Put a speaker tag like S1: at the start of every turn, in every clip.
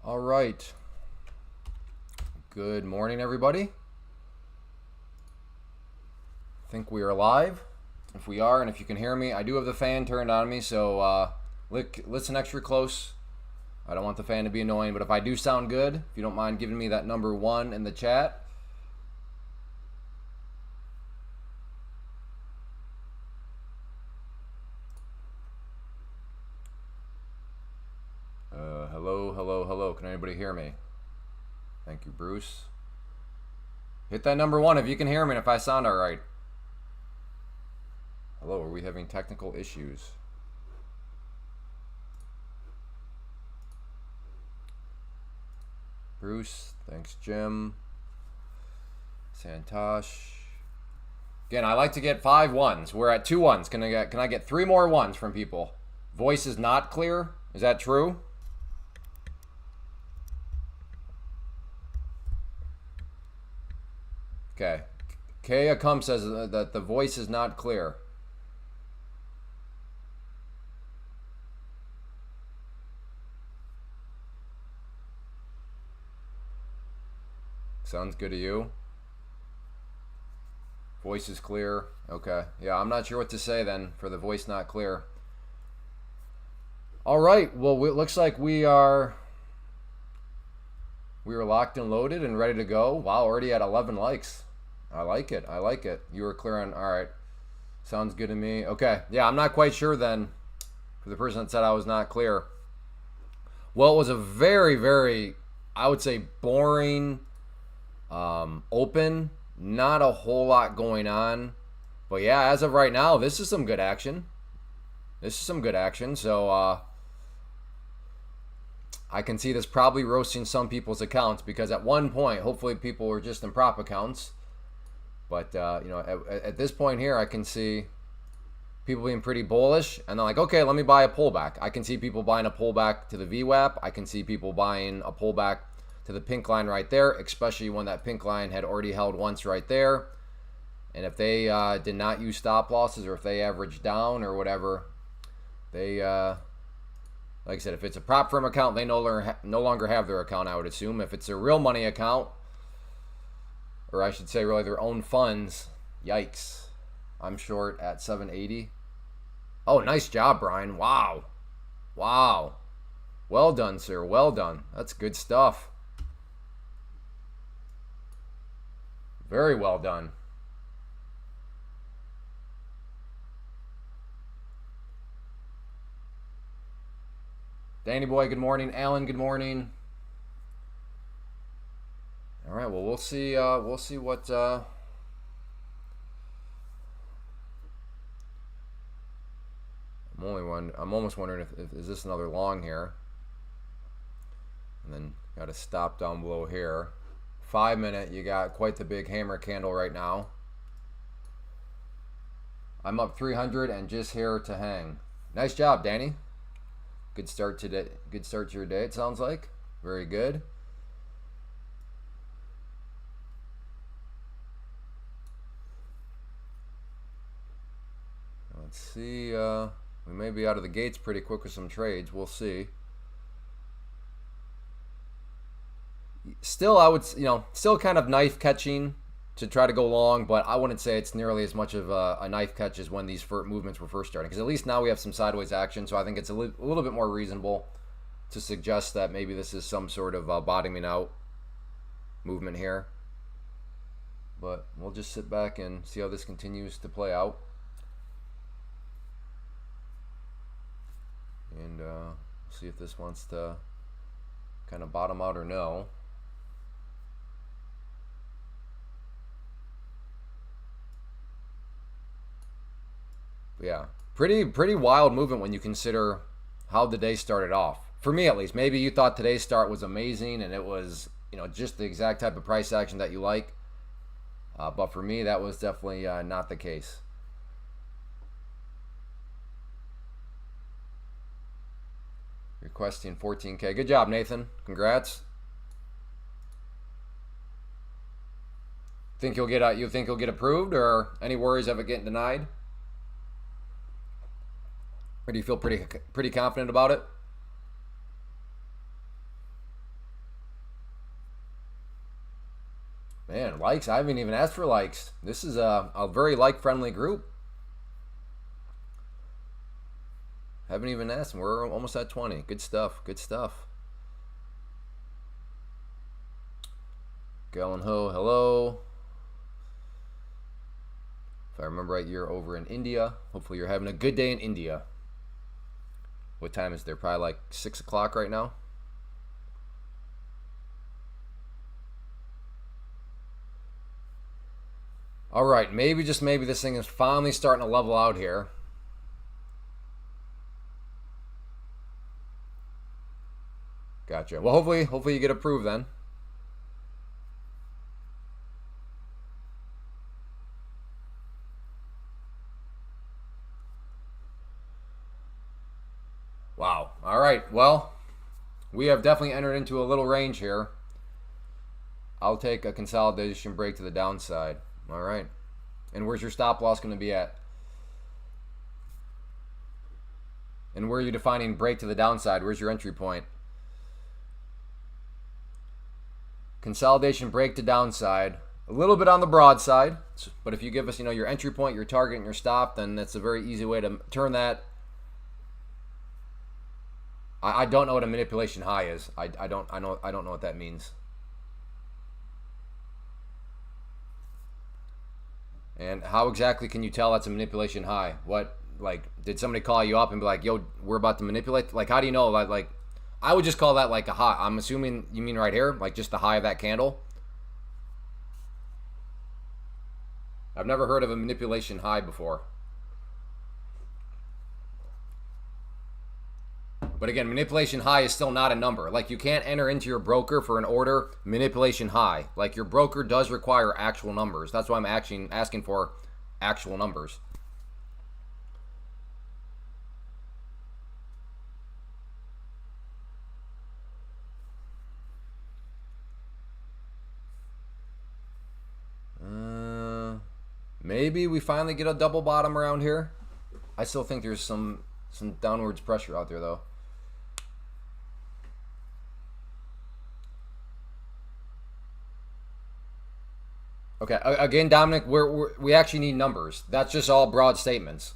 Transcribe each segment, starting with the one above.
S1: All right. Good morning, everybody. I think we are live. If we are, and if you can hear me, I do have the fan turned on me, so listen extra close. I don't want the fan to be annoying, but if I do sound good, if you don't mind giving me that number 1 in the chat. Hello. Can anybody hear me? Thank you, Bruce. Hit that number 1 if you can hear me and if I sound all right. Hello, are we having technical issues? Bruce, thanks, Jim. Santosh. Again, I like to get 5 ones. We're at 2 ones. Can I get 3 more ones from people? Voice is not clear. Is that true? Okay. Kaya Cum says that the voice is not clear. Sounds good to you? Voice is clear. Okay. Yeah, I'm not sure what to say then for the voice not clear. All right. Well, it looks like we are locked and loaded and ready to go. Wow, already at 11 likes. I like it. You were clear on. All right. Sounds good to me. Okay. Yeah, I'm not quite sure then for the person that said I was not clear. Well, it was a very, very, I would say, boring open. Not a whole lot going on. But yeah, as of right now, this is some good action. So I can see this probably roasting some people's accounts because at one point, hopefully people were just in prop accounts. But, at this point here, I can see people being pretty bullish. And they're like, okay, let me buy a pullback. I can see people buying a pullback to the VWAP. I can see people buying a pullback to the pink line right there, especially when that pink line had already held once right there. And if they did not use stop losses or if they averaged down or whatever, they, like I said, if it's a prop firm account, they no longer have their account, I would assume. If it's a real money account, or I should say really their own funds, yikes. I'm short at 780. Oh, nice job, Brian. Wow. Well done, sir. Well done. That's good stuff. Very well done. Danny boy, good morning. Alan, good morning. All right, well, we'll see what I'm almost wondering if is this another long here? And then got a stop down below here. 5 minute, you got quite the big hammer candle right now. I'm up 300 and just here to hang. Nice job, Danny. Good start today. Good start to your day, it sounds like. Very good. Let's see. We may be out of the gates pretty quick with some trades. We'll see. Still, I would, still kind of knife catching to try to go long, but I wouldn't say it's nearly as much of a knife catch as when these movements were first starting. Because at least now we have some sideways action, so I think it's a little bit more reasonable to suggest that maybe this is some sort of bottoming out movement here. But we'll just sit back and see how this continues to play out. And see if this wants to kind of bottom out or no. But yeah, pretty wild movement when you consider how the day started off. For me, at least. Maybe you thought today's start was amazing and it was, just the exact type of price action that you like. But for me, that was definitely not the case. Requesting 14K. Good job, Nathan. Congrats. You think you'll get approved, or any worries of it getting denied? Or do you feel pretty confident about it? Man, likes. I haven't even asked for likes. This is a very like-friendly group. Haven't even asked. We're almost at 20. Good stuff. Good stuff. Galen Ho, hello. If I remember right, you're over in India. Hopefully you're having a good day in India. What time is there? Probably like 6 o'clock right now. All right, maybe, just maybe, this thing is finally starting to level out here. Gotcha. Well, hopefully you get approved then. Wow. All right. Well, we have definitely entered into a little range here. I'll take a consolidation break to the downside. All right. And where's your stop loss going to be at? And where are you defining break to the downside? Where's your entry point? Consolidation break to downside. A little bit on the broad side. But if you give us, your entry point, your target, and your stop, then that's a very easy way to turn that. I don't know what a manipulation high is. I don't know what that means. And how exactly can you tell that's a manipulation high? What, did somebody call you up and be like, yo, we're about to manipulate? Like, how do you know? Like, I would just call that like a high. I'm assuming you mean right here, like just the high of that candle. I've never heard of a manipulation high before. But again, manipulation high is still not a number. Like, you can't enter into your broker for an order manipulation high. Like, your broker does require actual numbers. That's why I'm actually asking for actual numbers. Maybe we finally get a double bottom around here. I still think there's some downwards pressure out there, though. Okay, again, Dominic, we actually need numbers. That's just all broad statements.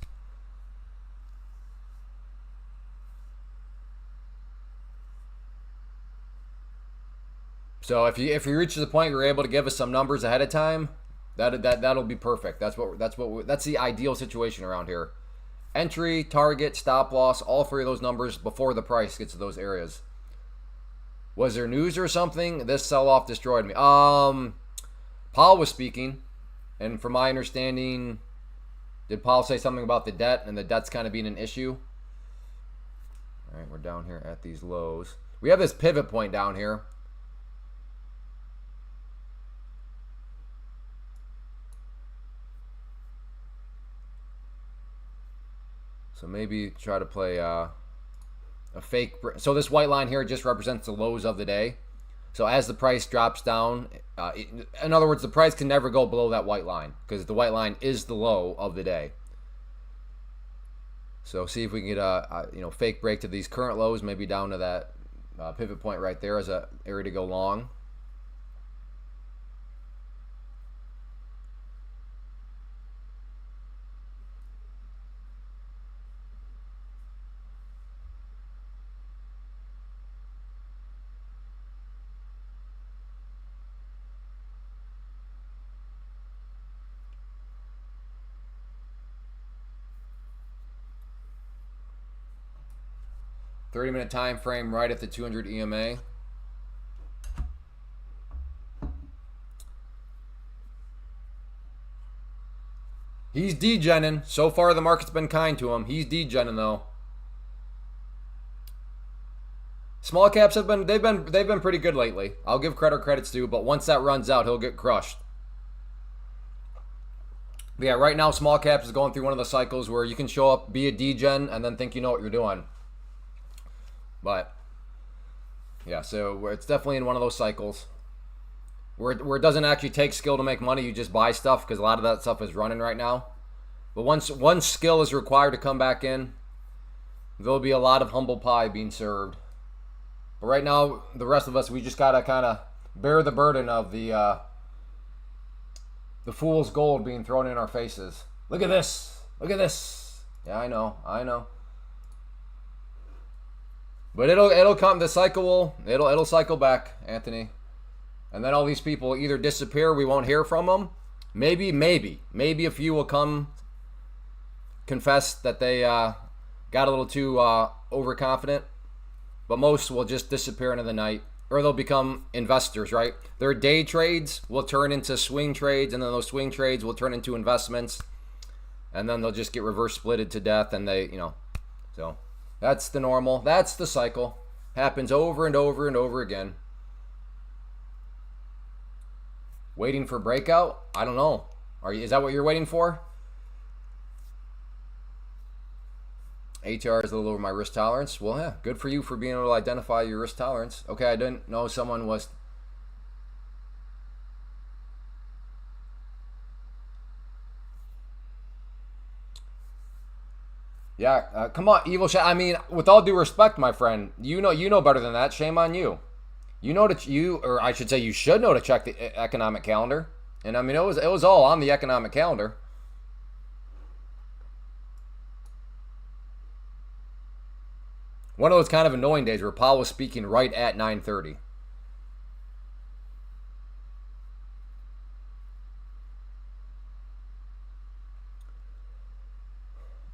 S1: So if you reach the point where you're able to give us some numbers ahead of time, that'll be perfect. That's the ideal situation around here. Entry, target, stop loss, all three of those numbers before the price gets to those areas. Was there news or something? This sell-off destroyed me. Paul was speaking, and from my understanding, did Paul say something about the debt, and the debt's kind of being an issue? All right, we're down here at these lows. We have this pivot point down here. So maybe try to play a fake. So this white line here just represents the lows of the day. So as the price drops down, in other words, the price can never go below that white line because the white line is the low of the day. So see if we can get a fake break to these current lows, maybe down to that pivot point right there as an area to go long. $30-minute time frame right at the 200 EMA. He's degenning. So far the market's been kind to him. He's degenning though. Small caps they've been pretty good lately. I'll give credit's due, but once that runs out, he'll get crushed. But yeah, right now small caps is going through one of the cycles where you can show up, be a degen, and then think you know what you're doing. But yeah, so it's definitely in one of those cycles where it doesn't actually take skill to make money. You just buy stuff because a lot of that stuff is running right now. But once skill is required to come back in, there'll be a lot of humble pie being served. But right now, the rest of us, we just gotta kind of bear the burden of the The fool's gold being thrown in our faces. Look at this. Look at this. Yeah, I know. I know. But it'll come. The cycle will it'll cycle back, Anthony. And then all these people either disappear, we won't hear from them. Maybe a few will come confess that they got a little too overconfident. But most will just disappear into the night. Or they'll become investors, right? Their day trades will turn into swing trades, and then those swing trades will turn into investments. And then they'll just get reverse splitted to death, and they, so that's the normal. That's the cycle. Happens over and over and over again. Waiting for breakout? I don't know. Is that what you're waiting for? ATR is a little over my risk tolerance. Well, yeah, good for you for being able to identify your risk tolerance. Okay, I didn't know someone was... Yeah, come on, evil shit. I mean, with all due respect, my friend, you know better than that. Shame on you. You know that or I should say, you should know to check the economic calendar. And I mean, it was all on the economic calendar. One of those kind of annoying days where Powell was speaking right at 9:30.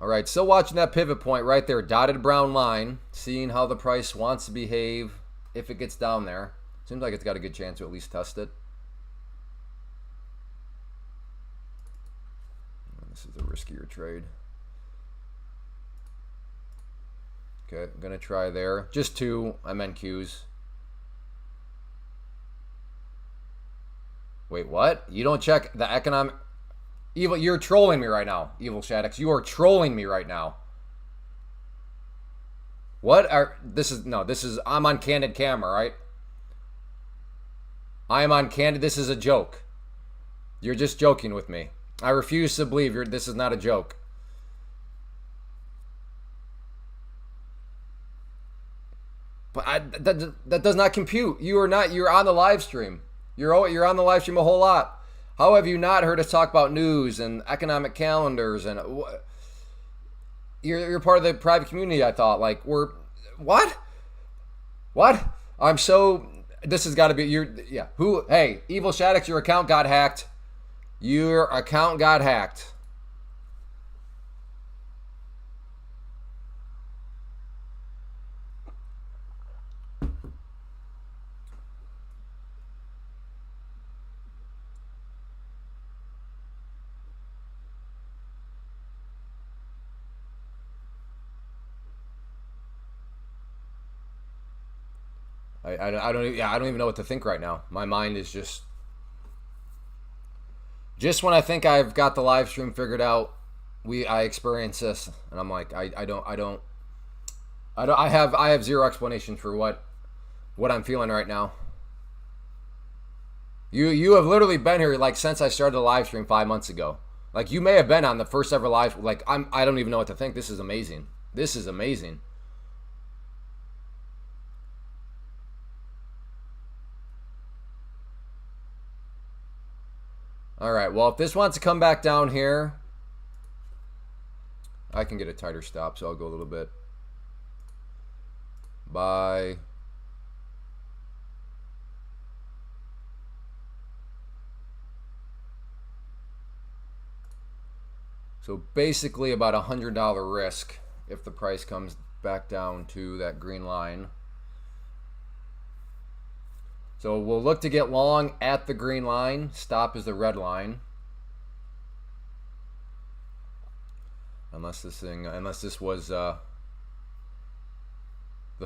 S1: All right, still watching that pivot point right there, dotted brown line, seeing how the price wants to behave if it gets down there. Seems like it's got a good chance to at least test it. This is a riskier trade. Okay, I'm going to try there. Just two MNQs. Wait, what? You don't check the economic... Evil, you're trolling me right now, Evil Shaddix. You are trolling me right now. What are... This is... I'm on candid camera, right? I am on candid... This is a joke. You're just joking with me. I refuse to believe this is not a joke. But that does not compute. You're on the live stream. You're on the live stream a whole lot. How have you not heard us talk about news and economic calendars and you're part of the private community? I thought what? I'm so. This has got to be who? Hey, Evil Shaddix, your account got hacked. Your account got hacked. I don't even know what to think right now. My mind is just when I think I've got the live stream figured out, I experience this, and I'm like, I have zero explanation for what I'm feeling right now. You have literally been here since I started the live stream 5 months ago. You may have been on the first ever live. I don't even know what to think. This is amazing. This is amazing. All right, well, if this wants to come back down here, I can get a tighter stop, so I'll go a little bit. Bye. So basically about $100 risk if the price comes back down to that green line. So we'll look to get long at the green line. Stop is the red line. Unless this was the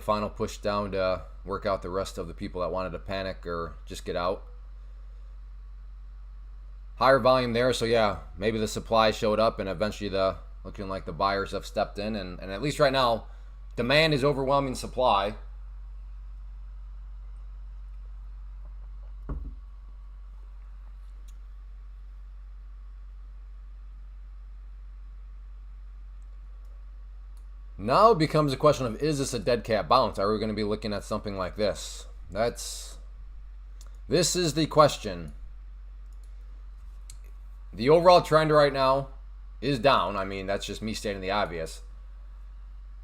S1: final push down to work out the rest of the people that wanted to panic or just get out. Higher volume there, so yeah, maybe the supply showed up and eventually looking like the buyers have stepped in, and at least right now, demand is overwhelming supply. Now it becomes a question of, is this a dead cat bounce? Are we going to be looking at something like this? This is the question. The overall trend right now is down. I mean, that's just me stating the obvious.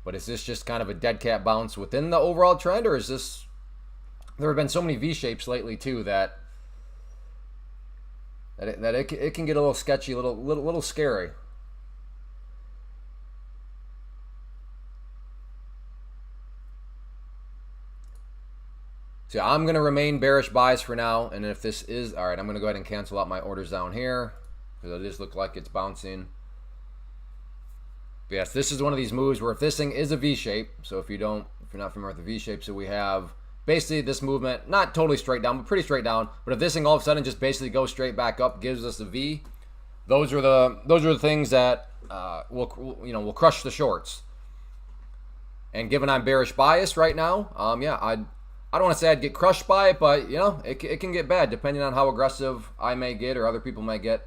S1: But is this just kind of a dead cat bounce within the overall trend, or is this... There have been so many V-shapes lately, too, that it can get a little sketchy, a little scary. So I'm going to remain bearish bias for now, and if this is... All right, I'm going to go ahead and cancel out my orders down here, because it just looks like it's bouncing. But yes, this is one of these moves where if this thing is a V-shape, so if you're not familiar with the V-shape, so we have basically this movement, not totally straight down, but pretty straight down. But if this thing all of a sudden just basically goes straight back up, gives us a V, those are the things that will crush the shorts. And given I'm bearish bias right now, yeah, I don't want to say I'd get crushed by it, but it can get bad depending on how aggressive I may get or other people may get.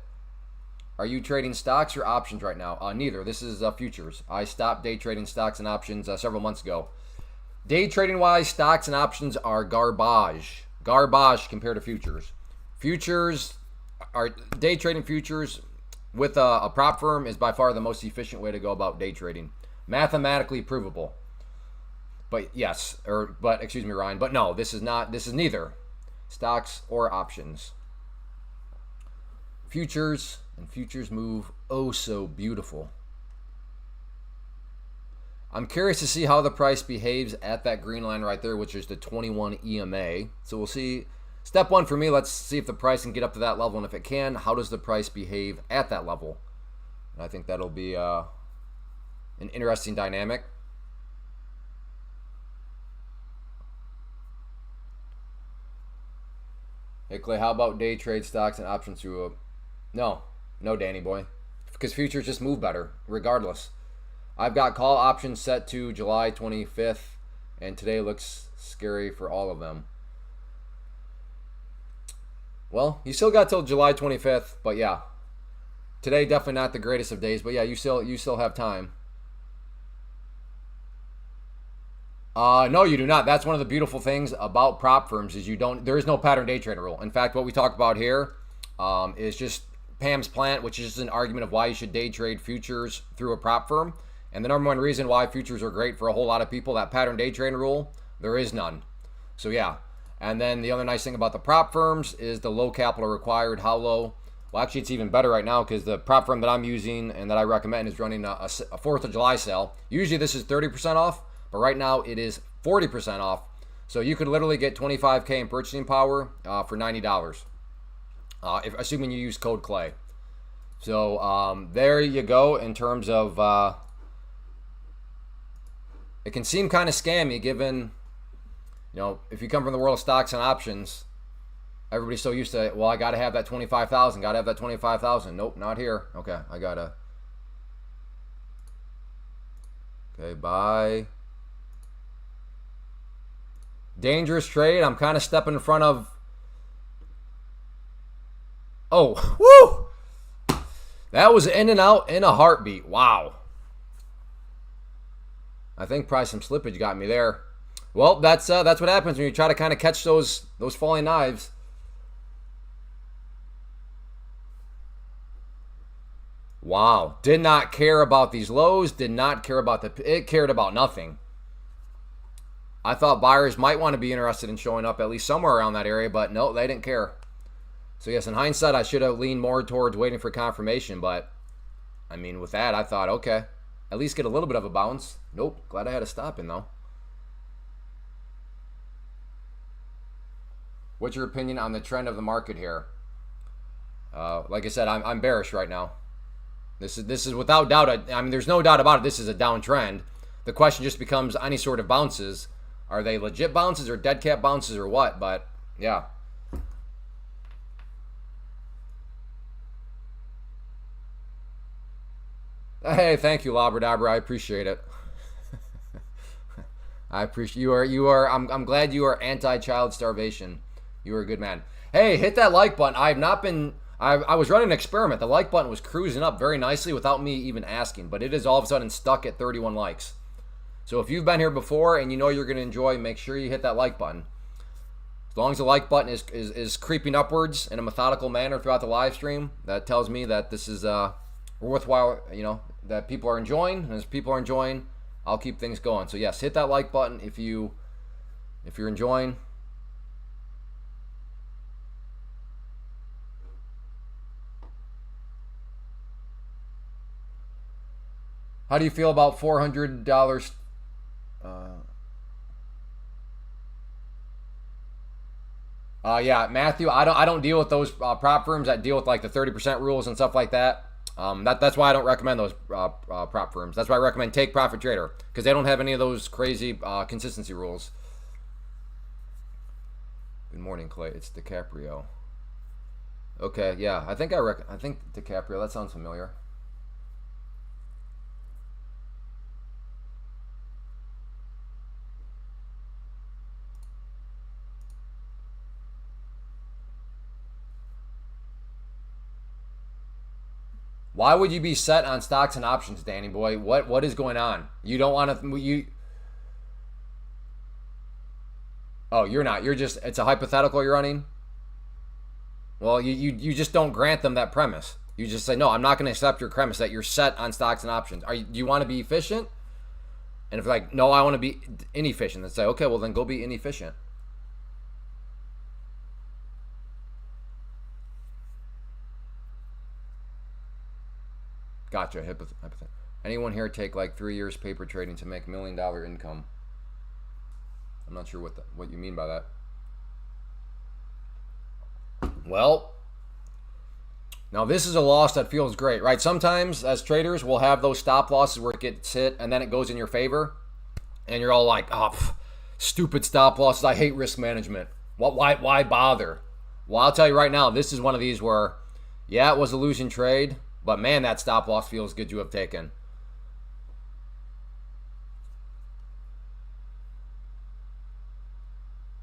S1: Are you trading stocks or options right now? Neither. This is futures. I stopped day trading stocks and options several months ago. Day trading wise, stocks and options are garbage. Garbage compared to futures. Futures are day trading futures with a prop firm is by far the most efficient way to go about day trading. Mathematically provable. But yes, excuse me, Ryan. But no, this is neither stocks or options. Futures and futures move oh so beautiful. I'm curious to see how the price behaves at that green line right there, which is the 21 EMA. So we'll see. Step one for me, let's see if the price can get up to that level. And if it can, how does the price behave at that level? And I think that'll be an interesting dynamic. Hey, Clay, how about day trade stocks and options through a... No, Danny boy. Because futures just move better, regardless. I've got call options set to July 25th, and today looks scary for all of them. Well, you still got till July 25th, but yeah. Today definitely not the greatest of days, but yeah, you still have time. No, you do not. That's one of the beautiful things about prop firms is there is no pattern day trader rule. In fact, what we talk about here is just Pam's plant, which is just an argument of why you should day trade futures through a prop firm. And the number one reason why futures are great for a whole lot of people, that pattern day trading rule, there is none. So yeah. And then the other nice thing about the prop firms is the low capital required. How low? Well, actually, it's even better right now because the prop firm that I'm using and that I recommend is running a 4th of July sale. Usually this is 30% off, but right now it is 40% off. So you could literally get $25K in purchasing power for $90, assuming you use code Clay. So there you go in terms of... it can seem kind of scammy given, if you come from the world of stocks and options, everybody's so used to, well, I got to have that 25,000, got to have that 25,000. Nope, not here. Okay, I got to. Okay, buy. Dangerous trade. I'm kind of stepping in front of. Oh, woo! That was in and out in a heartbeat. Wow. I think probably some slippage got me there. Well, that's what happens when you try to kind of catch those falling knives. Wow. Did not care about these lows. Did not care about it cared about nothing. I thought buyers might want to be interested in showing up at least somewhere around that area, but no, they didn't care. So yes, in hindsight, I should have leaned more towards waiting for confirmation, but I mean, with that, I thought, okay, at least get a little bit of a bounce. Nope, glad I had a stop in though. What's your opinion on the trend of the market here? Like I said, I'm bearish right now. This is without doubt. I mean, there's no doubt about it. This is a downtrend. The question just becomes any sort of bounces. Are they legit bounces or dead cat bounces or what? But yeah. Hey, thank you, Labradabra. I appreciate it. I appreciate you are. I'm glad you are anti-child starvation. You are a good man. Hey, hit that like button. I was running an experiment. The like button was cruising up very nicely without me even asking, but it is all of a sudden stuck at 31 likes. So if you've been here before and you know you're going to enjoy, make sure you hit that like button. As long as the like button is creeping upwards in a methodical manner throughout the live stream, that tells me that this is worthwhile, you know, that people are enjoying. And as people are enjoying, I'll keep things going. So yes, hit that like button if you're enjoying. How do you feel about $400? Yeah, Matthew, I don't deal with those prop firms that deal with like the 30% rules and stuff like that. That's why I don't recommend those prop firms. That's why I recommend Take Profit Trader, because they don't have any of those crazy consistency rules. Good morning, Clay. It's DiCaprio. Okay, yeah, I think DiCaprio. That sounds familiar. Why would you be set on stocks and options, Danny boy? What is going on? You don't want to you. Oh, you're not. You're just. It's a hypothetical you're running. Well, you just don't grant them that premise. You just say no. I'm not going to accept your premise that you're set on stocks and options. Do you want to be efficient? And if you're like, no, I want to be inefficient, then say, okay, well then go be inefficient. Gotcha. Anyone here take like 3 years paper trading to make $1 million income? I'm not sure what you mean by that. Well, now this is a loss that feels great, right? Sometimes as traders, we'll have those stop losses where it gets hit and then it goes in your favor, and you're all like, oh, stupid stop losses. I hate risk management. Why bother? Well, I'll tell you right now, this is one of these where, yeah, it was a losing trade, but man, that stop loss feels good to have taken.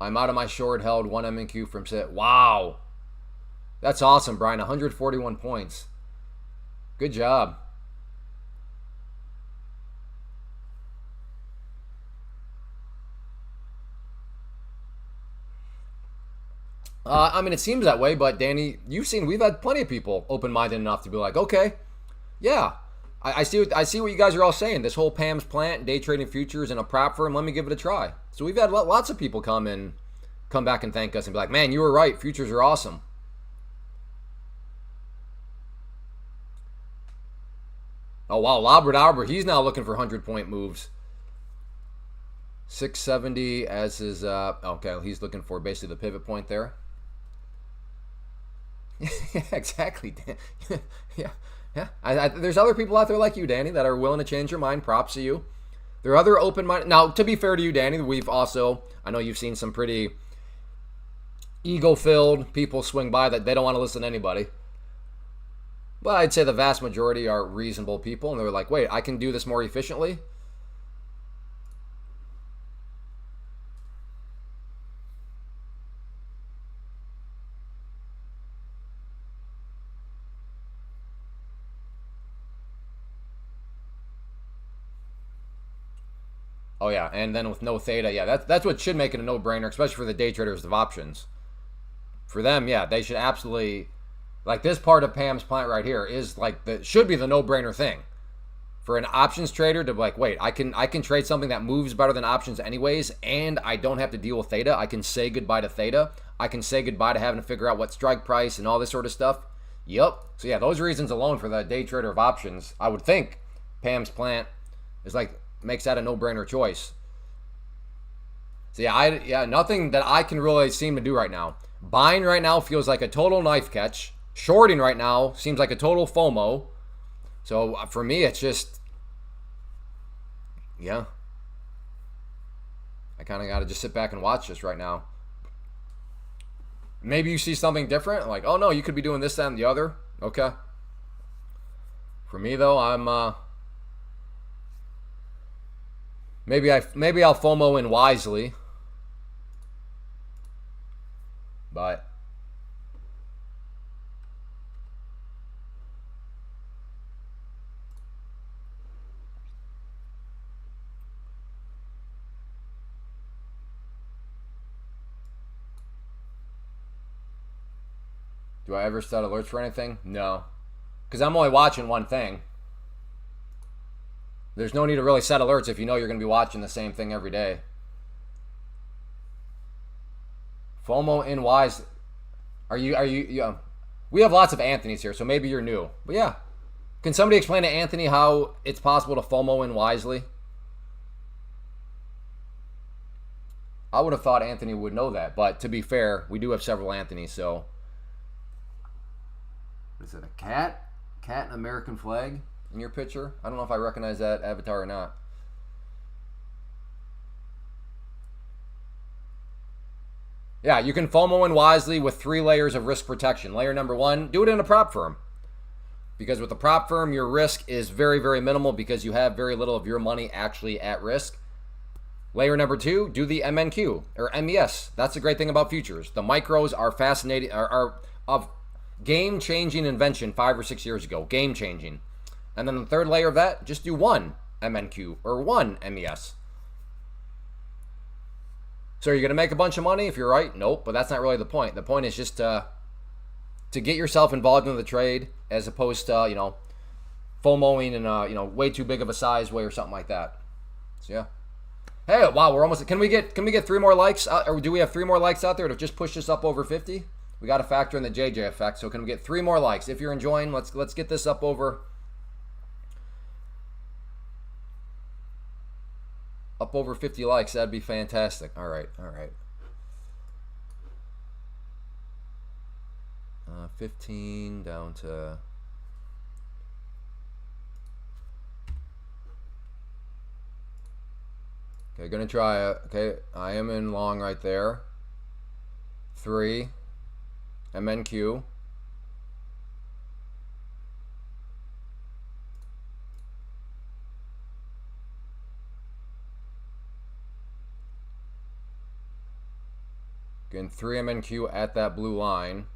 S1: I'm out of my short, held 1 MNQ from sit. Wow. That's awesome, Brian. 141 points. Good job. I mean, it seems that way, but Danny, we've had plenty of people open-minded enough to be like, okay, yeah, I see what you guys are all saying. This whole Pam's plant, day trading futures, and a prop firm. Let me give it a try. So we've had lots of people come back and thank us and be like, man, you were right. Futures are awesome. Oh wow, Robert Albert, he's now looking for 100-point moves. 670 as his okay, he's looking for basically the pivot point there. Yeah, exactly. yeah. There's other people out there like you, Danny, that are willing to change your mind. Props to you. There are other open-minded. Now, to be fair to you, Danny, I know you've seen some pretty ego-filled people swing by that they don't want to listen to anybody. But I'd say the vast majority are reasonable people, and they're like, wait, I can do this more efficiently? Oh yeah, and then with no theta, yeah, that's what should make it a no-brainer, especially for the day traders of options. For them, yeah, they should absolutely, like this part of Pam's plant right here is like should be the no-brainer thing. For an options trader to be like, wait, I can trade something that moves better than options anyways, and I don't have to deal with theta. I can say goodbye to theta. I can say goodbye to having to figure out what strike price and all this sort of stuff. Yep. So yeah, those reasons alone for the day trader of options, I would think Pam's plant is like makes that a no-brainer choice. So yeah, nothing that I can really seem to do right now. Buying right now feels like a total knife catch. Shorting right now seems like a total FOMO. So for me, it's just, yeah. I kind of got to just sit back and watch this right now. Maybe you see something different, like, oh no, you could be doing this, that, and the other. Okay. For me though, I'm maybe I'll FOMO in wisely, but Do I ever set alerts for anything? No. Because I'm only watching one thing. There's no need to really set alerts if you know you're going to be watching the same thing every day. FOMO in wise. Are you we have lots of Anthony's here, so maybe you're new. But yeah. Can somebody explain to Anthony how it's possible to FOMO in wisely? I would have thought Anthony would know that, but to be fair, we do have several Anthonys, so. Is it a cat? Cat and American flag in your picture? I don't know if I recognize that avatar or not. Yeah, you can FOMO in wisely with 3 layers of risk protection. Layer number 1, do it in a prop firm. Because with a prop firm, your risk is very, very minimal because you have very little of your money actually at risk. Layer number 2, do the MNQ or MES. That's the great thing about futures. The micros are fascinating, are of game-changing invention 5 or 6 years ago. Game-changing. And then the third layer of that, just do 1 MNQ or 1 MES. So are you going to make a bunch of money if you're right? Nope, but that's not really the point. The point is just to get yourself involved in the trade as opposed to, FOMOing in a, way too big of a size way or something like that. So yeah. Hey, wow, we're almost. Can we get 3 more likes? Or do we have 3 more likes out there to just push this up over 50? We got to factor in the JJ effect. So can we get 3 more likes? If you're enjoying, let's get this up over 50 likes. That'd be fantastic. All right. 15 down to. Okay, gonna try it. Okay, I am in long right there. 3 MNQ. Again, 3 MNQ at that blue line.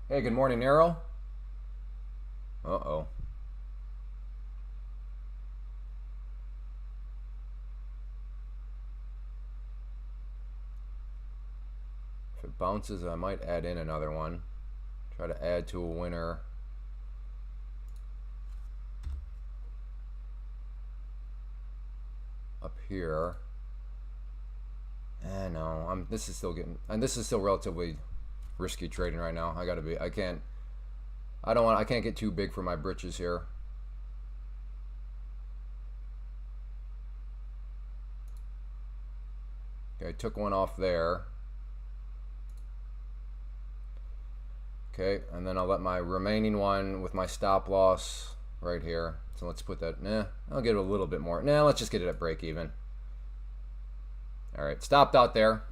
S1: Hey, good morning, Nero. Uh-oh. If it bounces, I might add in another one. Try to add to a winner. Up here. No, this is still relatively risky trading right now. I can't get too big for my britches here. Okay, took one off there. Okay, and then I'll let my remaining one with my stop loss right here. So let's put that, I'll get a little bit more. Let's just get it at break even. All right, stopped out there.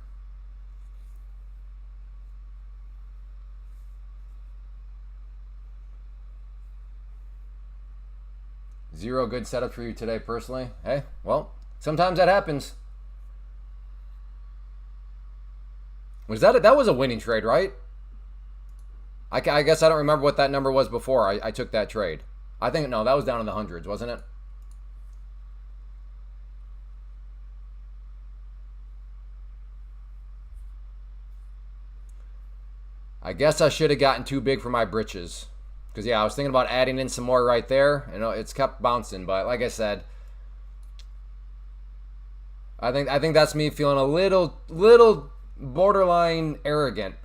S1: Zero good setup for you today personally. Hey, well, sometimes that happens. That was a winning trade, right? I guess I don't remember what that number was before I took that trade. I think, no, that was down in the hundreds, wasn't it? I guess I should have gotten too big for my britches. Because, yeah, I was thinking about adding in some more right there. It's kept bouncing. But like I said, I think that's me feeling a little borderline arrogant.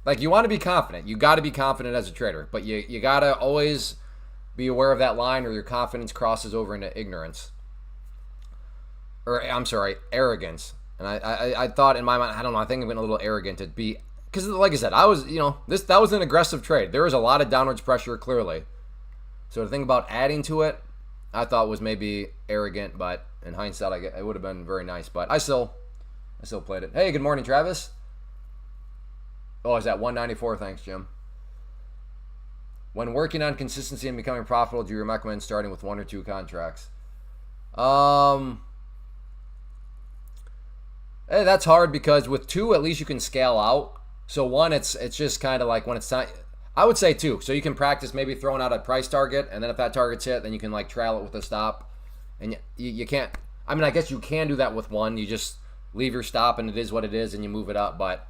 S1: Like, you want to be confident. You got to be confident as a trader. But you got to always be aware of that line or your confidence crosses over into ignorance. Or, I'm sorry, arrogance. And I thought in my mind, I don't know, I think I've been a little arrogant to be. Because, like I said, I was, that was an aggressive trade. There was a lot of downwards pressure, clearly. So to think about adding to it, I thought was maybe arrogant, but in hindsight, it would have been very nice. But I still played it. Hey, good morning, Travis. Oh, is that 194? Thanks, Jim. When working on consistency and becoming profitable, do you recommend starting with 1 or 2 contracts? Hey, that's hard because with 2, at least you can scale out. So 1, it's just kind of like when it's time. I would say 2. So you can practice maybe throwing out a price target, and then if that target's hit, then you can like trail it with a stop. And you can't. I mean, I guess you can do that with one. You just leave your stop and it is what it is and you move it up. But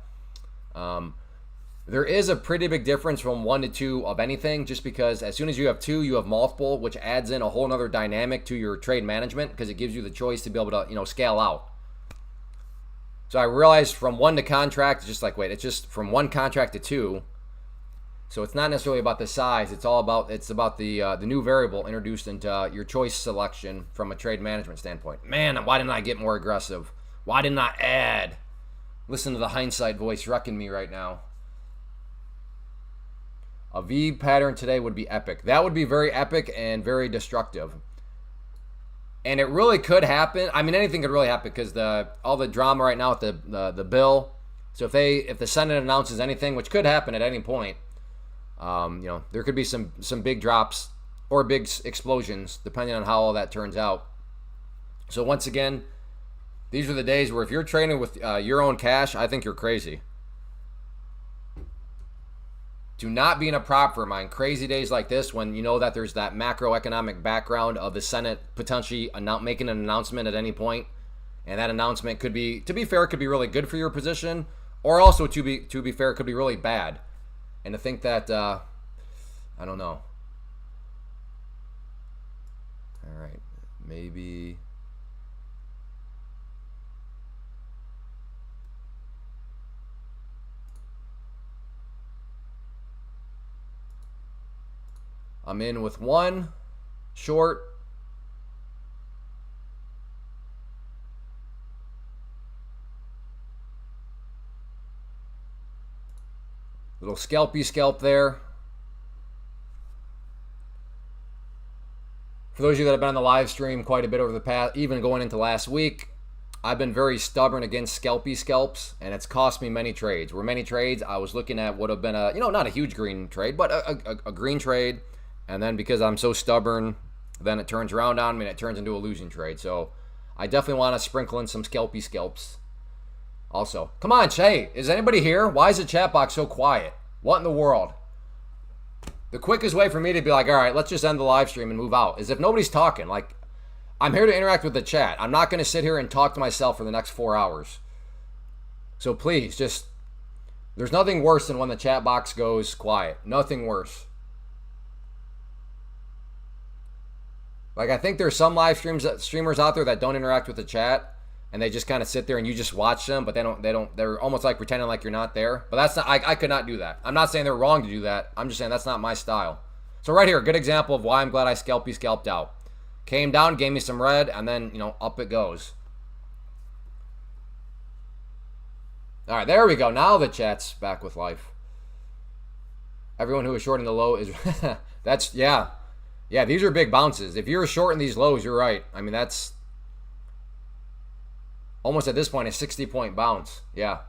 S1: there is a pretty big difference from 1 to 2 of anything, just because as soon as you have 2, you have multiple, which adds in a whole other dynamic to your trade management because it gives you the choice to be able to, scale out. So I realized from 1 to contract, it's just like, wait, it's just from 1 contract to 2. So it's not necessarily about the size. It's about the new variable introduced into your choice selection from a trade management standpoint. Man, why didn't I get more aggressive? Why didn't I add? Listen to the hindsight voice wrecking me right now. A V pattern today would be epic. That would be very epic and very destructive. And it really could happen. I mean, anything could really happen because all the drama right now with the bill. So if the Senate announces anything, which could happen at any point, there could be some big drops or big explosions depending on how all that turns out. So once again, these are the days where if you're trading with your own cash, I think you're crazy. Do not be in a prop firm on crazy days like this when you know that there's that macroeconomic background of the Senate potentially making an announcement at any point, and that announcement could be, to be fair, could be really good for your position, or also to be fair, could be really bad. And to think that, I don't know. All right, maybe. I'm in with 1 short. Little scalpy scalp there. For those of you that have been on the live stream quite a bit over the past, even going into last week, I've been very stubborn against scalpy scalps, and it's cost me many trades. Where many trades I was looking at would have been not a huge green trade, but a green trade. And then because I'm so stubborn, then it turns around on me and it turns into a losing trade. So I definitely want to sprinkle in some scalpy scalps. Also, come on, Shay, is anybody here? Why is the chat box so quiet? What in the world? The quickest way for me to be like, all right, let's just end the live stream and move out is if nobody's talking. Like, I'm here to interact with the chat. I'm not going to sit here and talk to myself for the next 4 hours. So please, there's nothing worse than when the chat box goes quiet. Nothing worse. Like, I think there's some streamers out there that don't interact with the chat, and they just kind of sit there and you just watch them, but they're almost like pretending like you're not there. But that's not, I could not do that. I'm not saying they're wrong to do that. I'm just saying that's not my style. So right here, good example of why I'm glad I scalped out. Came down, gave me some red, and then, up it goes. All right, there we go. Now the chat's back with life. Everyone who is shorting the low is, yeah. Yeah, these are big bounces. If you're shorting these lows, you're right. I mean, that's almost at this point a 60-point bounce. Yeah.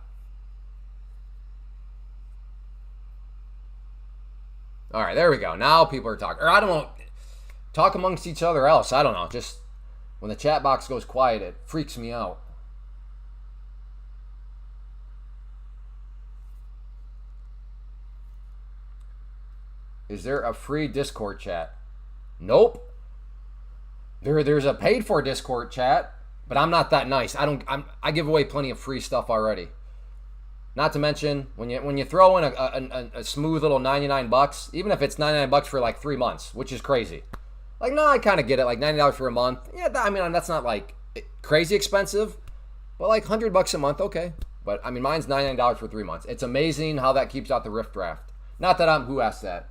S1: All right, there we go. Now people are talking. Or I don't know. Talk amongst each other else. I don't know. Just when the chat box goes quiet, it freaks me out. Is there a free Discord chat? Nope. There's a paid for Discord chat, but I'm not that nice. I give away plenty of free stuff already. Not to mention when you throw in a smooth little $99, even if it's $99 for like 3 months, which is crazy. Like, no, I kind of get it. Like $90 for a month. Yeah, I mean that's not like crazy expensive, but like $100 a month, okay. But I mean mine's $99 for 3 months. It's amazing how that keeps out the rift draft. Not that who asked that.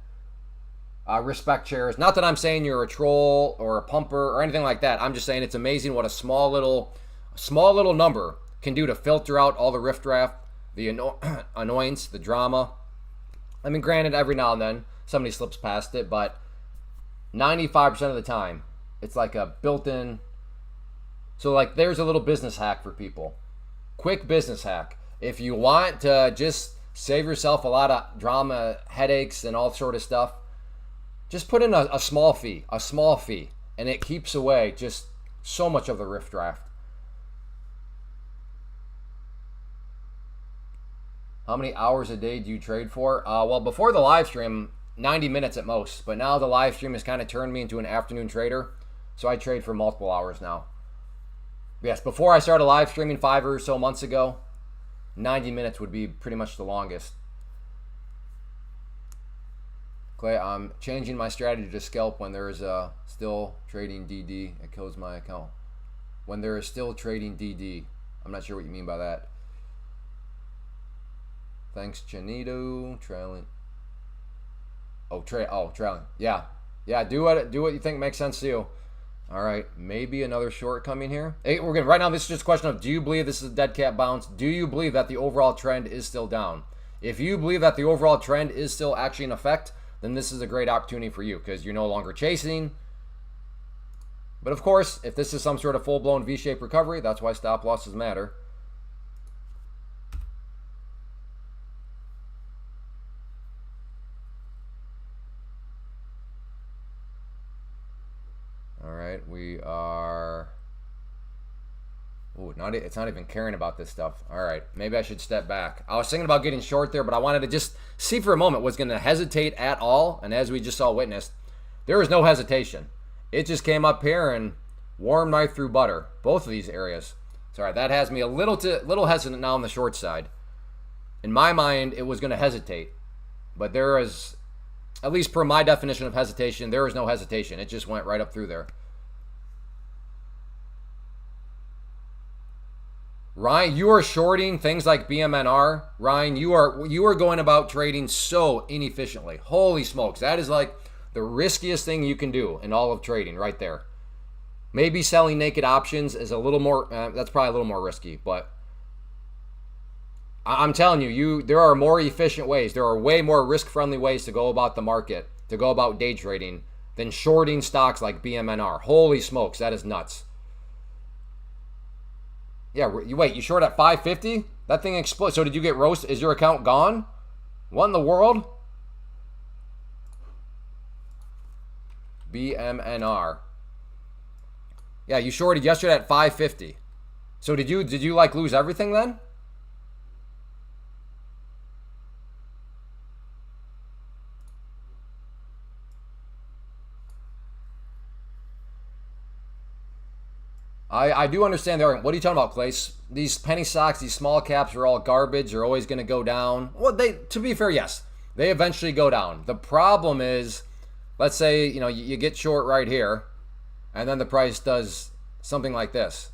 S1: Respect shares. Not that I'm saying you're a troll or a pumper or anything like that. I'm just saying it's amazing what a small little number can do to filter out all the riff draft, the annoyance, the drama. I mean, granted, every now and then somebody slips past it, but 95% of the time, it's like a built-in. So like, there's a little business hack for people. Quick business hack. If you want to just save yourself a lot of drama, headaches, and all sort of stuff, just put in a small fee, and it keeps away just so much of the riff draft. How many hours a day do you trade for? Well, before the live stream, 90 minutes at most, but now the live stream has kind of turned me into an afternoon trader, so I trade for multiple hours now. Yes, before I started live streaming 5 or so months ago, 90 minutes would be pretty much the longest. Clay, I'm changing my strategy to scalp when there is still trading DD. It kills my account. When there is still trading DD. I'm not sure what you mean by that. Thanks, Chanito. Trailing. Trailing. Yeah. Yeah, do what you think makes sense to you. All right, maybe another short coming here. Hey, we're gonna right now. This is just a question of: do you believe this is a dead cat bounce? Do you believe that the overall trend is still down? If you believe that the overall trend is still actually in effect, then this is a great opportunity for you because you're no longer chasing. But of course, if this is some sort of full-blown V-shaped recovery, that's why stop losses matter. All right, we are. Ooh, it's not even caring about this stuff. All right, maybe I should step back. I was thinking about getting short there, but I wanted to just see for a moment was going to hesitate at all. And as we just saw witnessed, there was no hesitation. It just came up here and warm knife through butter. Both of these areas. Sorry, that has me a little hesitant now on the short side. In my mind, it was going to hesitate, but there is, at least per my definition of hesitation, there is no hesitation. It just went right up through there. Ryan, you are shorting things like BMNR. Ryan, you are going about trading so inefficiently. Holy smokes, that is like the riskiest thing you can do in all of trading right there. Maybe selling naked options is a little more, that's probably a little more risky, but I'm telling you, there are more efficient ways. There are way more risk-friendly ways to go about the market, to go about day trading than shorting stocks like BMNR. Holy smokes, that is nuts. Yeah, wait, you short at 550? That thing exploded. So did you get roasted? Is your account gone? What in the world? BMNR. Yeah, you shorted yesterday at 550. So did you like lose everything then? I do understand the argument. What are you talking about, Clay? These penny stocks, these small caps are all garbage. They're always going to go down. Well, to be fair, yes. They eventually go down. The problem is, let's say, you get short right here, and then the price does something like this.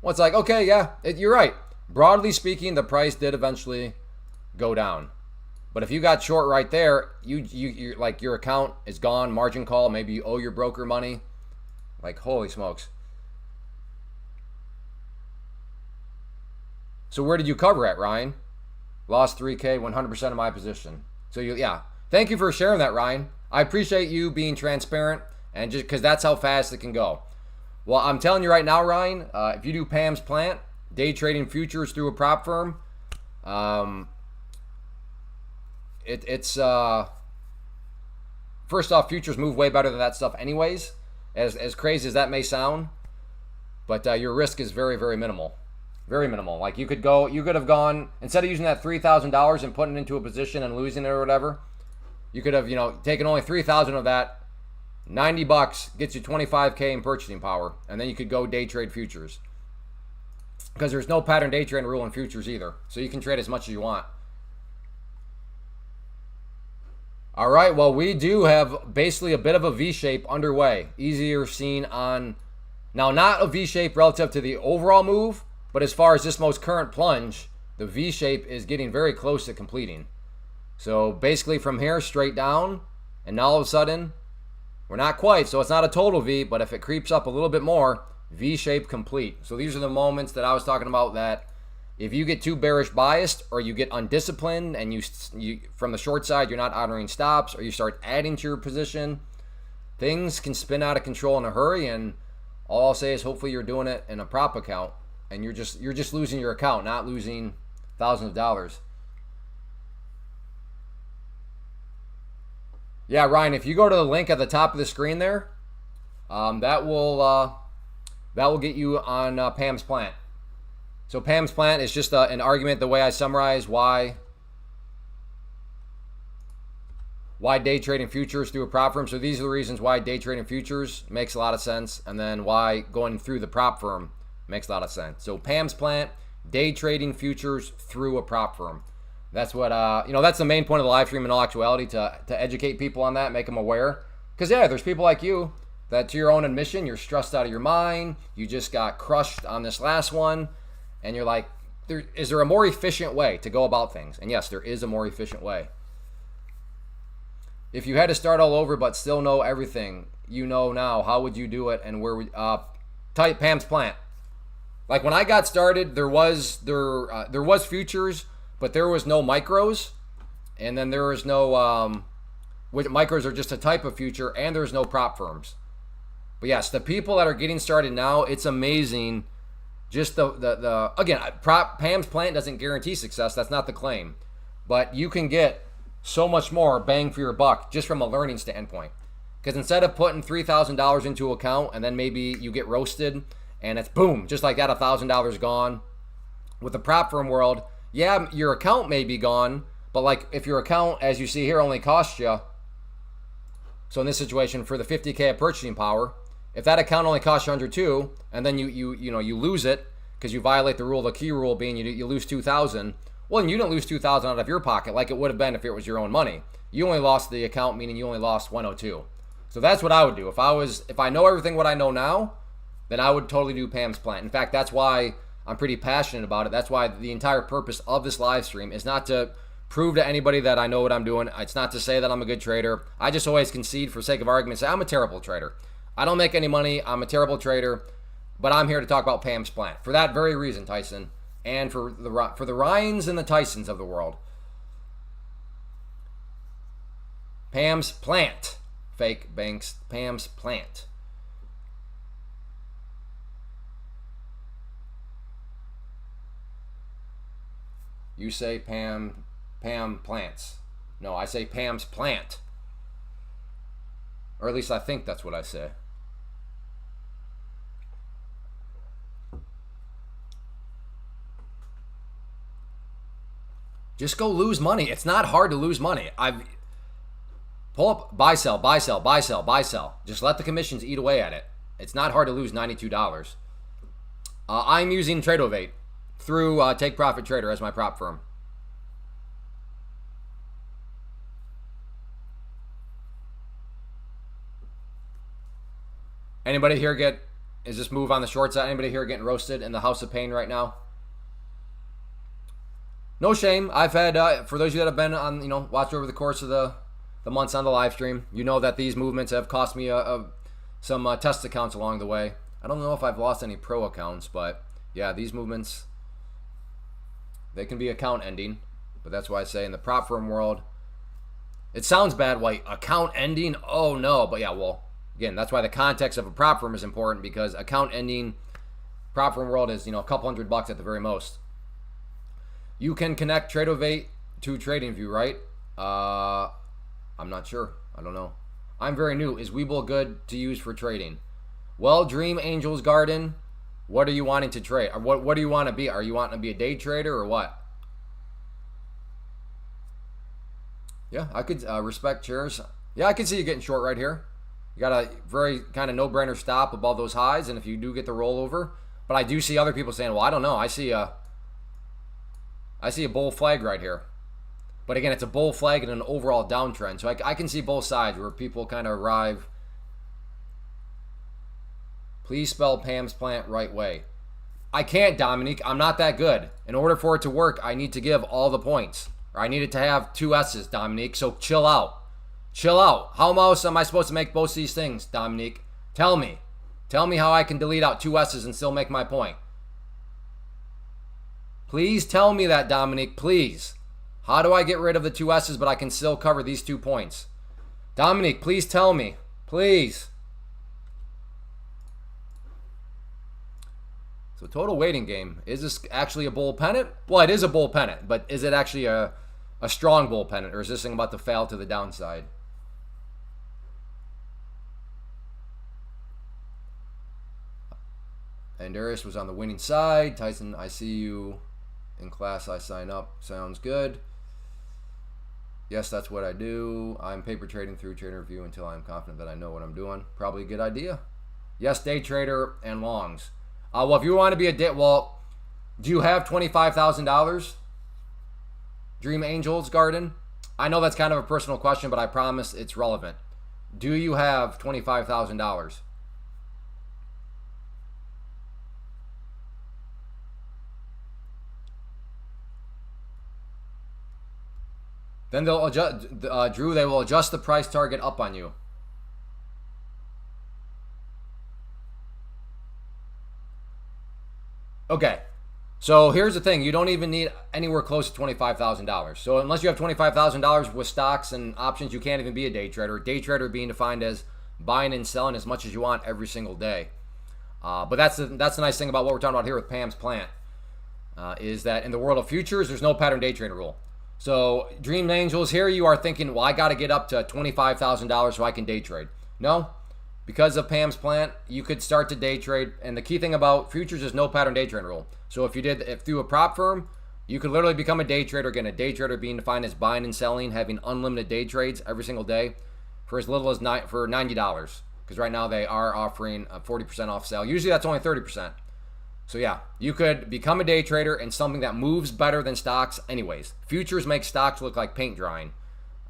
S1: Well, it's like, okay, yeah, you're right. Broadly speaking, the price did eventually go down. But if you got short right there, you like your account is gone, margin call, maybe you owe your broker money. Like, holy smokes. So where did you cover at, Ryan? Lost 3K, 100% of my position. So yeah. Thank you for sharing that, Ryan. I appreciate you being transparent, and just because that's how fast it can go. Well, I'm telling you right now, Ryan, if you do Pam's Plant, day trading futures through a prop firm, it's first off, futures move way better than that stuff anyways. As crazy as that may sound, but your risk is very, very minimal. Very minimal. Like you could have gone, instead of using that $3,000 and putting it into a position and losing it or whatever, you could have, taken only $3,000 of that. $90 gets you $25K in purchasing power, and then you could go day trade futures. Because there's no pattern day trade rule in futures either, so you can trade as much as you want. All right, well, we do have basically a bit of a V-shape underway. Easier seen on, now not a V-shape relative to the overall move, but as far as this most current plunge, the V-shape is getting very close to completing. So basically from here straight down, and now all of a sudden, we're not quite, so it's not a total V, but if it creeps up a little bit more, V-shape complete. So these are the moments that I was talking about that if you get too bearish biased or you get undisciplined and you from the short side, you're not honoring stops or you start adding to your position, things can spin out of control in a hurry. And all I'll say is hopefully you're doing it in a prop account and you're just losing your account, not losing thousands of dollars. Yeah, Ryan, if you go to the link at the top of the screen there, that will get you on Pam's Plant. So Pam's Plant is just an argument, the way I summarize why why day trading futures through a prop firm. So these are the reasons why day trading futures makes a lot of sense, and then why going through the prop firm makes a lot of sense. So Pam's Plant, day trading futures through a prop firm. That's what that's the main point of the live stream in all actuality, to educate people on that, make them aware. Because yeah, there's people like you that, to your own admission, you're stressed out of your mind. You just got crushed on this last one, and you're like, is there a more efficient way to go about things? And yes, there is a more efficient way. If you had to start all over but still know everything you know now, how would you do it? And where would type Pam's Plant? Like when I got started, there was futures, but there was no micros, and then there was no micros are just a type of future, and there's no prop firms. But yes, the people that are getting started now, it's amazing. Just the again, Pam's Plant doesn't guarantee success. That's not the claim, but you can get so much more bang for your buck just from a learning standpoint. Because instead of putting $3,000 into an account and then maybe you get roasted and it's boom, just like that, $1,000 gone. With the prop firm world, yeah, your account may be gone, but like if your account, as you see here, only costs you, so in this situation for the 50K of purchasing power, if that account only costs you 102, and then you lose it because you violate the rule, the key rule being you lose 2,000. Well, then you didn't lose 2,000 out of your pocket like it would have been if it was your own money. You only lost the account, meaning you only lost 102. So that's what I would do. If I know everything what I know now, then I would totally do Pam's Plant. In fact, that's why I'm pretty passionate about it. That's why the entire purpose of this live stream is not to prove to anybody that I know what I'm doing. It's not to say that I'm a good trader. I just always concede for sake of argument, say I'm a terrible trader. I don't make any money. I'm a terrible trader. But I'm here to talk about Pam's Plant. For that very reason, Tyson. And for the Ryans and the Tysons of the world. Pam's Plant. Fake banks. Pam's Plant. You say Pam Plants. No, I say Pam's Plant. Or at least I think that's what I say. Just go lose money. It's not hard to lose money. Pull up, buy, sell, buy, sell, buy, sell, buy, sell. Just let the commissions eat away at it. It's not hard to lose $92. I'm using Tradeovate through Take Profit Trader as my prop firm. Anybody here is this move on the short side? Anybody here getting roasted in the house of pain right now? No shame. I've had, for those of you that have been on, watched over the course of the months on the live stream, you know that these movements have cost me some test accounts along the way. I don't know if I've lost any pro accounts, but yeah, these movements, they can be account ending. But that's why I say in the prop firm world, it sounds bad, like account ending. Oh no, but yeah, well, again, that's why the context of a prop firm is important, because account ending, prop firm world is a couple $100 at the very most. You can connect Tradeovate to TradingView, right? I'm not sure. I don't know. I'm very new. Is Webull good to use for trading? Well, Dream Angel's Garden, what are you wanting to trade? Or what do you want to be? Are you wanting to be a day trader or what? Yeah, I could respect shares. Yeah, I can see you getting short right here. You got a very kind of no-brainer stop above those highs, and if you do get the rollover. But I do see other people saying, well, I don't know. I see a bull flag right here. But again, it's a bull flag and an overall downtrend. So I can see both sides where people kind of arrive. Please spell Pam's Plant right way. I can't, Dominique. I'm not that good. In order for it to work, I need to give all the points. Or I need it to have 2 S's, Dominique. So chill out. Chill out. How else am I supposed to make both these things, Dominique? Tell me. Tell me how I can delete out 2 S's and still make my point. Please tell me that, Dominique, please. How do I get rid of the 2 S's but I can still cover these 2 points? Dominique, please tell me. Please. So total waiting game. Is this actually a bull pennant? Well, it is a bull pennant, but is it actually a strong bull pennant, or is this thing about to fail to the downside? And Darius was on the winning side. Tyson, I see you in class. I sign up. Sounds good. Yes, that's what I do. I'm paper trading through TraderView until I'm confident that I know what I'm doing. Probably a good idea. Yes, day trader and longs. Well, if you want to be a day, well, do you have $25,000? Dream Angels Garden? I know that's kind of a personal question, but I promise it's relevant. Do you have $25,000? Then they'll adjust, Drew, they will adjust the price target up on you. Okay. So here's the thing. You don't even need anywhere close to $25,000. So unless you have $25,000 with stocks and options, you can't even be a day trader. Day trader being defined as buying and selling as much as you want every single day. But that's the nice thing about what we're talking about here with Pam's plant, is that in the world of futures, there's no pattern day trader rule. So Dream Angels, here you are thinking, well, I got to get up to $25,000 so I can day trade. No, because of Pam's plant, you could start to day trade. And the key thing about futures is no pattern day trade rule. So if through a prop firm, you could literally become a day trader. Again, a day trader being defined as buying and selling, having unlimited day trades every single day for as little as for $90. Because right now they are offering a 40% off sale. Usually that's only 30%. So yeah, you could become a day trader in something that moves better than stocks anyways. Futures make stocks look like paint drying.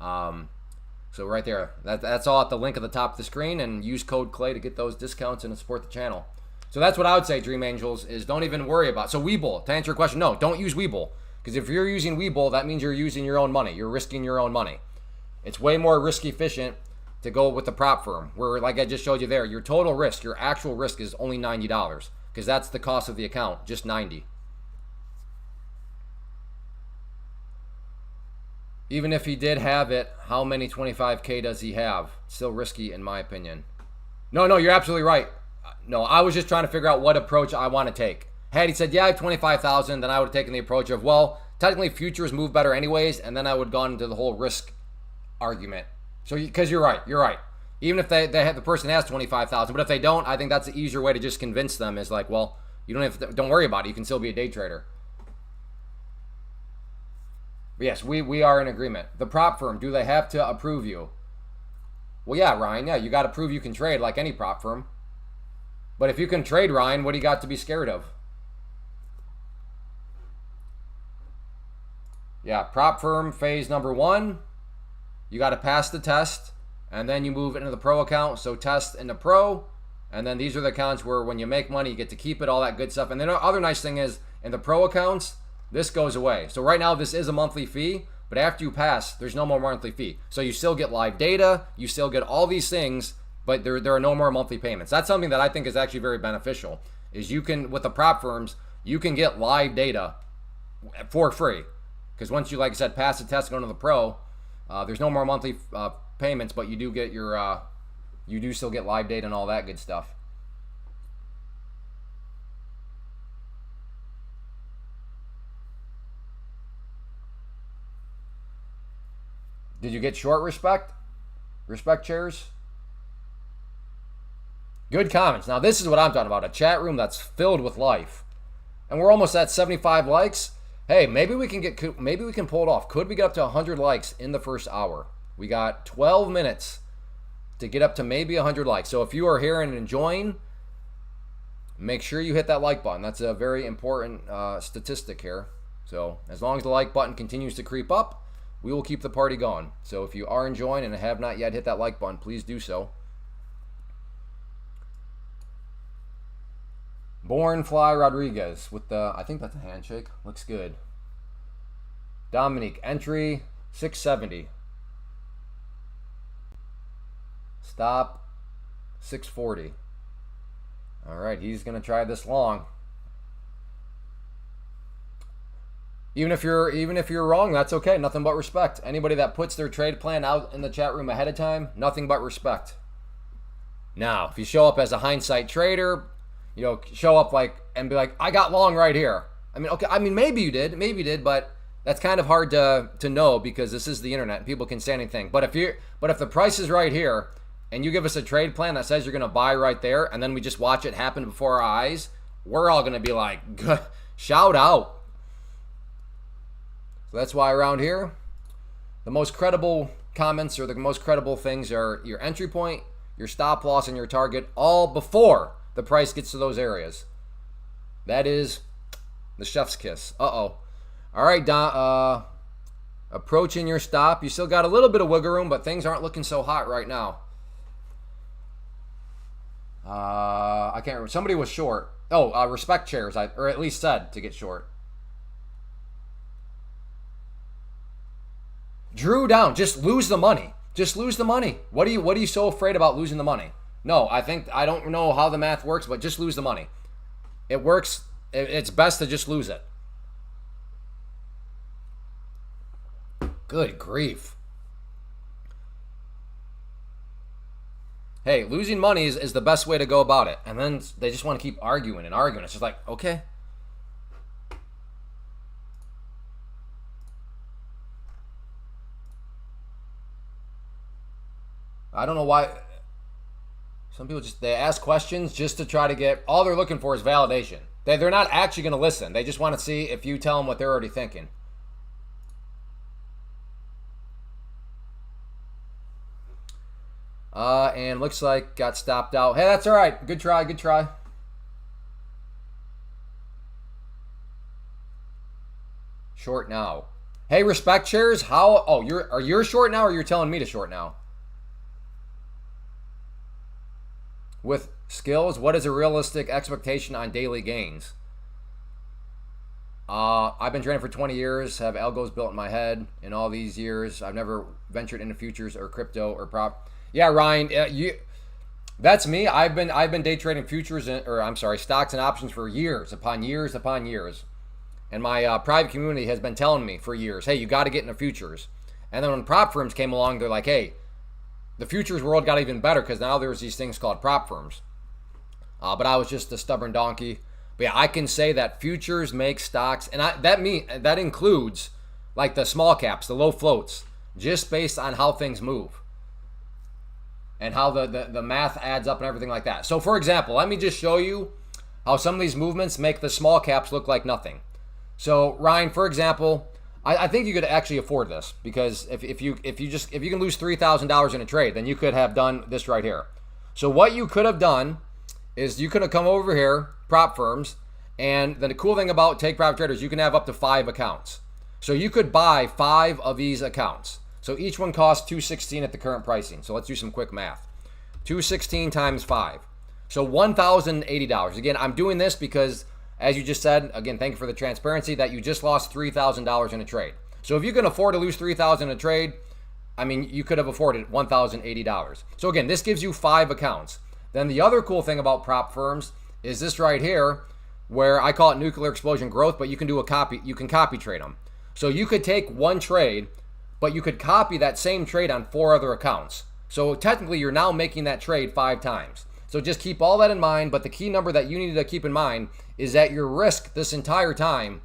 S1: So right there, that's all at the link at the top of the screen, and use code CLAY to get those discounts and to support the channel. So that's what I would say, Dream Angels, is don't even worry about. So Webull, to answer your question, no, don't use Webull. Because if you're using Webull, that means you're using your own money. You're risking your own money. It's way more risk efficient to go with the prop firm, where, like I just showed you there, your total risk, your actual risk is only $90. Because that's the cost of the account, just $90. Even if he did have it, how many 25K does he have? Still risky in my opinion. No, you're absolutely right. No, I was just trying to figure out what approach I want to take. Had he said, yeah, I have 25,000, then I would have taken the approach of, well, technically futures move better anyways, and then I would have gone into the whole risk argument. So, because you're right. Even if the person has 25,000, but if they don't, I think that's the easier way to just convince them is like, well, you don't worry about it. You can still be a day trader. But yes, we are in agreement. The prop firm, do they have to approve you? Well, yeah, Ryan. Yeah, you got to prove you can trade like any prop firm. But if you can trade, Ryan, what do you got to be scared of? Yeah, prop firm phase number 1. You got to pass the test. And then you move into the pro account. So test into pro. And then these are the accounts where when you make money, you get to keep it, all that good stuff. And then the other nice thing is, in the pro accounts, this goes away. So right now, this is a monthly fee. But after you pass, there's no more monthly fee. So you still get live data. You still get all these things. But there are no more monthly payments. That's something that I think is actually very beneficial. Is you can, with the prop firms, you can get live data for free. Because once you, like I said, pass the test and go to the pro, there's no more monthly payments, but you do get your, you do still get live data and all that good stuff. Did you get short respect? Respect chairs? Good comments. Now this is what I'm talking about. A chat room that's filled with life. And we're almost at 75 likes. Hey, maybe we can pull it off. Could we get up to 100 likes in the first hour? We got 12 minutes to get up to maybe 100 likes. So if you are here and enjoying, make sure you hit that like button. That's a very important statistic here. So as long as the like button continues to creep up, we will keep the party going. So if you are enjoying and have not yet hit that like button, please do so. Born Fly Rodriguez with the, I think that's a handshake. Looks good. Dominique, entry 670. Stop 640. All right, he's going to try this long. Even if you're wrong, that's okay. Nothing but respect. Anybody that puts their trade plan out in the chat room ahead of time, nothing but respect. Now, if you show up as a hindsight trader, you know, show up like and be like, I got long right here. I mean, okay, I mean maybe you did, but that's kind of hard to know because this is the internet and people can say anything. But if the price is right here and you give us a trade plan that says you're gonna buy right there and then we just watch it happen before our eyes, we're all gonna be like, shout out. So that's why around here, the most credible comments or the most credible things are your entry point, your stop loss, and your target, all before the price gets to those areas. That is the chef's kiss. Uh-oh. All right, Don, approaching your stop. You still got a little bit of wiggle room, but things aren't looking so hot right now. I can't remember. Somebody was short. Oh, respect chairs, or at least said to get short. Drew down. Just lose the money. Just lose the money. What are you so afraid about losing the money? No, I don't know how the math works, but just lose the money. It works. It's best to just lose it. Good grief. Hey, losing money is the best way to go about it. And then they just want to keep arguing and arguing. It's just like, okay. I don't know why. Some people they ask questions just to try to get, all they're looking for is validation. They're not actually going to listen. They just want to see if you tell them what they're already thinking. And looks like got stopped out. Hey, that's all right. Good try, good try. Short now. Hey, respect shares. How? Oh, are you short now, or you're telling me to short now? With skills, what is a realistic expectation on daily gains? I've been trading for 20 years, have algos built in my head. In all these years, I've never ventured into futures or crypto or prop. Yeah, Ryan, that's me. I've been day trading futures stocks and options for years upon years upon years. And my private community has been telling me for years, hey, you got to get into futures. And then when prop firms came along, they're like, hey, the futures world got even better because now there's these things called prop firms. But I was just a stubborn donkey. But yeah, I can say that futures make stocks, and that includes like the small caps, the low floats, just based on how things move and how the math adds up and everything like that. So for example, let me just show you how some of these movements make the small caps look like nothing. So Ryan, for example, I think you could actually afford this because if you can lose $3,000 in a trade, then you could have done this right here. So what you could have done is you could have come over here, prop firms, and then the cool thing about take private traders, you can have up to 5 accounts. So you could buy 5 of these accounts. So each one costs $216 at the current pricing. So let's do some quick math. $216 times 5. So $1,080. Again, I'm doing this because, as you just said, again, thank you for the transparency, that you just lost $3,000 in a trade. So if you can afford to lose $3,000 in a trade, I mean, you could have afforded $1,080. So again, this gives you 5 accounts. Then the other cool thing about prop firms is this right here, where I call it nuclear explosion growth, but you can copy trade them. So you could take one trade, but you could copy that same trade on 4 other accounts. So technically you're now making that trade 5 times. So just keep all that in mind, but the key number that you need to keep in mind is that your risk this entire time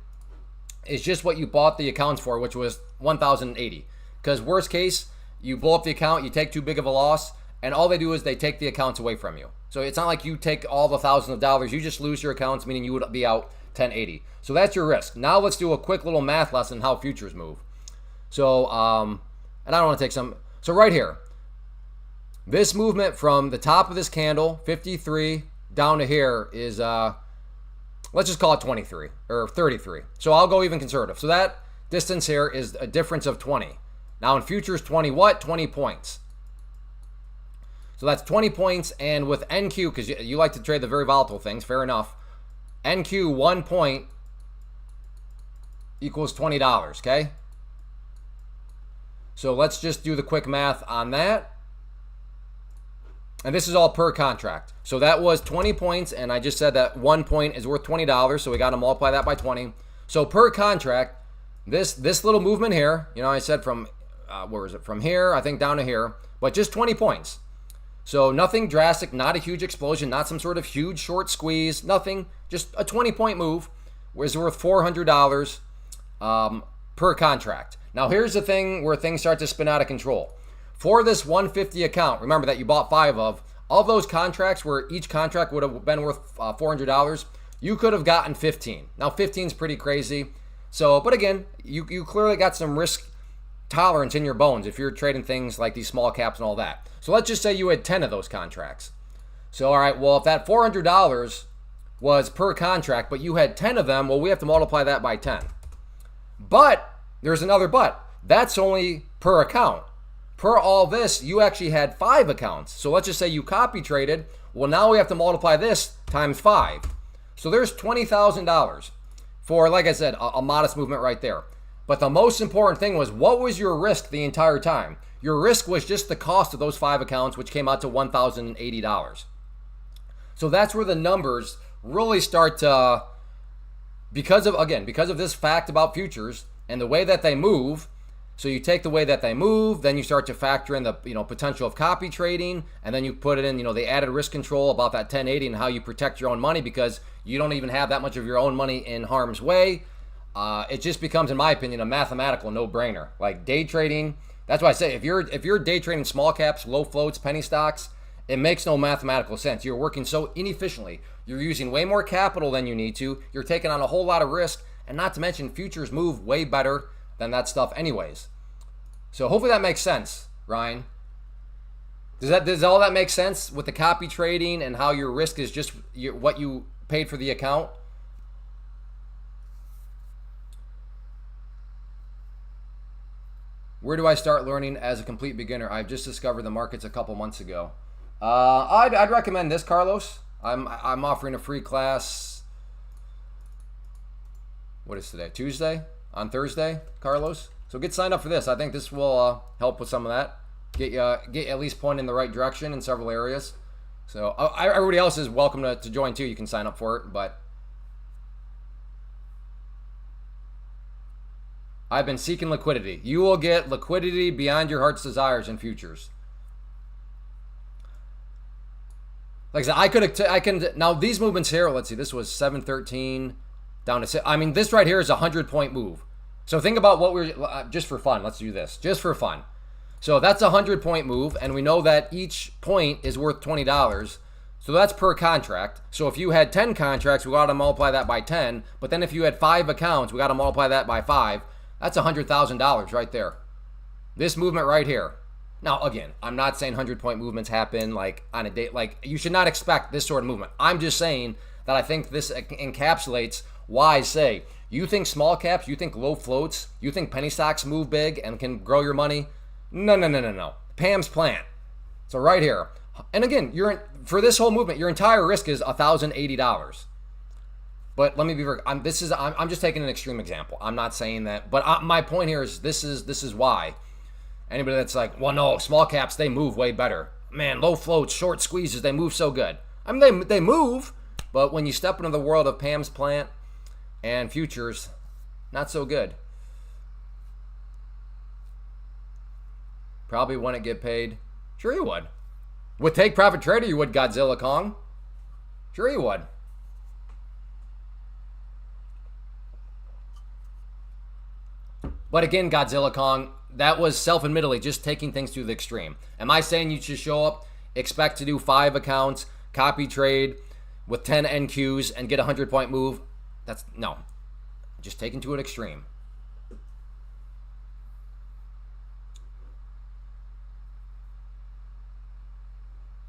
S1: is just what you bought the accounts for, which was $1,080. Because worst case, you blow up the account, you take too big of a loss, and all they do is they take the accounts away from you. So it's not like you take all the thousands of dollars, you just lose your accounts, meaning you would be out $1,080. So that's your risk. Now let's do a quick little math lesson how futures move. So, and I don't want to take some, so right here, this movement from the top of this candle, 53, down to here is, let's just call it 23 or 33. So I'll go even conservative. So that distance here is a difference of 20. Now in futures, 20 what? 20 points. So that's 20 points, and with NQ, because you like to trade the very volatile things, fair enough. NQ, 1 point equals $20, okay? So let's just do the quick math on that. And this is all per contract. So that was 20 points, and I just said that 1 point is worth $20, so we got to multiply that by 20. So per contract, this little movement here, you know, I said from, where is it? From here, I think down to here, but just 20 points. So nothing drastic, not a huge explosion, not some sort of huge short squeeze, nothing, just a 20-point move is worth $400 per contract. Now here's the thing where things start to spin out of control. For this 150 account, remember that you bought 5 of, all of those contracts where each contract would have been worth $400, you could have gotten 15. Now 15 is pretty crazy. So, but again, you clearly got some risk tolerance in your bones if you're trading things like these small caps and all that. So let's just say you had 10 of those contracts. So, all right, well, if that $400 was per contract, but you had 10 of them, well, we have to multiply that by 10. But there's another but. That's only per account. Per all this, you actually had 5 accounts. So let's just say you copy traded. Well, now we have to multiply this times 5. So there's $20,000 for, like I said, a modest movement right there. But the most important thing was, what was your risk the entire time? Your risk was just the cost of those 5 accounts, which came out to $1,080. So that's where the numbers really start to, because of this fact about futures and the way that they move. So you take the way that they move, then you start to factor in the potential of copy trading, and then you put it in the added risk control about that 1080 and how you protect your own money, because you don't even have that much of your own money in harm's way. It just becomes, in my opinion, a mathematical no-brainer. Like day trading, that's why I say if you're day trading small caps, low floats, penny stocks, it makes no mathematical sense. You're working so inefficiently. You're using way more capital than you need to. You're taking on a whole lot of risk, and not to mention futures move way better than that stuff anyways. So hopefully that makes sense, Ryan. Does all that make sense with the copy trading and how your risk is just what you paid for the account? Where do I start learning as a complete beginner? I've just discovered the markets a couple months ago. I'd recommend this, Carlos. I'm offering a free class. What is today? Tuesday? On Thursday, Carlos? So get signed up for this. I think this will help with some of that. Get you at least pointed in the right direction in several areas. So everybody else is welcome to join too. You can sign up for it, but I've been seeking liquidity. You will get liquidity beyond your heart's desires in futures. Like I said, I can now these movements here. Let's see. This was 713 down to 6. I mean, this right here is a 100-point move. So think about what we're just for fun. Let's do this just for fun. So that's a 100-point move, and we know that each point is worth $20. So that's per contract. So if you had 10 contracts, we got to multiply that by 10. But then if you had 5 accounts, we got to multiply that by 5. That's $100,000 right there. This movement right here. Now, again, I'm not saying 100-point movements happen like on a day. Like, you should not expect this sort of movement. I'm just saying that I think this encapsulates why I say, you think small caps, you think low floats, you think penny stocks move big and can grow your money? No. Pam's plan. So right here. And again, for this whole movement, your entire risk is $1,080. But let me be very, I'm just taking an extreme example. I'm not saying that, but my point here is this is why. Anybody that's like, well, no, small caps, they move way better. Man, low floats, short squeezes, they move so good. I mean, they move, but when you step into the world of Pam's plant and futures, not so good. Probably wouldn't get paid. Sure you would. With Take Profit Trader, you would, Godzilla Kong. Sure you would. But again, Godzilla Kong, that was self-admittedly just taking things to the extreme. Am I saying you should show up, expect to do 5 accounts, copy trade with 10 NQs and get a 100-point move? No. Just taken to an extreme.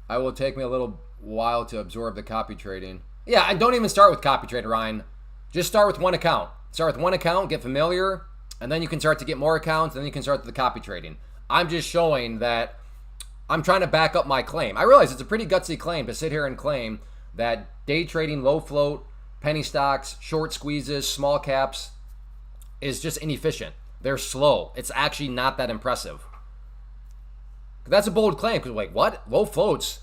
S1: I will take me a little while to absorb the copy trading. Yeah, and don't even start with copy trade, Ryan. Just start with one account. Start with one account, get familiar, and then you can start to get more accounts, and then you can start the copy trading. I'm just showing that I'm trying to back up my claim. I realize it's a pretty gutsy claim to sit here and claim that day trading, low float, penny stocks, short squeezes, small caps is just inefficient. They're slow. It's actually not that impressive. That's a bold claim, because like, what? Low floats,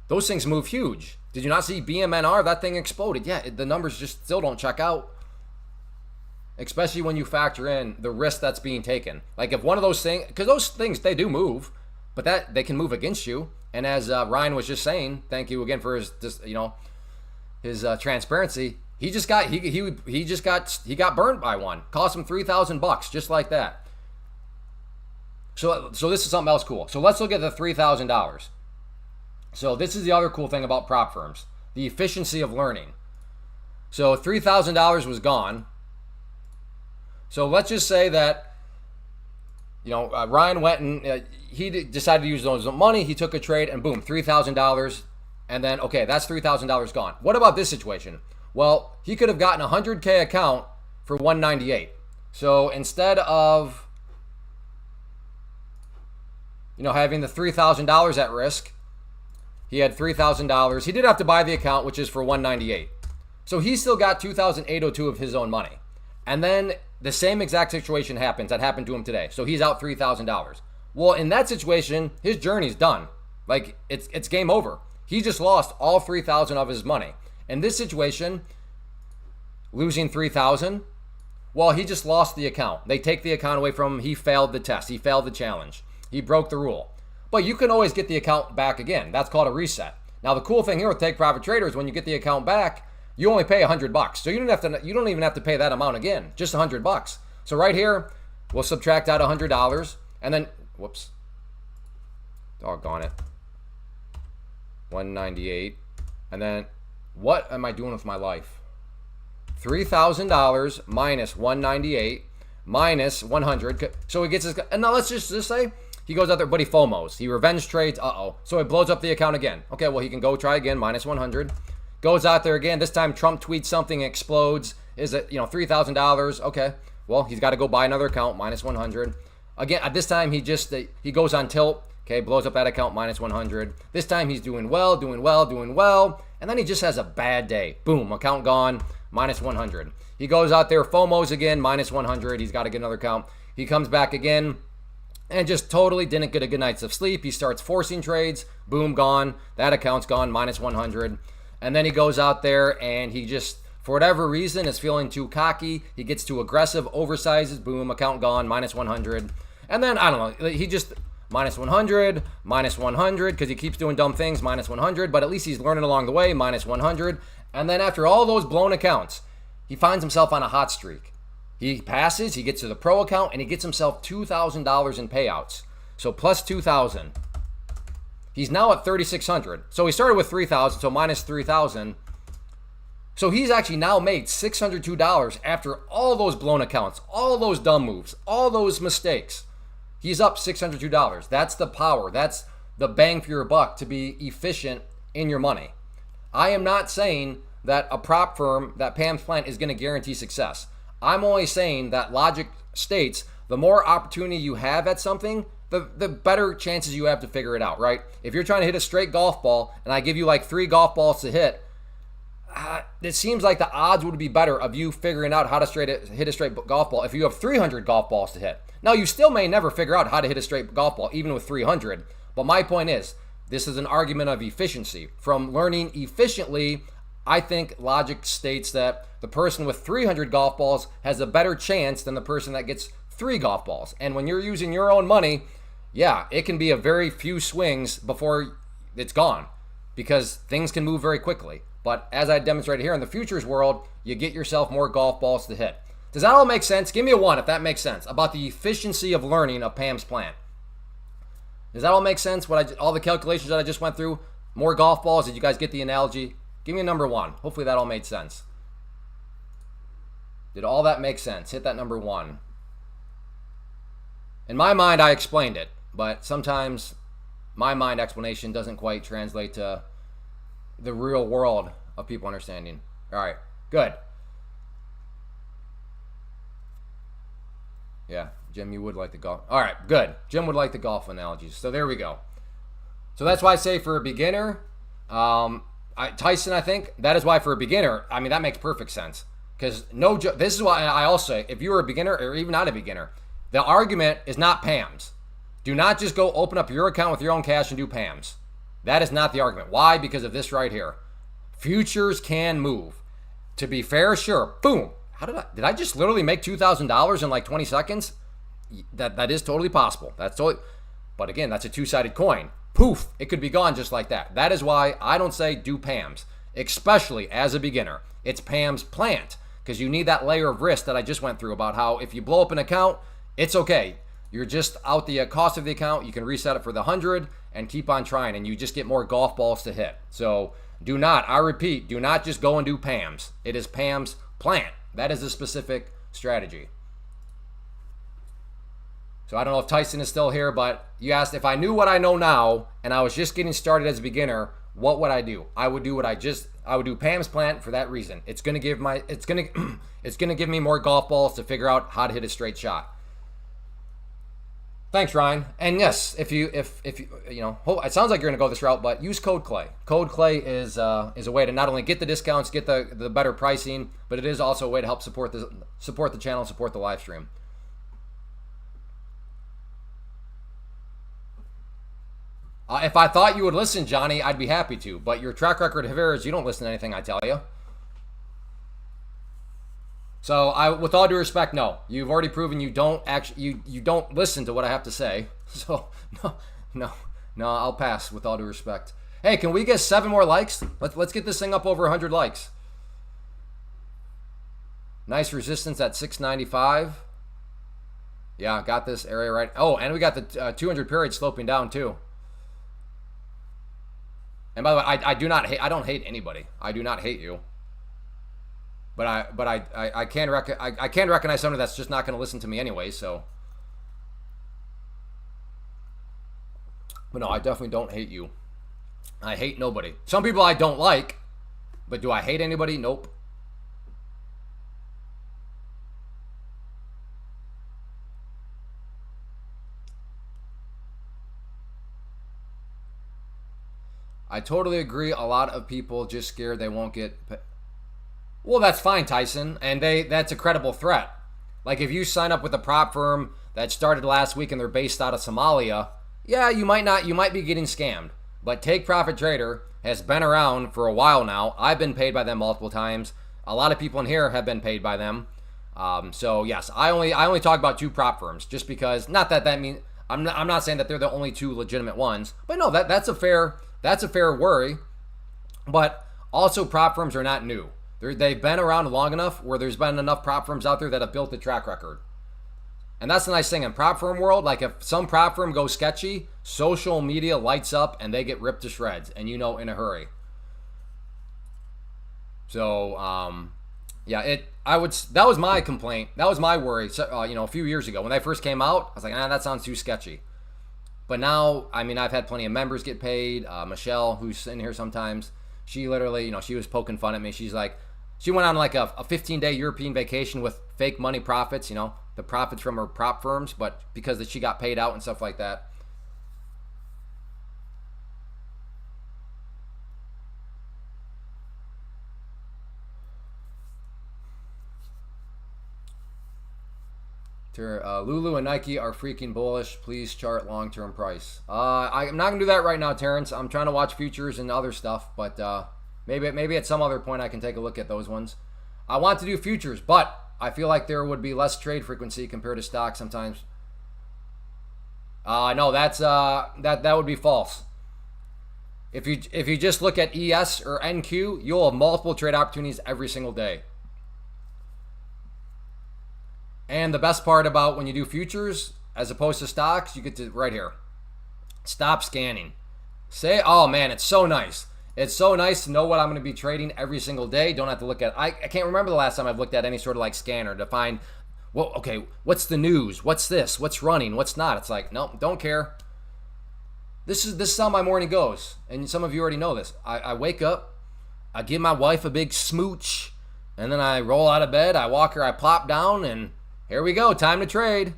S1: those things move huge. Did you not see BMNR? That thing exploded. Yeah, the numbers just still don't check out. Especially when you factor in the risk that's being taken. Like if one of those things, because those things, they do move, but that they can move against you. And as Ryan was just saying, thank you again for his transparency. He got burned by one. Cost him $3,000 just like that. So this is something else cool. So let's look at the $3,000. So this is the other cool thing about prop firms, the efficiency of learning. So $3,000 was gone. So let's just say that Ryan went and he decided to use his own money. He took a trade and boom, $3,000. And then, okay, that's $3,000 gone. What about this situation? Well, he could have gotten a 100K account for 198. So instead of, having the $3,000 at risk, he had $3,000. He did have to buy the account, which is for 198. So he still got 2,802 of his own money. And then the same exact situation happens that happened to him today. So he's out $3,000. Well, in that situation, his journey's done. Like it's game over. He just lost all 3,000 of his money. In this situation, losing 3,000, well, he just lost the account. They take the account away from him. He failed the test. He failed the challenge. He broke the rule. But you can always get the account back again. That's called a reset. Now, the cool thing here with Take Profit Traders, when you get the account back, you only pay $100. So you don't even have to pay that amount again, just $100. So right here, we'll subtract out $100 and then, whoops, doggone it, 198. And then what am I doing with my life? $3,000 minus 198 minus 100. So he gets his, and now let's just say he goes out there, but he FOMOs. He revenge trades. So he blows up the account again. Okay, well, he can go try again, minus 100. Goes out there again. This time Trump tweets something, explodes. Is it, $3,000? Okay. Well, he's got to go buy another account, minus 100. Again, at this time, he goes on tilt. Okay, blows up that account, minus 100. This time he's doing well. And then he just has a bad day. Boom, account gone, minus 100. He goes out there, FOMOs again, minus 100. He's got to get another account. He comes back again and just totally didn't get a good night's of sleep. He starts forcing trades. Boom, gone. That account's gone, minus 100. And then he goes out there and he just, for whatever reason, is feeling too cocky. He gets too aggressive, oversizes. Boom, account gone, minus 100. And then, I don't know, he just minus 100, because he keeps doing dumb things, minus 100. But at least he's learning along the way, minus 100. And then after all those blown accounts, he finds himself on a hot streak. He passes, he gets to the pro account, and he gets himself $2,000 in payouts. So plus 2,000. He's now at 3,600. So he started with 3,000, so minus 3,000. So he's actually now made $602 after all those blown accounts, all those dumb moves, all those mistakes. He's up $602. That's the power. That's the bang for your buck to be efficient in your money. I am not saying that a prop firm, that Pam's plan, is going to guarantee success. I'm only saying that logic states the more opportunity you have at something, the better chances you have to figure it out, right? If you're trying to hit a straight golf ball and I give you like 3 golf balls to hit, it seems like the odds would be better of you figuring out how to hit a straight golf ball if you have 300 golf balls to hit. Now, you still may never figure out how to hit a straight golf ball, even with 300. But my point is, this is an argument of efficiency. From learning efficiently, I think logic states that the person with 300 golf balls has a better chance than the person that gets 3 golf balls. And when you're using your own money, yeah, it can be a very few swings before it's gone because things can move very quickly. But as I demonstrated here in the futures world, you get yourself more golf balls to hit. Does that all make sense? Give me a 1 if that makes sense about the efficiency of learning of Pam's plan. Does that all make sense? All the calculations that I just went through, more golf balls. Did you guys get the analogy? Give me a number 1. Hopefully that all made sense. Did all that make sense? Hit that number 1. In my mind, I explained it, but sometimes my mind explanation doesn't quite translate to the real world of people understanding. All right, good. Yeah, Jim, you would like the golf. All right, good. Jim would like the golf analogies. So there we go. So that's why I say for a beginner, Tyson, I think, that is why for a beginner, I mean, that makes perfect sense. Because this is why I also say, if you're a beginner or even not a beginner, the argument is not Pam's. Do not just go open up your account with your own cash and do Pam's. That is not the argument. Why? Because of this right here. Futures can move. To be fair, sure. Boom. Did I just literally make $2,000 in like 20 seconds? That is totally possible. But again, that's a two-sided coin. Poof, it could be gone just like that. That is why I don't say do Pam's, especially as a beginner. It's Pam's plant, because you need that layer of risk that I just went through about how if you blow up an account, it's okay. You're just out the cost of the account. You can reset it for the 100 and keep on trying, and you just get more golf balls to hit. So I repeat, do not just go and do Pam's. It is Pam's plant. That is a specific strategy. So I don't know if Tyson is still here, but you asked if I knew what I know now and I was just getting started as a beginner, what would I do? I would do Pam's plant for that reason. It's gonna give me more golf balls to figure out how to hit a straight shot. Thanks, Ryan. And yes, if you it sounds like you're gonna go this route, but use Code Clay. Code Clay is a way to not only get the discounts, get the better pricing, but it is also a way to help support the channel, support the live stream. If I thought you would listen, Johnny, I'd be happy to. But your track record here is you don't listen to anything I tell you. So with all due respect, no. You've already proven you don't you don't listen to what I have to say. So no, I'll pass with all due respect. Hey, can we get 7 more likes? Let's get this thing up over 100 likes. Nice resistance at 695. Yeah, got this area right. Oh, and we got the 200 period sloping down too. And by the way, I don't hate anybody. I do not hate you. But I can recognize somebody that's just not going to listen to me anyway. So, but no, I definitely don't hate you. I hate nobody. Some people I don't like, but do I hate anybody? Nope. I totally agree. A lot of people just scared they won't get. Well, that's fine, Tyson, and that's a credible threat. Like if you sign up with a prop firm that started last week and they're based out of Somalia, yeah, you might be getting scammed. But Take Profit Trader has been around for a while now. I've been paid by them multiple times. A lot of people in here have been paid by them. So yes, I only talk about 2 prop firms just because. Not that means I'm not saying that they're the only 2 legitimate ones, but no, that's a fair worry. But also, prop firms are not new. They've been around long enough where there's been enough prop firms out there that have built a track record. And that's the nice thing in prop firm world. Like if some prop firm goes sketchy, social media lights up and they get ripped to shreds, and in a hurry. So that was my complaint. That was my worry. A few years ago when they first came out, I was like, that sounds too sketchy. But now, I've had plenty of members get paid. Michelle, who's in here sometimes, she literally, she was poking fun at me. She's like, she went on like a 15-day European vacation with fake money profits, the profits from her prop firms, but because she got paid out and stuff like that. Lulu and Nike are freaking bullish. Please chart long-term price. I'm not gonna do that right now, Terrence. I'm trying to watch futures and other stuff, but maybe at some other point I can take a look at those ones. I want to do futures, but I feel like there would be less trade frequency compared to stock sometimes. No, that would be false. If you just look at ES or NQ, you'll have multiple trade opportunities every single day. And the best part about when you do futures, as opposed to stocks, you get to right here. Stop scanning. Oh man, it's so nice. It's so nice to know what I'm going to be trading every single day. Don't have to look at, I can't remember the last time I've looked at any sort of like scanner to find, well, okay, what's the news? What's this? What's running? What's not? It's like, nope, don't care. This is how my morning goes. And some of you already know this. I wake up, I give my wife a big smooch, and then I roll out of bed, I walk her, I plop down, and here we go, time to trade.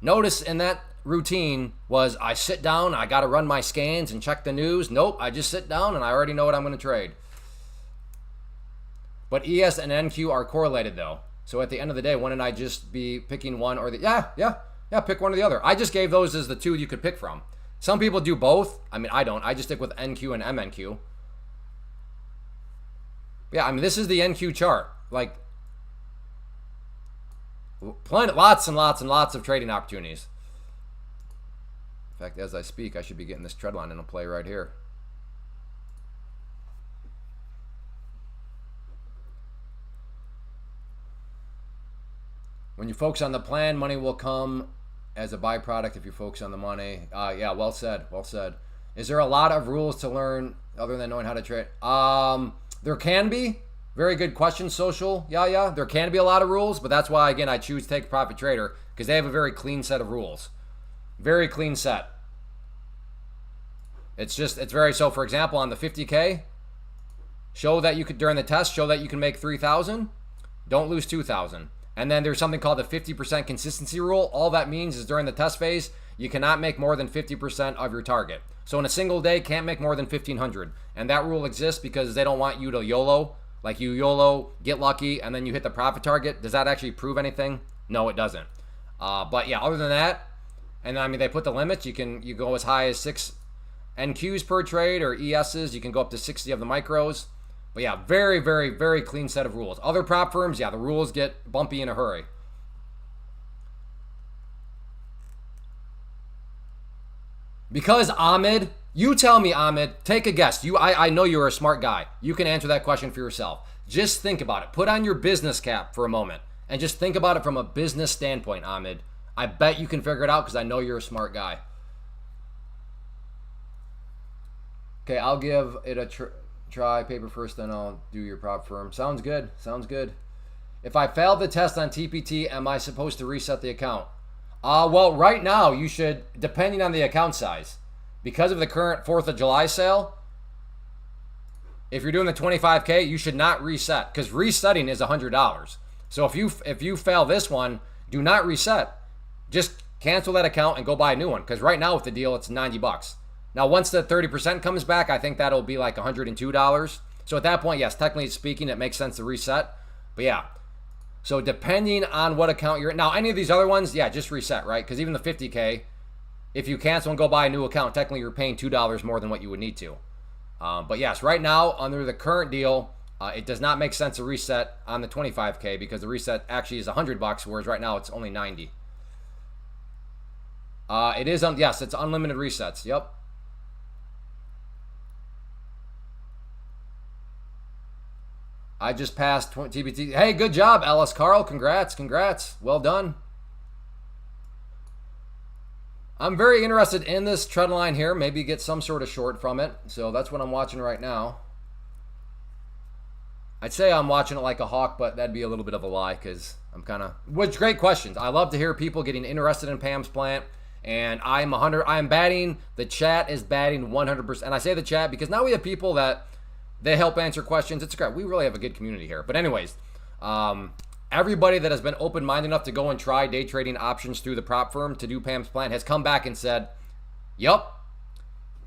S1: Notice in that routine was I sit down, I got to run my scans and check the news. Nope, I just sit down and I already know what I'm going to trade. But ES and NQ are correlated though. So at the end of the day, wouldn't I just be picking one or the, yeah, pick one or the other. I just gave those as the 2 you could pick from. Some people do both. I don't. I just stick with NQ and MNQ. Yeah, this is the NQ chart. Like, lots and lots and lots of trading opportunities. In fact, as I speak, I should be getting this trend line into play right here. When you focus on the plan, money will come as a byproduct if you focus on the money. Yeah, well said, well said. Is there a lot of rules to learn other than knowing how to trade? There can be. Very good question, Social. Yeah. There can be a lot of rules, but that's why, again, I choose Take Profit Trader because they have a very clean set of rules. Very clean set. It's very, so for example, on the 50K, show that you could, during the test, show that you can make 3,000, don't lose 2,000. And then there's something called the 50% consistency rule. All that means is during the test phase, you cannot make more than 50% of your target. So in a single day, can't make more than 1,500. And that rule exists because they don't want you to YOLO. Like you YOLO, get lucky, and then you hit the profit target. Does that actually prove anything? No, it doesn't. But yeah, other than that, and I mean, they put the limits. You go as high as 6 NQs per trade or ESs. You can go up to 60 of the micros. But yeah, very, very, very clean set of rules. Other prop firms, yeah, the rules get bumpy in a hurry. Because Ahmed, you tell me, Ahmed, take a guess. I know you're a smart guy. You can answer that question for yourself. Just think about it. Put on your business cap for a moment and just think about it from a business standpoint, Ahmed. I bet you can figure it out because I know you're a smart guy. Okay, I'll give it a try. Paper first, then I'll do your prop firm. Sounds good. Sounds good. If I fail the test on TPT, am I supposed to reset the account? Well, right now you should, depending on the account size, because of the current 4th of July sale, if you're doing the 25K, you should not reset because resetting is $100. So if you fail this one, do not reset. Just cancel that account and go buy a new one because right now with the deal, it's $90. Now, once the 30% comes back, I think that'll be like $102. So at that point, yes, technically speaking, it makes sense to reset. But yeah, so depending on what account you're in. Now, any of these other ones, yeah, just reset, right? Because even the 50K, if you cancel and go buy a new account, technically you're paying $2 more than what you would need to. But yes, right now, under the current deal, it does not make sense to reset on the 25K because the reset actually is $100, whereas right now it's only 90. It is, yes, it's unlimited resets. Yep. I just passed TBT. Hey, good job, Ellis Carl. Congrats, congrats. Well done. I'm very interested in this trend line here. Maybe get some sort of short from it. So that's what I'm watching right now. I'd say I'm watching it like a hawk, but that'd be a little bit of a lie because I'm kind of... Which, great questions. I love to hear people getting interested in Pam's plant. And I'm batting, the chat is batting 100%. And I say the chat because now we have people that... They help answer questions. It's great. We really have a good community here. But anyways, everybody that has been open-minded enough to go and try day trading options through the prop firm to do Pam's plan has come back and said, yup,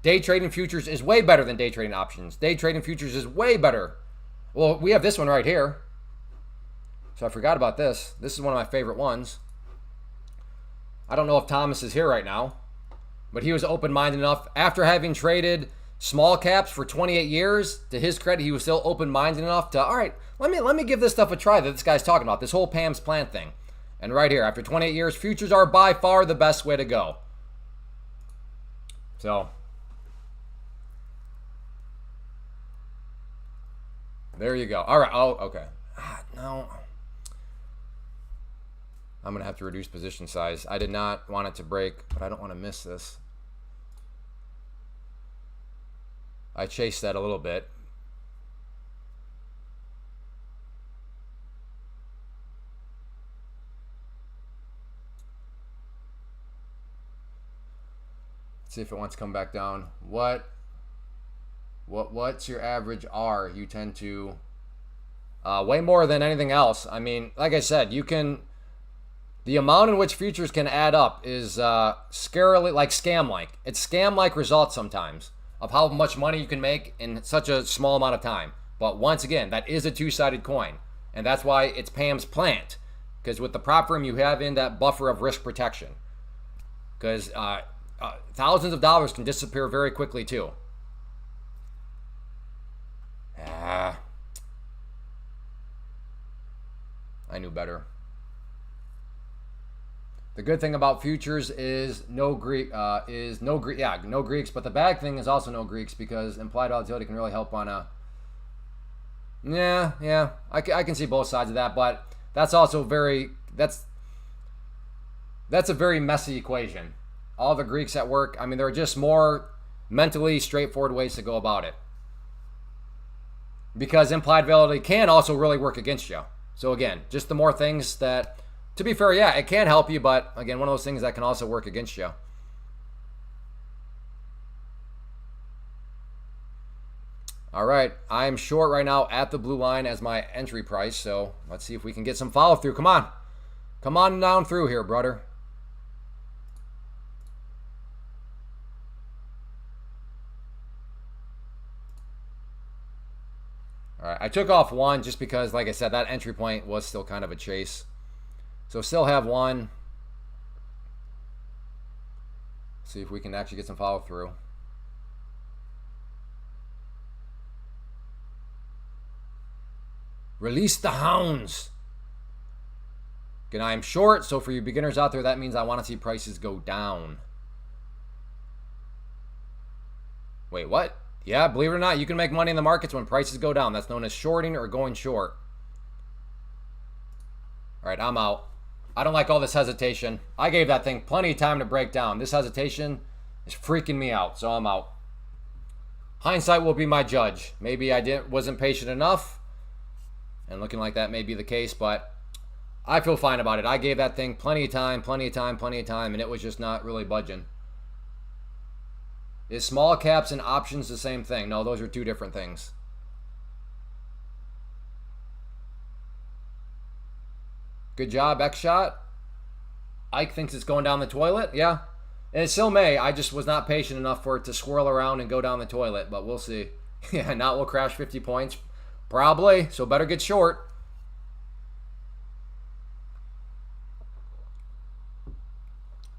S1: day trading futures is way better than day trading options. Day trading futures is way better. Well, we have this one right here. So I forgot about this. This is one of my favorite ones. I don't know if Thomas is here right now, but he was open-minded enough after having traded small caps for 28 years. To his credit, he was still open-minded enough to, all right, let me give this stuff a try that this guy's talking about, this whole Pam's plan thing. And right here, after 28 years, futures are by far the best way to go. So, there you go. All right. Oh, okay. No. I'm going to have to reduce position size. I did not want it to break, but I don't want to miss this. I chased that a little bit. Let's see if it wants to come back down. What's your average R? You tend to way more than anything else. I mean, like I said, you can, the amount in which futures can add up is scarily like scam-like. It's scam-like results sometimes of how much money you can make in such a small amount of time. But once again, that is a two-sided coin. And that's why it's Pam's plant. Because with the prop firm, you have in that buffer of risk protection. Because thousands of dollars can disappear very quickly too. I knew better. The good thing about futures is no Greeks. But the bad thing is also no Greeks because implied volatility can really help on a. Yeah. I can see both sides of that, but that's also that's a very messy equation. All the Greeks at work. I mean, there are just more mentally straightforward ways to go about it. Because implied volatility can also really work against you. So again, just the more things that. To be fair, yeah, it can help you, but again, one of those things that can also work against you. All right, I'm short right now at the blue line as my entry price, so let's see if we can get some follow through. Come on. Come on down through here, brother. All right, I took off one just because, like I said, that entry point was still kind of a chase. So still have one. See if we can actually get some follow through. Release the hounds. Again, I am short, so for you beginners out there, that means I want to see prices go down. Wait, what? Yeah, believe it or not, you can make money in the markets when prices go down. That's known as shorting or going short. All right, I'm out. I don't like all this hesitation. I gave that thing plenty of time to break down. This hesitation is freaking me out, so I'm out. Hindsight will be my judge. Maybe I wasn't patient enough, and looking like that may be the case, but I feel fine about it. I gave that thing plenty of time, and it was just not really budging. Is small caps and options the same thing? No, those are two different things. Good job, X-Shot. Ike thinks it's going down the toilet. Yeah. And it still may. I just was not patient enough for it to swirl around and go down the toilet, but we'll see. Yeah, now we'll crash 50 points. Probably. So better get short.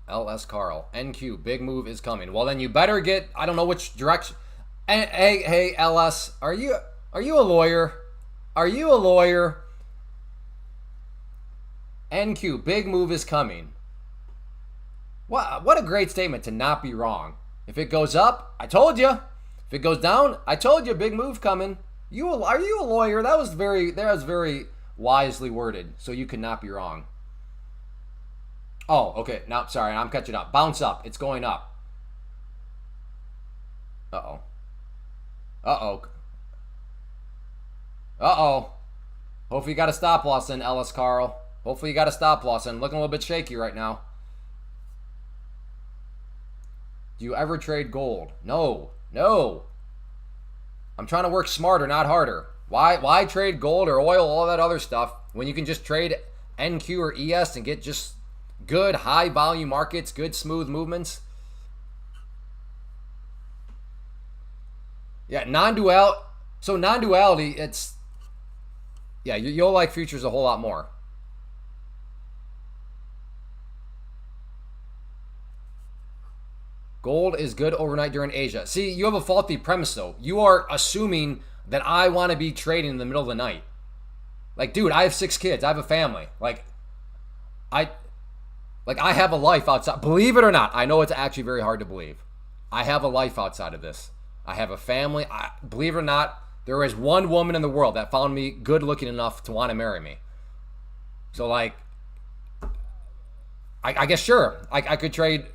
S1: LS Carl. NQ. Big move is coming. Well, then you better get, I don't know which direction. Hey, LS. Are you a lawyer? Are you a lawyer? NQ, big move is coming. What a great statement to not be wrong. If it goes up, I told you. If it goes down, I told you, big move coming. Are you a lawyer? That was very wisely worded, so you could not be wrong. Oh, okay. Now, sorry, I'm catching up. Bounce up. It's going up. Uh-oh. Uh-oh. Uh-oh. Hopefully you got a stop loss in, Ellis Carl. Hopefully you got a stop loss in. Looking a little bit shaky right now. Do you ever trade gold? No. No. I'm trying to work smarter, not harder. Why trade gold or oil, all that other stuff, when you can just trade NQ or ES and get just good high volume markets, good smooth movements? Yeah, non-duality. So non-duality, it's, yeah, you'll like futures a whole lot more. Gold is good overnight during Asia. See, you have a faulty premise, though. You are assuming that I want to be trading in the middle of the night. Like, dude, I have 6 kids. I have a family. I have a life outside. Believe it or not, I know it's actually very hard to believe. I have a life outside of this. I have a family. Believe it or not, there is one woman in the world that found me good looking enough to want to marry me. So, like, I guess, sure, I could trade,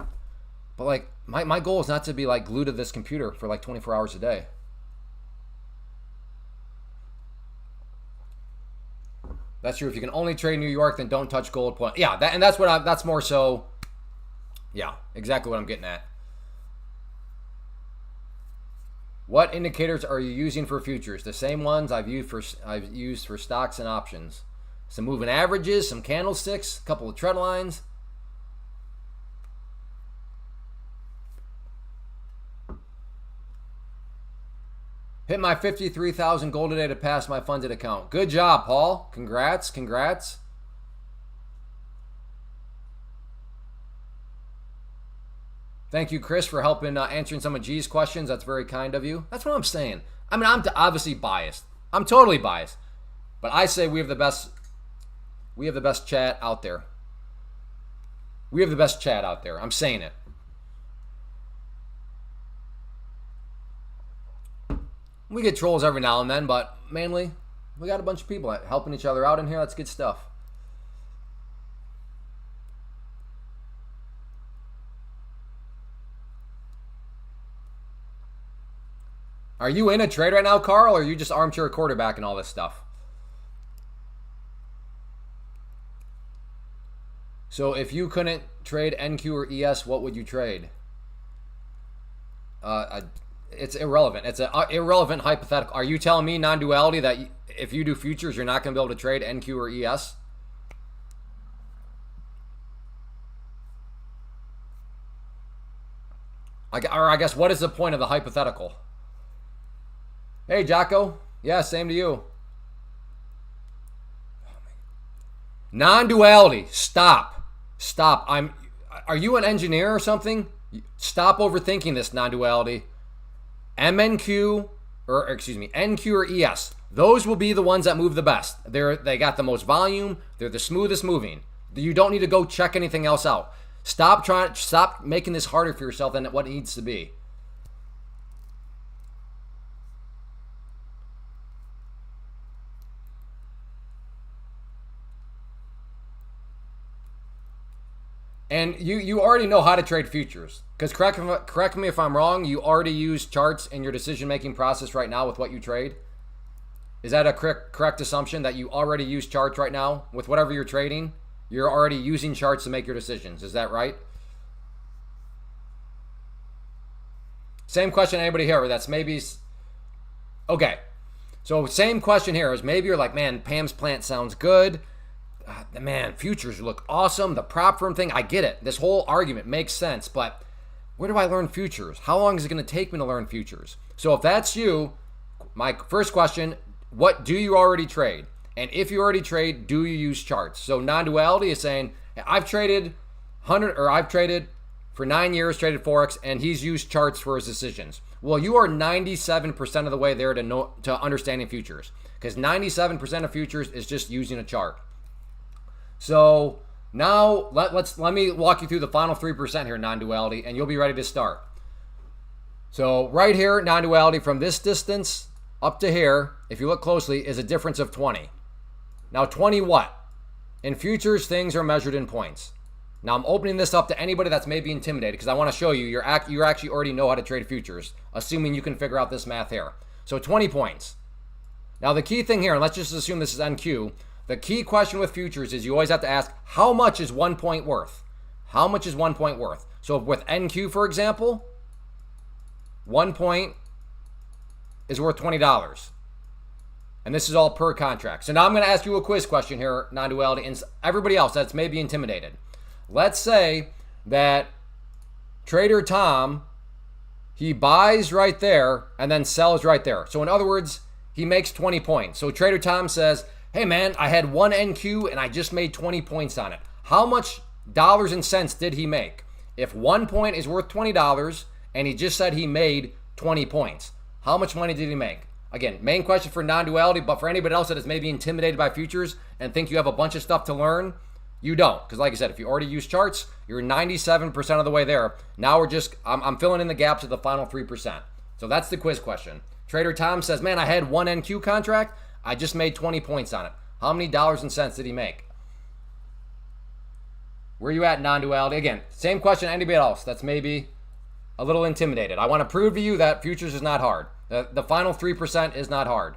S1: but, like, my goal is not to be, like, glued to this computer for, like, 24 hours a day. That's true. If you can only trade New York, then don't touch gold point. Yeah, that's more so, yeah, exactly what I'm getting at. What indicators are you using for futures? The same ones I've used for stocks and options. Some moving averages, some candlesticks, a couple of trend lines. Hit my 53,000 gold today to pass my funded account. Good job, Paul. Congrats. Thank you, Chris, for helping answering some of G's questions. That's very kind of you. That's what I'm saying. I mean, I'm obviously biased. I'm totally biased. But I say we have the best chat out there. We have the best chat out there. I'm saying it. We get trolls every now and then, but mainly we got a bunch of people helping each other out in here. That's good stuff. Are you in a trade right now, Carl, or are you just armchair quarterback and all this stuff? So if you couldn't trade NQ or ES, what would you trade? it's irrelevant. It's an irrelevant hypothetical. Are you telling me non-duality that if you do futures, you're not going to be able to trade NQ or ES? Or I guess, what is the point of the hypothetical? Hey, Jocko. Yeah, same to you. Non-duality. Stop. Are you an engineer or something? Stop overthinking this non-duality. NQ or ES. Those will be the ones that move the best. They got the most volume. They're the smoothest moving. You don't need to go check anything else out. Stop making this harder for yourself than what it needs to be. And you already know how to trade futures. Because correct me if I'm wrong, you already use charts in your decision-making process right now with what you trade. Is that a correct assumption that you already use charts right now with whatever you're trading? You're already using charts to make your decisions. Is that right? Same question, anybody here that's maybe... Okay. So same question here is maybe you're like, man, Pam's plant sounds good. Man, futures look awesome. The prop firm thing, I get it. This whole argument makes sense, but where do I learn futures? How long is it going to take me to learn futures? So if that's you, my first question, what do you already trade? And if you already trade, do you use charts? So non-duality is saying, I've traded for 9 years, traded Forex, and he's used charts for his decisions. Well, you are 97% of the way there to understanding futures, because 97% of futures is just using a chart. So now let me walk you through the final 3% here, non-duality, and you'll be ready to start. So right here, non-duality from this distance up to here, if you look closely, is a difference of 20. Now 20 what? In futures, things are measured in points. Now I'm opening this up to anybody that's maybe intimidated because I want to show you you actually already know how to trade futures, assuming you can figure out this math here. So 20 points. Now the key thing here, and let's just assume this is NQ, the key question with futures is you always have to ask, how much is 1 point worth? How much is 1 point worth? So with NQ, for example, 1 point is worth $20. And this is all per contract. So now I'm going to ask you a quiz question here, non-duality, and everybody else that's maybe intimidated. Let's say that Trader Tom, he buys right there and then sells right there. So in other words, he makes 20 points. So Trader Tom says, hey man, I had one NQ and I just made 20 points on it. How much dollars and cents did he make? If 1 point is worth $20 and he just said he made 20 points, how much money did he make? Again, main question for non-duality, but for anybody else that is maybe intimidated by futures and think you have a bunch of stuff to learn, you don't. Because like I said, if you already use charts, you're 97% of the way there. Now I'm filling in the gaps of the final 3%. So that's the quiz question. Trader Tom says, man, I had one NQ contract. I just made 20 points on it. How many dollars and cents did he make? Where are you at, non-duality? Again, same question to anybody else that's maybe a little intimidated. I want to prove to you that futures is not hard. The final 3% is not hard.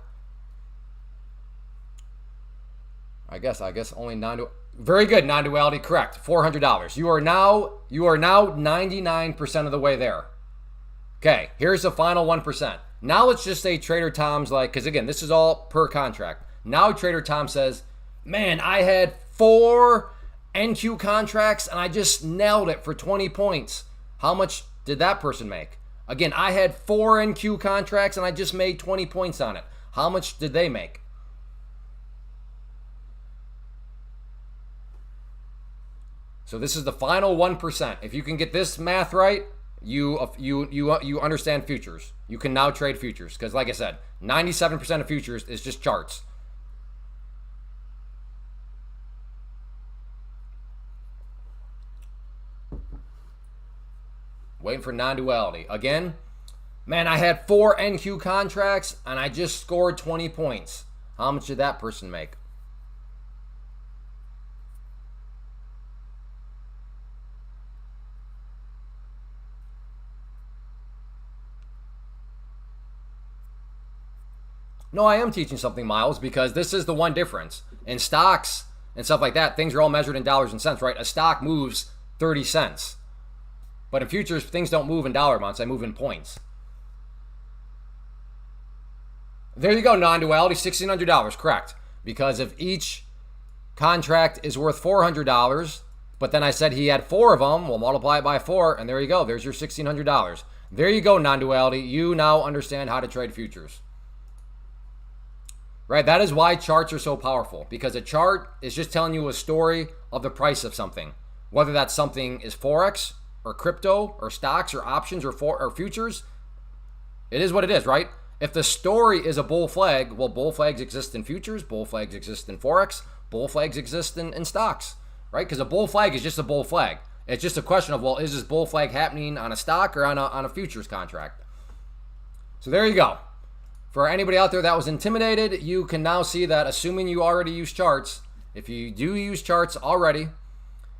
S1: I guess only non-duality. Very good, non-duality, correct. $400. You are now 99% of the way there. Okay, here's the final 1%. Now let's just say Trader Tom's like, because again, this is all per contract. Now Trader Tom says, man, I had 4 NQ contracts and I just nailed it for 20 points. How much did that person make? Again, I had 4 NQ contracts and I just made 20 points on it. How much did they make? So this is the final 1%. If you can get this math right, you understand futures. You can now trade futures because, like I said, 97% of futures is just charts. Waiting for non-duality. Again, man, I had 4 NQ contracts and I just scored 20 points. How much did that person make? No, I am teaching something, Miles, because this is the one difference. In stocks and stuff like that, things are all measured in dollars and cents, right? A stock moves 30 cents. But in futures, things don't move in dollar amounts. They move in points. There you go, non-duality, $1,600, correct. Because if each contract is worth $400, but then I said he had 4 of them, we'll multiply it by 4, and there you go. There's your $1,600. There you go, non-duality. You now understand how to trade futures. Right? That is why charts are so powerful, because a chart is just telling you a story of the price of something. Whether that something is Forex or crypto or stocks or options or futures, it is what it is, right? If the story is a bull flag, well, bull flags exist in futures, bull flags exist in Forex, bull flags exist in stocks, right? Because a bull flag is just a bull flag. It's just a question of, well, is this bull flag happening on a stock or on a futures contract? So there you go. For anybody out there that was intimidated, you can now see that assuming you already use charts, if you do use charts already,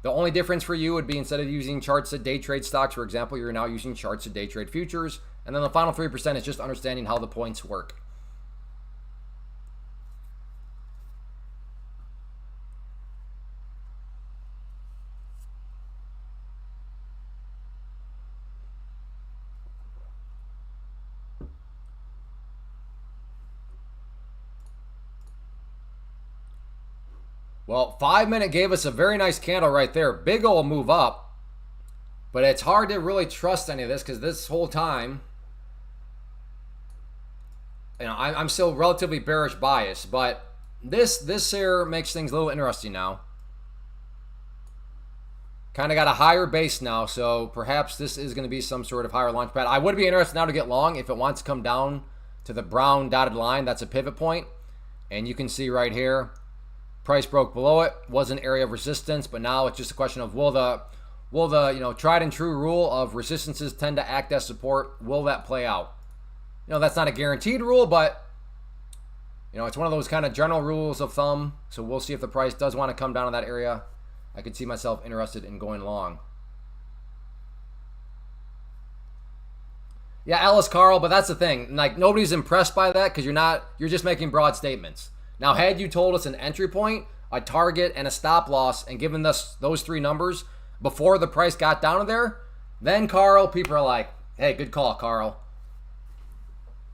S1: the only difference for you would be instead of using charts that day trade stocks, for example, you're now using charts that day trade futures. And then the final 3% is just understanding how the points work. Well, 5-minute gave us a very nice candle right there. Big ol' move up. But it's hard to really trust any of this because this whole time, you know, I'm still relatively bearish biased. But this here makes things a little interesting now. Kind of got a higher base now, so perhaps this is going to be some sort of higher launch pad. I would be interested now to get long if it wants to come down to the brown dotted line. That's a pivot point. And you can see right here, price broke below it, was an area of resistance, but now it's just a question of will the tried and true rule of resistances tend to act as support, will that play out? You know, that's not a guaranteed rule, but you know, it's one of those kind of general rules of thumb. So we'll see if the price does want to come down in that area. I could see myself interested in going long. Yeah, Alice Carl, but that's the thing. Like, nobody's impressed by that because you're just making broad statements. Now, had you told us an entry point, a target, and a stop loss, and given us those 3 numbers before the price got down to there, then, Carl, people are like, hey, good call, Carl.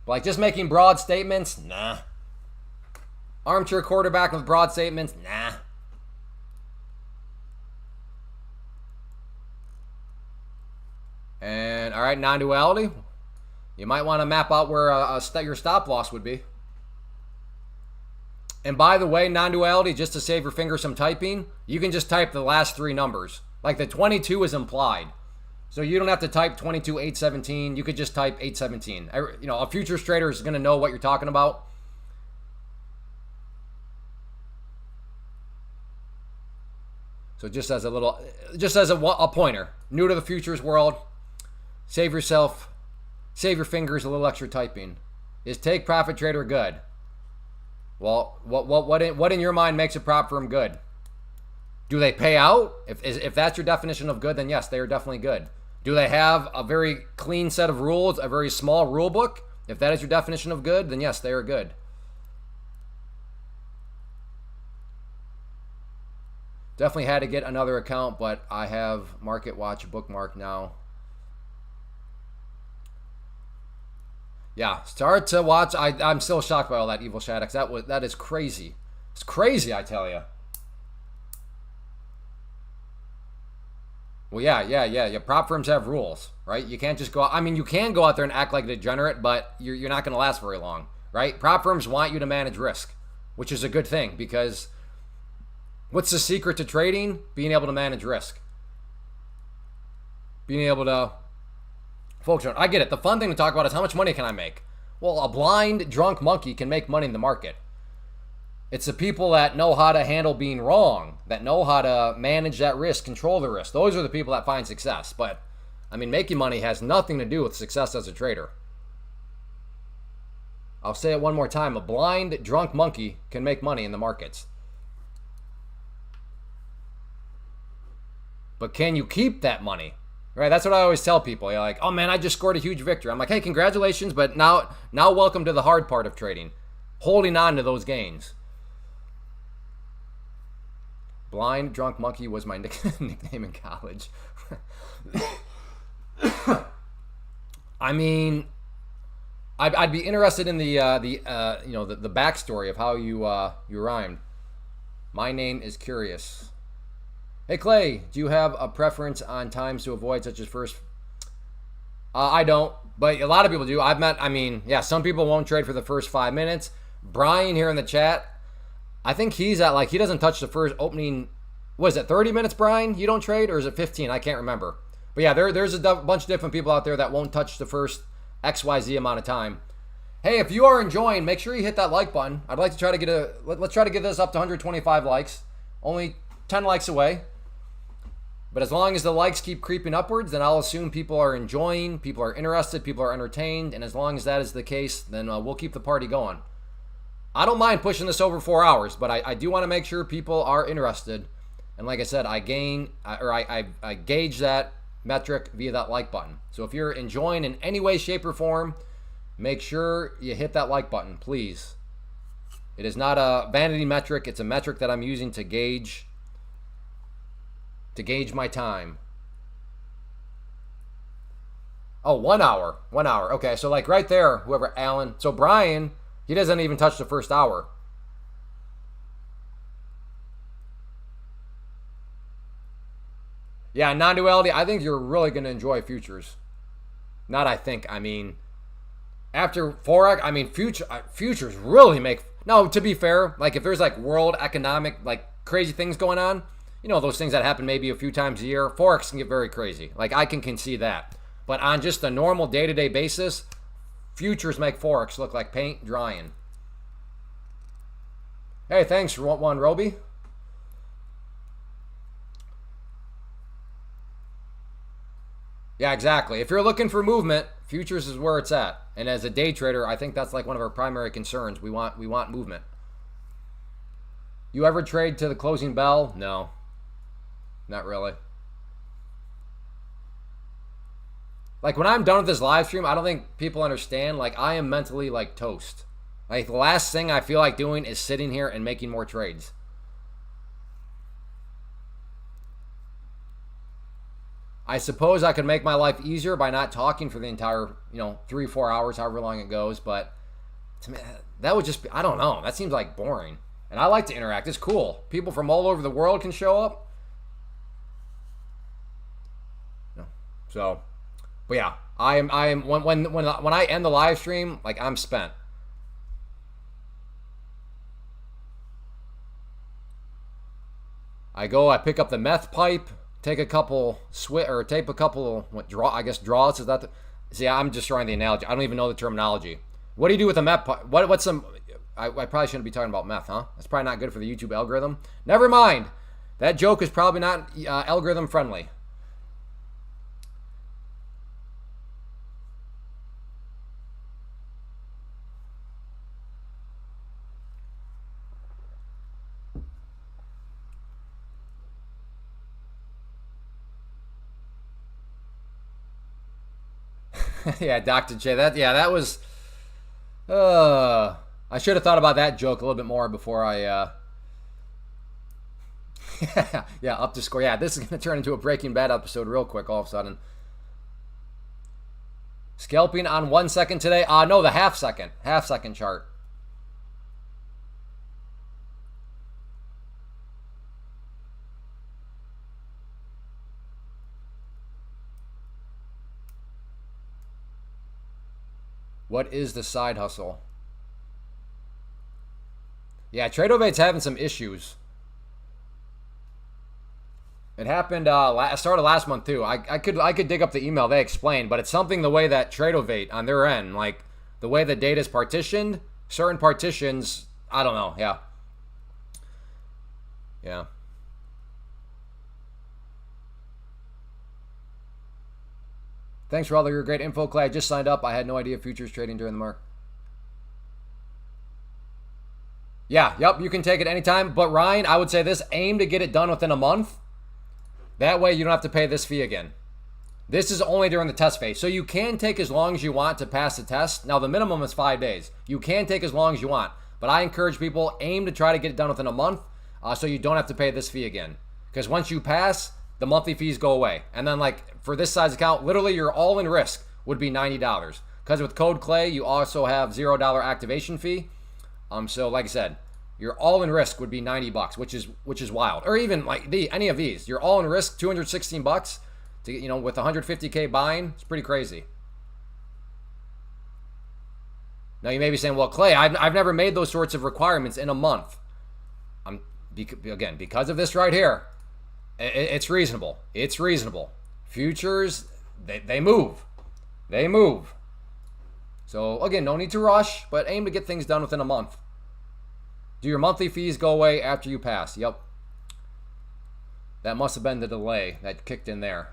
S1: But like, just making broad statements, nah. Armchair quarterback with broad statements, nah. And, all right, non-duality. You might want to map out where your stop loss would be. And by the way, non-duality, just to save your finger some typing, you can just type the last 3 numbers. Like the 22 is implied. So you don't have to type 22,817. You could just type 817. You know, a futures trader is going to know what you're talking about. So just as a pointer, new to the futures world, save your fingers a little extra typing. Is take profit trader good? Well, what in your mind makes a prop firm good? Do they pay out? If that's your definition of good, then yes, they are definitely good. Do they have a very clean set of rules, a very small rule book? If that is your definition of good, then yes, they are good. Definitely had to get another account, but I have Market Watch bookmarked now. Yeah, start to watch. I'm still shocked by all that Evil Shaddix. That is crazy. It's crazy, I tell you. Well, yeah. Prop firms have rules, right? You can't just go out. I mean, you can go out there and act like a degenerate, but you're not going to last very long, right? Prop firms want you to manage risk, which is a good thing because what's the secret to trading? Being able to manage risk. Being able to... Folks, I get it. The fun thing to talk about is how much money can I make? Well, a blind, drunk monkey can make money in the market. It's the people that know how to handle being wrong, that know how to manage that risk, control the risk. Those are the people that find success. But, I mean, making money has nothing to do with success as a trader. I'll say it one more time. A blind, drunk monkey can make money in the markets. But can you keep that money? Right, that's what I always tell people. You're like, oh man, I just scored a huge victory. I'm like, hey, congratulations, but now welcome to the hard part of trading. Holding on to those gains. Blind Drunk Monkey was my nickname in college. I mean, I'd be interested in the backstory of how you rhymed. My name is curious. Hey Clay, do you have a preference on times to avoid, such as first? I don't, but a lot of people do. Some people won't trade for the first 5 minutes. Brian here in the chat, I think he's at he doesn't touch the first opening. What is it, 30 minutes, Brian? You don't trade, or is it 15? I can't remember. But yeah, there's a bunch of different people out there that won't touch the first XYZ amount of time. Hey, if you are enjoying, make sure you hit that like button. I'd like to try to let's try to get this up to 125 likes. Only 10 likes away. But as long as the likes keep creeping upwards, then I'll assume people are enjoying, people are interested, people are entertained. And as long as that is the case, then we'll keep the party going. I don't mind pushing this over 4 hours, but I do want to make sure people are interested. And like I said, I gauge that metric via that like button. So if you're enjoying in any way, shape, or form, make sure you hit that like button, please. It is not a vanity metric. It's a metric that I'm using to gauge my time. Oh, 1 hour. 1 hour. Okay, so right there, whoever, Alan. So Brian, he doesn't even touch the first hour. Yeah, non-duality, I think you're really going to enjoy futures. Not I think, I mean, after Forex, I mean, futures really make, no, to be fair, if there's world economic, crazy things going on, those things that happen maybe a few times a year, Forex can get very crazy. I can concede that. But on just a normal day-to-day basis, futures make Forex look like paint drying. Hey, thanks, one Roby. Yeah, exactly. If you're looking for movement, futures is where it's at. And as a day trader, I think that's one of our primary concerns. We want movement. You ever trade to the closing bell? No. Not really. When I'm done with this live stream, I don't think people understand. I am mentally toast. The last thing I feel like doing is sitting here and making more trades. I suppose I could make my life easier by not talking for the entire, 3-4 hours, however long it goes. But to me, that would just be, I don't know. That seems boring. And I like to interact. It's cool. People from all over the world can show up. So, but yeah, I am when I end the live stream, I'm spent. I pick up the meth pipe. Take a couple draws. Is that see? I'm just trying the analogy. I don't even know the terminology. What do you do with a meth? What's some? I probably shouldn't be talking about meth, huh? That's probably not good for the YouTube algorithm. Never mind. That joke is probably not algorithm friendly. Yeah, Dr. J. That was. I should have thought about that joke a little bit more before I. Yeah, up to score. Yeah, this is gonna turn into a Breaking Bad episode real quick. All of a sudden. Scalping on 1 second today. No, the half second chart. What is the side hustle? Yeah, Tradovate's having some issues. It happened. Started last month too. I could dig up the email they explained, but it's something the way that Tradovate on their end, the way the data is partitioned, certain partitions. I don't know. Yeah. Yeah. Thanks for all of your great info, Clay. I just signed up. I had no idea futures trading during the market. Yeah, yep, you can take it anytime. But Ryan, I would say this, aim to get it done within a month. That way you don't have to pay this fee again. This is only during the test phase. So you can take as long as you want to pass the test. Now the minimum is 5 days. You can take as long as you want. But I encourage people, aim to try to get it done within a month so you don't have to pay this fee again. Because once you pass, the monthly fees go away. And then for this size account, literally your all-in risk would be $90. because with code Clay, you also have $0 activation fee. So like I said, your all-in risk would be $90, which is wild. Or even like any of these, your all-in risk $216 to get, with 150K buying. It's pretty crazy. Now you may be saying, well, Clay, I've never made those sorts of requirements in a month. Again, because of this right here, it's reasonable. It's reasonable. Futures, they move. They move. So again, no need to rush, but aim to get things done within a month. Do your monthly fees go away after you pass? Yep. That must have been the delay that kicked in there.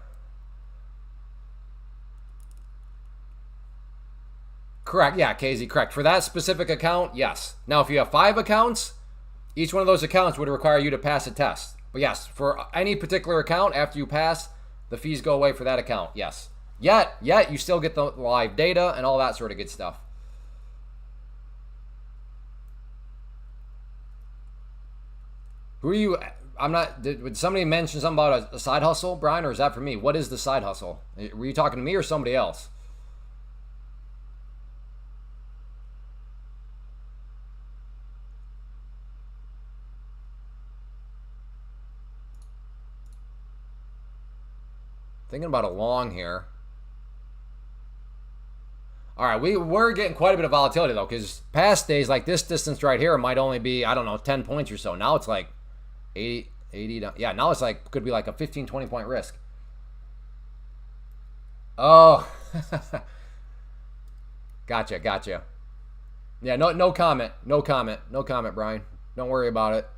S1: Correct. Yeah, KZ, correct. For that specific account, yes. Now, if you have 5 accounts, each one of those accounts would require you to pass a test. But yes, for any particular account, after you pass, the fees go away for that account. Yes. Yet, you still get the live data and all that sort of good stuff. Who are you? Would somebody mention something about a side hustle, Brian, or is that for me? What is the side hustle? Were you talking to me or somebody else? Thinking about a long here. All right, we're getting quite a bit of volatility, though, because past days like this distance right here might only be, I don't know, 10 points or so. Now it's like 80 yeah, now it's like, could be like a 15, 20 point risk. Oh. Gotcha. Yeah, no comment, Brian. Don't worry about it.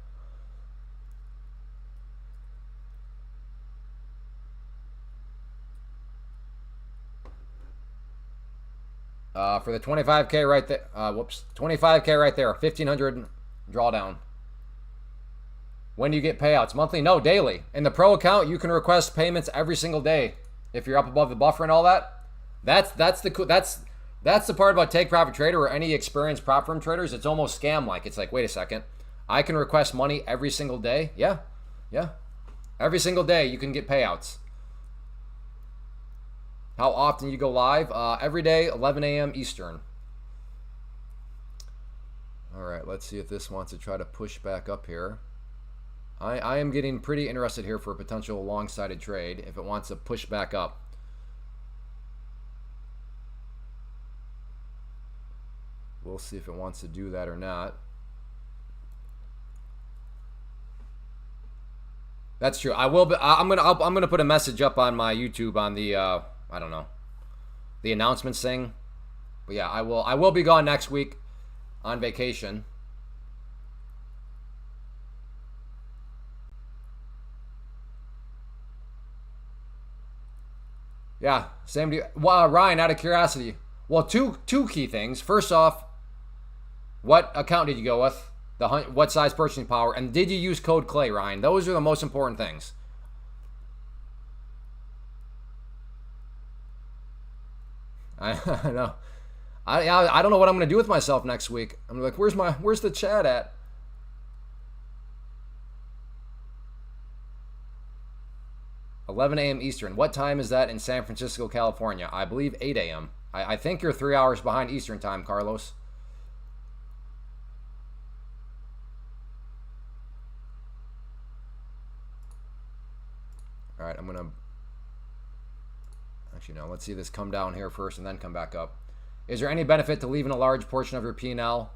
S1: For the 25K right there, 25K right there, 1,500 drawdown. When do you get payouts? Monthly? No, daily. In the pro account, you can request payments every single day if you're up above the buffer and all that. That's the part about Take Profit Trader or any experienced prop firm traders. It's almost scam-like. It's like, wait a second, I can request money every single day? Yeah. Every single day you can get payouts. How often you go live? Every day, 11 a.m. Eastern. All right, let's see if this wants to try to push back up here. I am getting pretty interested here for a potential long-sided trade if it wants to push back up. We'll see if it wants to do that or not. That's true. I will be. I'm gonna put a message up on my YouTube on the I don't know, the announcements thing. But yeah, I will be gone next week on vacation. Yeah, same to you. Well, Ryan, out of curiosity. Well, two key things. First off, what account did you go with? What size purchasing power? And did you use code Clay, Ryan? Those are the most important things. I know. I don't know what I'm gonna do with myself next week. I'm like, where's the chat at? $11 a.m. Eastern. What time is that in San Francisco, California? I believe 8 a.m. I think you're 3 hours behind Eastern time, Carlos. All right, I'm gonna. Actually, no. Let's see this come down here first and then come back up. Is there any benefit to leaving a large portion of your P&L?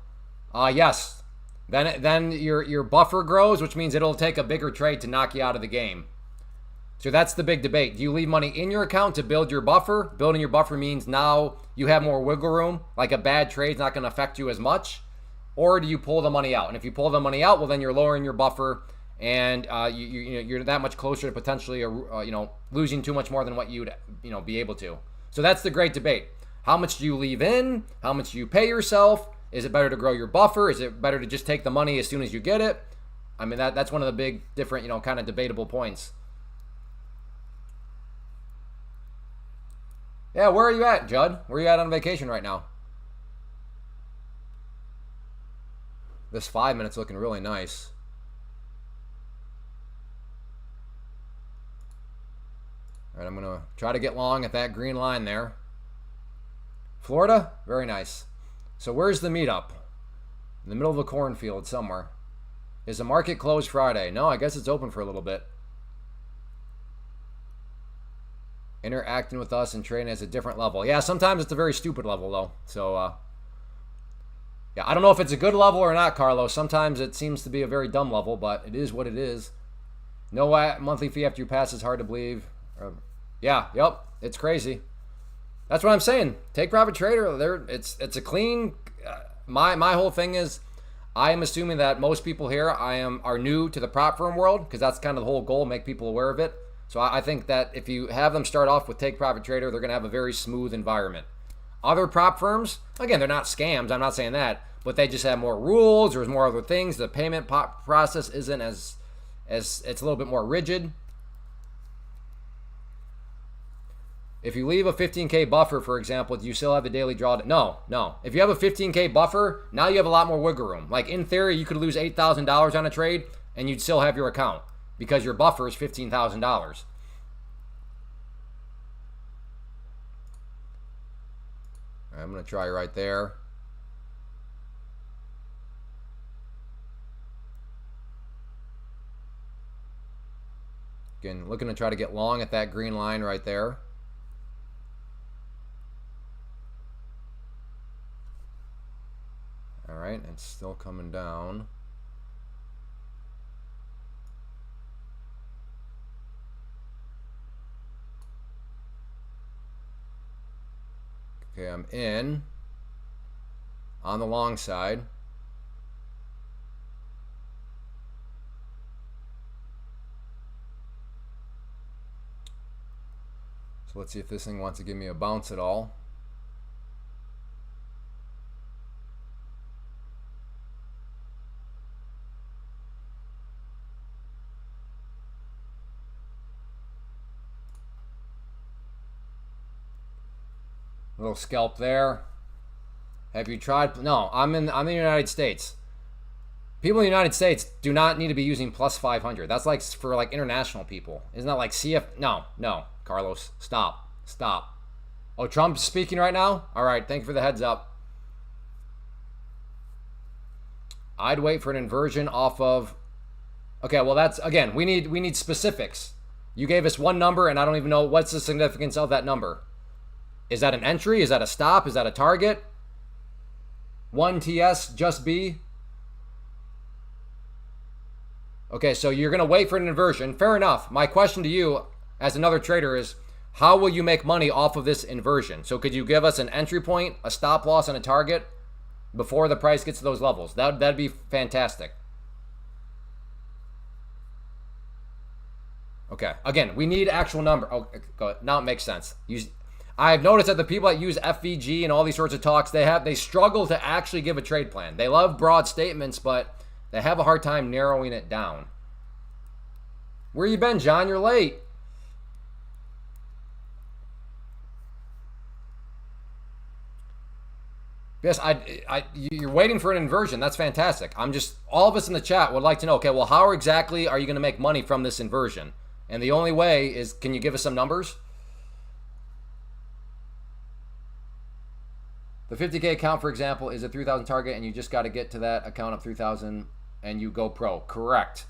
S1: Yes. Then your buffer grows, which means it'll take a bigger trade to knock you out of the game. So that's the big debate. Do you leave money in your account to build your buffer? Building your buffer means now you have more wiggle room, like a bad trade's not going to affect you as much. Or do you pull the money out? And if you pull the money out, well, then you're lowering your buffer, and you're that much closer to potentially losing too much more than what you'd be able to. So that's the great debate. How much do you leave in? How much do you pay yourself? Is it better to grow your buffer? Is it better to just take the money as soon as you get it? I mean, that's one of the big different kind of debatable points. Yeah, where are you at, Judd? Where are you at on vacation right now? This 5 minutes looking really nice. All right, I'm going to try to get long at that green line there. Florida? Very nice. So where's the meetup? In the middle of a cornfield somewhere. Is the market closed Friday? No, I guess it's open for a little bit. Interacting with us and trading is a different level. Yeah, sometimes it's a very stupid level, though. So, yeah, I don't know if it's a good level or not, Carlos. Sometimes it seems to be a very dumb level, but it is what it is. No monthly fee after you pass is hard to believe. Yeah, yep, it's crazy. That's what I'm saying. Take Profit Trader. It's a clean. My whole thing is, I am assuming that most people here are new to the prop firm world, because that's kind of the whole goal, make people aware of it. So I think that if you have them start off with Take Profit Trader, they're going to have a very smooth environment. Other prop firms, again, they're not scams. I'm not saying that, but they just have more rules. There's more other things. The payment process isn't as it's a little bit more rigid. If you leave a 15K buffer, for example, do you still have the daily drawdown? No. If you have a 15K buffer, now you have a lot more wiggle room. Like in theory, you could lose $8,000 on a trade and you'd still have your account because your buffer is $15,000. I'm going to try right there. Again, looking to try to get long at that green line right there. All right, it's still coming down. Okay, I'm in on the long side. So let's see if this thing wants to give me a bounce at all. Little scalp there. Have you tried? No, I'm in the United States. People in the United States do not need to be using plus 500. That's like for like international people. Isn't that like CF? No, Carlos, stop. Oh, Trump's speaking right now? All right, thank you for the heads up. I'd wait for an inversion off of. Okay, well that's again. We need specifics. You gave us one number, and I don't even know what's the significance of that number. Is that an entry? Is that a stop? Is that a target? 1 TS, just B. Okay, so you're going to wait for an inversion. Fair enough. My question to you as another trader is, how will you make money off of this inversion? So could you give us an entry point, a stop loss, and a target before the price gets to those levels? That'd be fantastic. Okay, again, we need actual number. Oh, go ahead. Now it makes sense. I've noticed that the people that use FVG and all these sorts of talks, they struggle to actually give a trade plan. They love broad statements, but they have a hard time narrowing it down. Where you been, John? You're late. Yes, you're waiting for an inversion. That's fantastic. All of us in the chat would like to know, okay, well, how exactly are you going to make money from this inversion? And the only way is, can you give us some numbers? The 50K account, for example, is a 3,000 target, and you just got to get to that account of 3,000, and you go pro. Correct.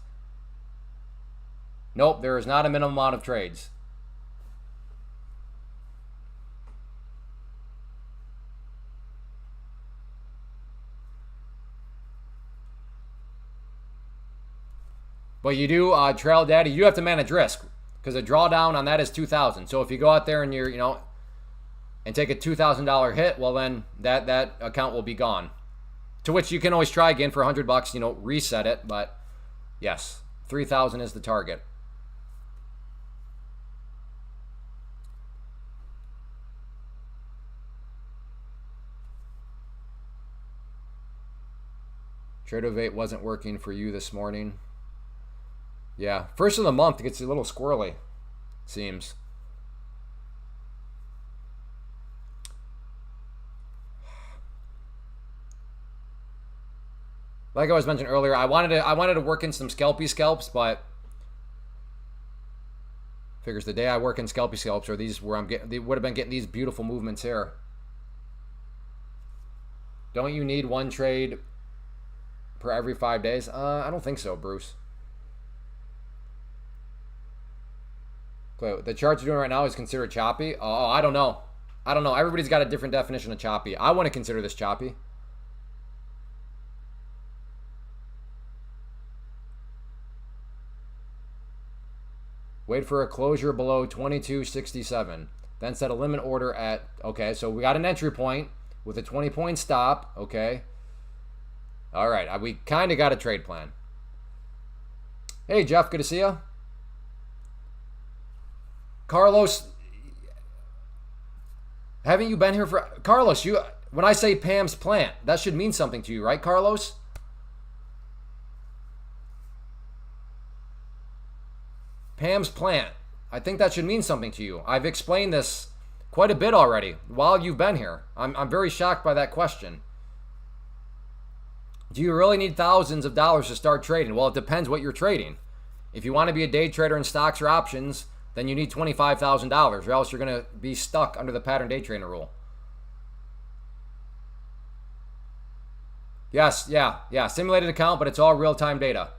S1: Nope, there is not a minimum amount of trades. But you do, Trail Daddy, you have to manage risk, because a drawdown on that is 2,000. So if you go out there and you're, and take a $2,000 hit, well then that account will be gone. To which you can always try again for $100, reset it. But yes, 3,000 is the target. Tradeovate wasn't working for you this morning. Yeah, first of the month it gets a little squirrely, seems. Like I was mentioning earlier, I wanted to work in some scalps, but figures the day I work in scalps are these where they would have been getting these beautiful movements here. Don't you need one trade per every 5 days? I don't think so, Bruce. Okay, the chart you're doing right now is considered choppy. Oh, I don't know. I don't know. Everybody's got a different definition of choppy. I want to consider this choppy. Wait for a closure below 22.67. Then set a limit order at, okay, so we got an entry point with a 20-point stop, okay. All right, we kind of got a trade plan. Hey, Jeff, good to see you. Carlos, haven't you been here for... Carlos, when I say Pam's plant, that should mean something to you, right, Carlos? Pam's plant. I think that should mean something to you. I've explained this quite a bit already while you've been here. I'm very shocked by that question. Do you really need thousands of dollars to start trading? Well, it depends what you're trading. If you want to be a day trader in stocks or options, then you need $25,000, or else you're going to be stuck under the pattern day trader rule. Yes, yeah. Simulated account, but it's all real-time data.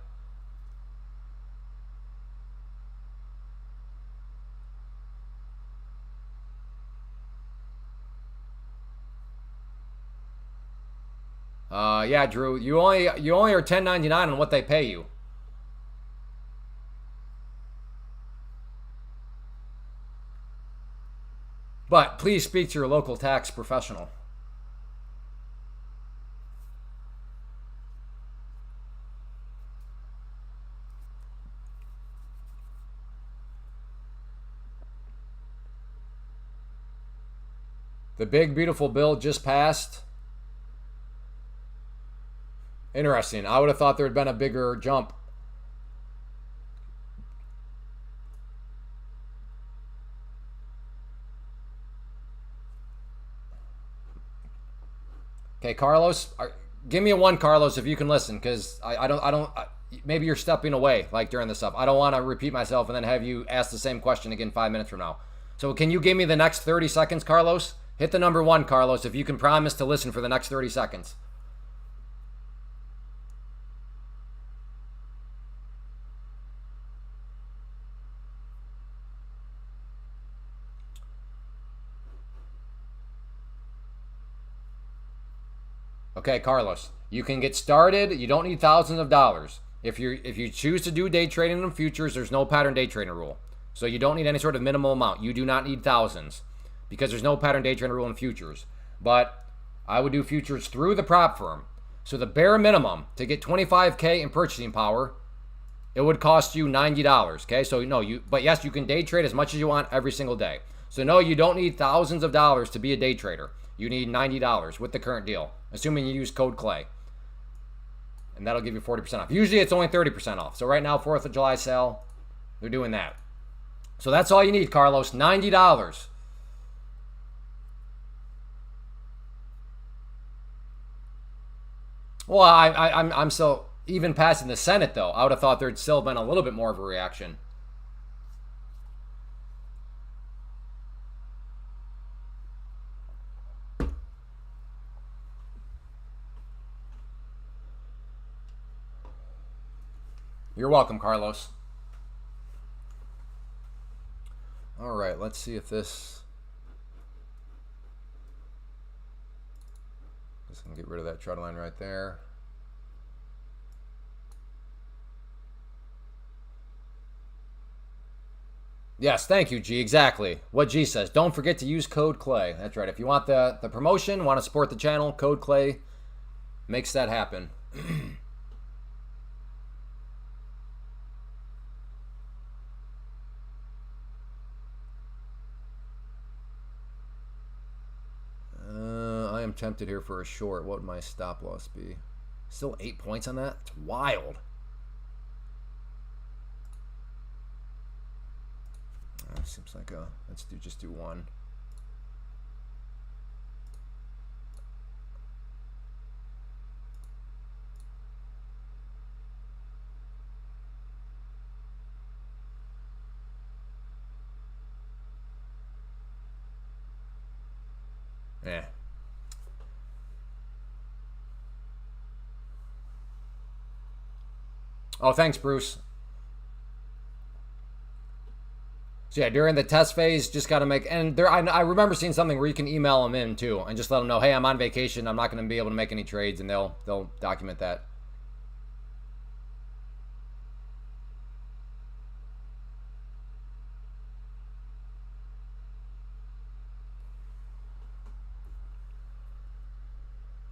S1: Yeah, Drew. You only are $10.99 on what they pay you. But please speak to your local tax professional. The big beautiful bill just passed. Interesting. I would have thought there had been a bigger jump. Okay, Carlos, give me a 1, Carlos, if you can listen, because I don't. Maybe you're stepping away like during this stuff. I don't want to repeat myself and then have you ask the same question again 5 minutes from now. So can you give me the next 30 seconds, Carlos? Hit the number 1, Carlos, if you can promise to listen for the next 30 seconds. Okay, Carlos, you can get started. You don't need thousands of dollars. If you choose to do day trading in futures, there's no pattern day trading rule. So you don't need any sort of minimal amount. You do not need thousands because there's no pattern day trading rule in futures. But I would do futures through the prop firm. So the bare minimum to get $25K in purchasing power, it would cost you $90. Okay, so but yes, you can day trade as much as you want every single day. So no, you don't need thousands of dollars to be a day trader. You need $90 with the current deal, assuming you use code CLAY. And that'll give you 40% off. Usually it's only 30% off. So right now, 4th of July sale, they're doing that. So that's all you need, Carlos, $90. Well, I'm still, even passing the Senate, though, I would have thought there'd still been a little bit more of a reaction. You're welcome, Carlos. All right, let's see if this... Just gonna get rid of that trend line right there. Yes, thank you, G. Exactly. What G says. Don't forget to use code CLAY. That's right. If you want the promotion, want to support the channel, code CLAY makes that happen. I am tempted here for a short. What would my stop loss be? Still 8 points on that? It's wild. Seems like let's just do one. Yeah. Oh, thanks, Bruce. So yeah, during the test phase, just got to make, and there, I remember seeing something where you can email them in too, and just let them know, hey, I'm on vacation, I'm not going to be able to make any trades, and they'll document that.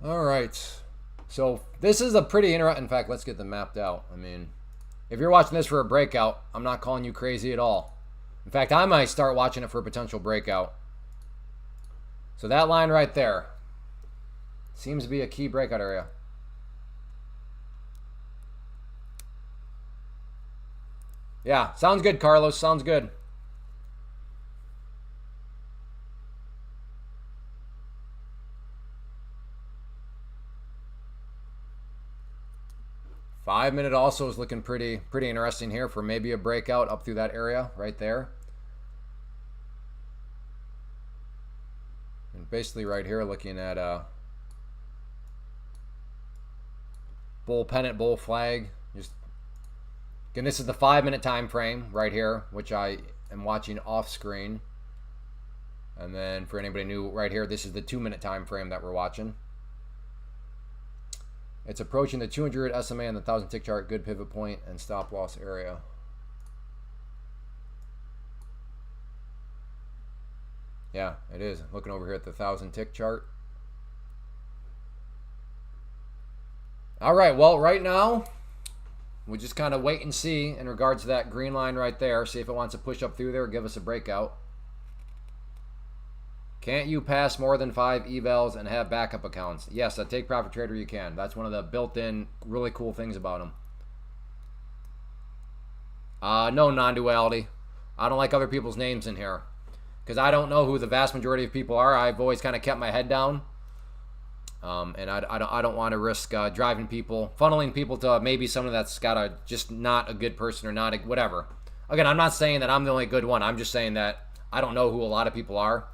S1: All right, so this is a pretty interesting. In fact, let's get them mapped out. I mean, if you're watching this for a breakout, I'm not calling you crazy at all. In fact, I might start watching it for a potential breakout. So that line right there seems to be a key breakout area. Yeah, sounds good, Carlos. Sounds good. Five-minute also is looking pretty interesting here for maybe a breakout up through that area right there. And basically right here looking at bull pennant, bull flag. Just again, this is the 5-minute time frame right here, which I am watching off screen. And then for anybody new right here, this is the 2-minute time frame that we're watching. It's approaching the 200 SMA and the 1,000 tick chart, good pivot point and stop loss area. Yeah, it is. Looking over here at the 1,000 tick chart. All right, well, right now, we just kind of wait and see in regards to that green line right there. See if it wants to push up through there or give us a breakout. Can't you pass more than 5 evals and have backup accounts? Yes, a take profit trader you can. That's one of the built-in really cool things about them. No non-duality. I don't like other people's names in here because I don't know who the vast majority of people are. I've always kind of kept my head down, and I don't want to risk driving people, funneling people to maybe someone that's got a just not a good person or not a, whatever. Again, I'm not saying that I'm the only good one. I'm just saying that I don't know who a lot of people are.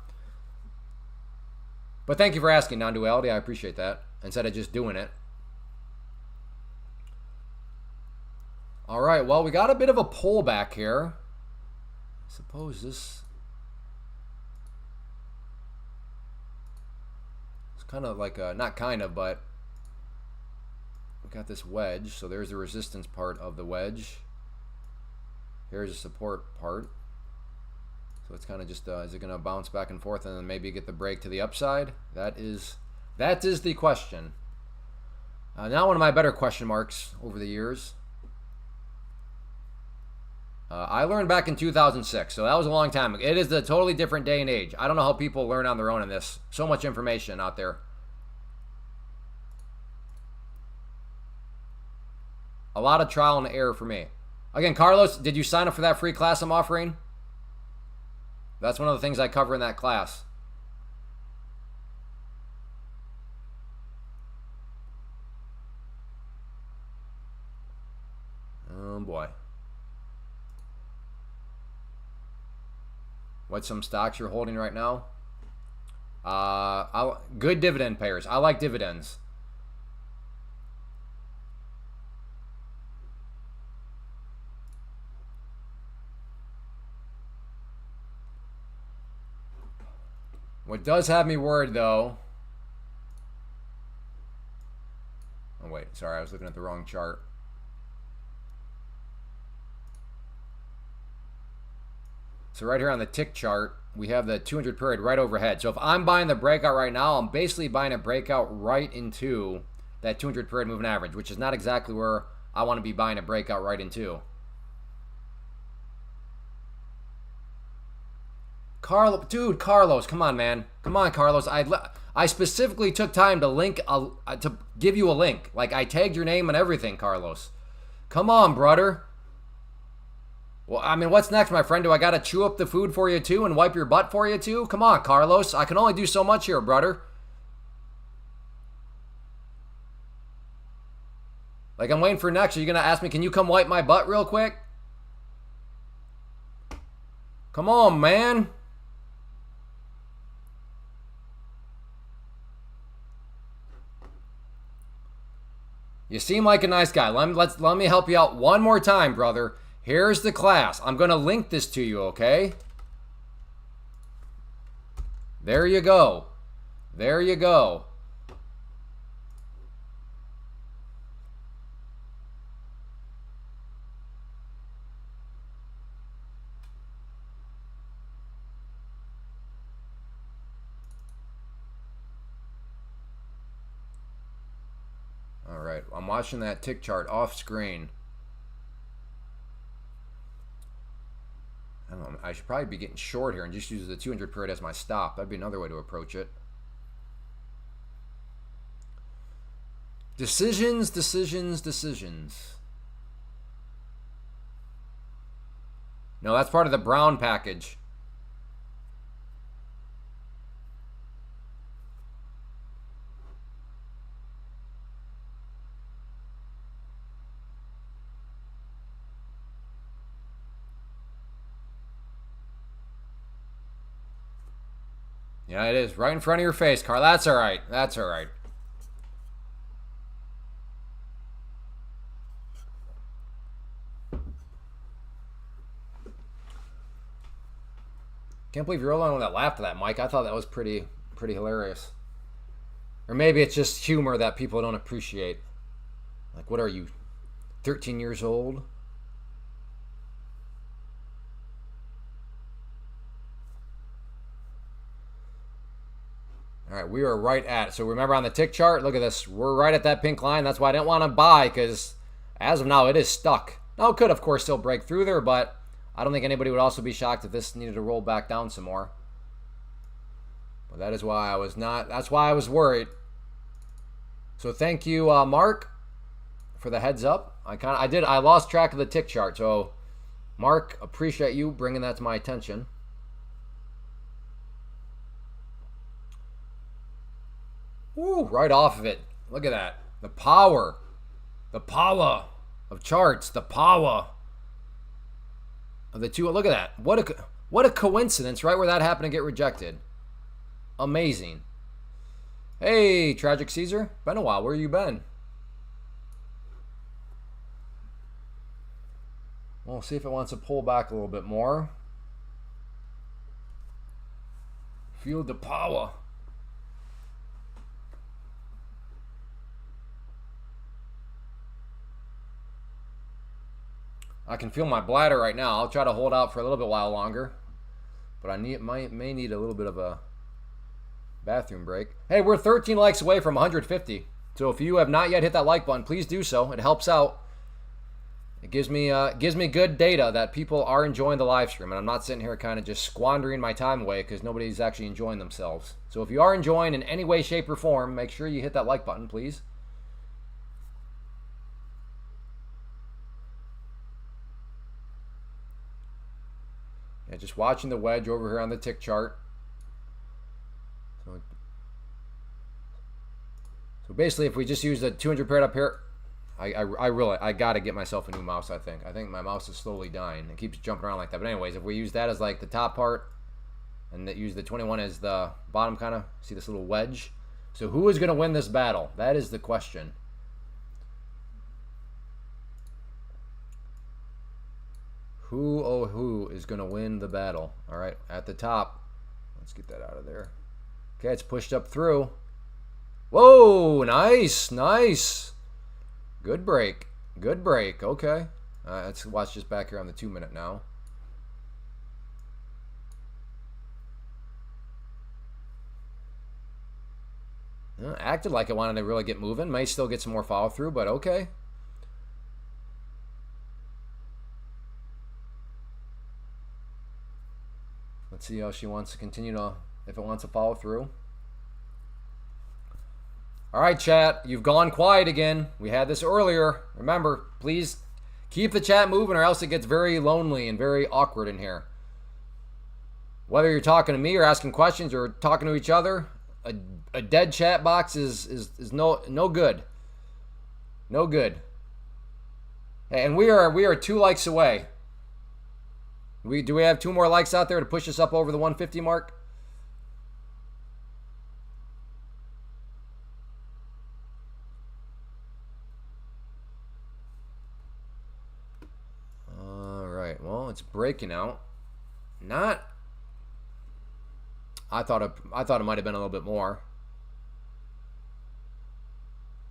S1: But thank you for asking, non-duality. I appreciate that. Instead of just doing it. All right. Well, we got a bit of a pullback here. I suppose this it's kind of like a, not kind of, but we got this wedge. So there's the resistance part of the wedge. Here's the support part. So it's kind of just, is it going to bounce back and forth and then maybe get the break to the upside? That is the question. Now one of my better question marks over the years. I learned back in 2006, so that was a long time ago. It is a totally different day and age. I don't know how people learn on their own in this. So much information out there. A lot of trial and error for me. Again, Carlos, did you sign up for that free class I'm offering? That's one of the things I cover in that class. Oh boy. What's some stocks you're holding right now? Good dividend payers. I like dividends. What does have me worried, though... Oh, wait. Sorry, I was looking at the wrong chart. So right here on the tick chart, we have the 200 period right overhead. So if I'm buying the breakout right now, I'm basically buying a breakout right into that 200 period moving average, which is not exactly where I want to be buying a breakout right into. Carlos, come on, man. Come on, Carlos. I specifically took time to to give you a link. Like, I tagged your name and everything, Carlos. Come on, brother. Well, I mean, what's next, my friend? Do I got to chew up the food for you, too, and wipe your butt for you, too? Come on, Carlos. I can only do so much here, brother. Like, I'm waiting for next. Are you going to ask me, can you come wipe my butt real quick? Come on, man. You seem like a nice guy. Let me help you out one more time, brother. Here's the class. I'm going to link this to you, okay? There you go. There you go. All right, I'm watching that tick chart off screen. I don't know, I should probably be getting short here and just use the 200 period as my stop. That'd be another way to approach it. Decisions, decisions, decisions. No, that's part of the brown package. Yeah, it is. Right in front of your face, Carl. That's all right. That's all right. Can't believe you're the only one that laughed at that, Mike. I thought that was pretty hilarious. Or maybe it's just humor that people don't appreciate. Like, what are you, 13 years old? All right, we are right at it. So remember on the tick chart, look at this. We're right at that pink line. That's why I didn't want to buy, because as of now, it is stuck. Now, it could, of course, still break through there, but I don't think anybody would also be shocked if this needed to roll back down some more. But that is why I was not, that's why I was worried. So thank you, Mark, for the heads up. I lost track of the tick chart. So Mark, appreciate you bringing that to my attention. Woo, right off of it. Look at that. The power of charts, the power of the two. Look at that. What a coincidence, right where that happened to get rejected. Amazing. Hey, Tragic Caesar. Been a while. Where you been? We'll see if it wants to pull back a little bit more. Feel the power. I can feel my bladder right now. I'll try to hold out for a little bit while longer. But I may need a little bit of a bathroom break. Hey, we're 13 likes away from 150. So if you have not yet hit that like button, please do so. It helps out. It gives me good data that people are enjoying the live stream. And I'm not sitting here kind of just squandering my time away because nobody's actually enjoying themselves. So if you are enjoying in any way, shape, or form, make sure you hit that like button, please. Yeah, just watching the wedge over here on the tick chart. So basically, if we just use the 200 paired up here, I gotta get myself a new mouse. I think my mouse is slowly dying. It keeps jumping around like that. But anyways, if we use that as like the top part, and that use the 21 as the bottom, kind of see this little wedge. So who is gonna win this battle? That is the question. Who is going to win the battle? All right, at the top. Let's get that out of there. Okay, it's pushed up through. Whoa, nice, nice. Good break. Good break. Okay. Let's watch this back here on the 2-minute now. Acted like it wanted to really get moving. May still get some more follow through, but okay. Let's see how she wants to continue to, if it wants to follow through. All right, chat, you've gone quiet again. We had this earlier. Remember, please keep the chat moving or else it gets very lonely and very awkward in here. Whether you're talking to me or asking questions or talking to each other, a dead chat box is no good. No good. And we are 2 likes away. Do we have 2 more likes out there to push us up over the 150 mark? now. It's breaking out. Not. I thought it might have been a little bit more.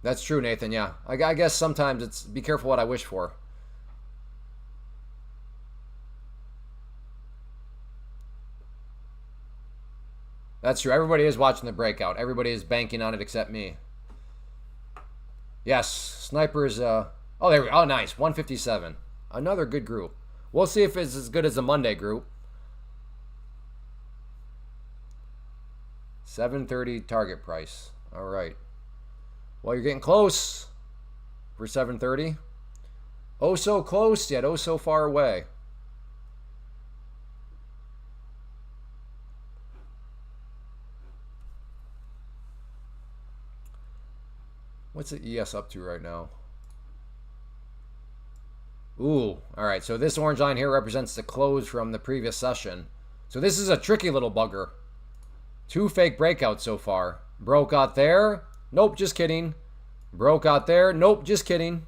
S1: That's true, Nathan. Yeah, I guess sometimes it's be careful what I wish for. That's true. Everybody is watching the breakout. Everybody is banking on it except me. Yes, snipers. Oh, there we go. Oh, nice. 157. Another good group. We'll see if it's as good as the Monday group. 730 target price. All right. Well, you're getting close for 730. Oh, so close yet oh so far away. What's the ES up to right now? Ooh, all right. So this orange line here represents the close from the previous session. So this is a tricky little bugger. 2 fake breakouts so far. Broke out there. Nope, just kidding. Broke out there. Nope, just kidding.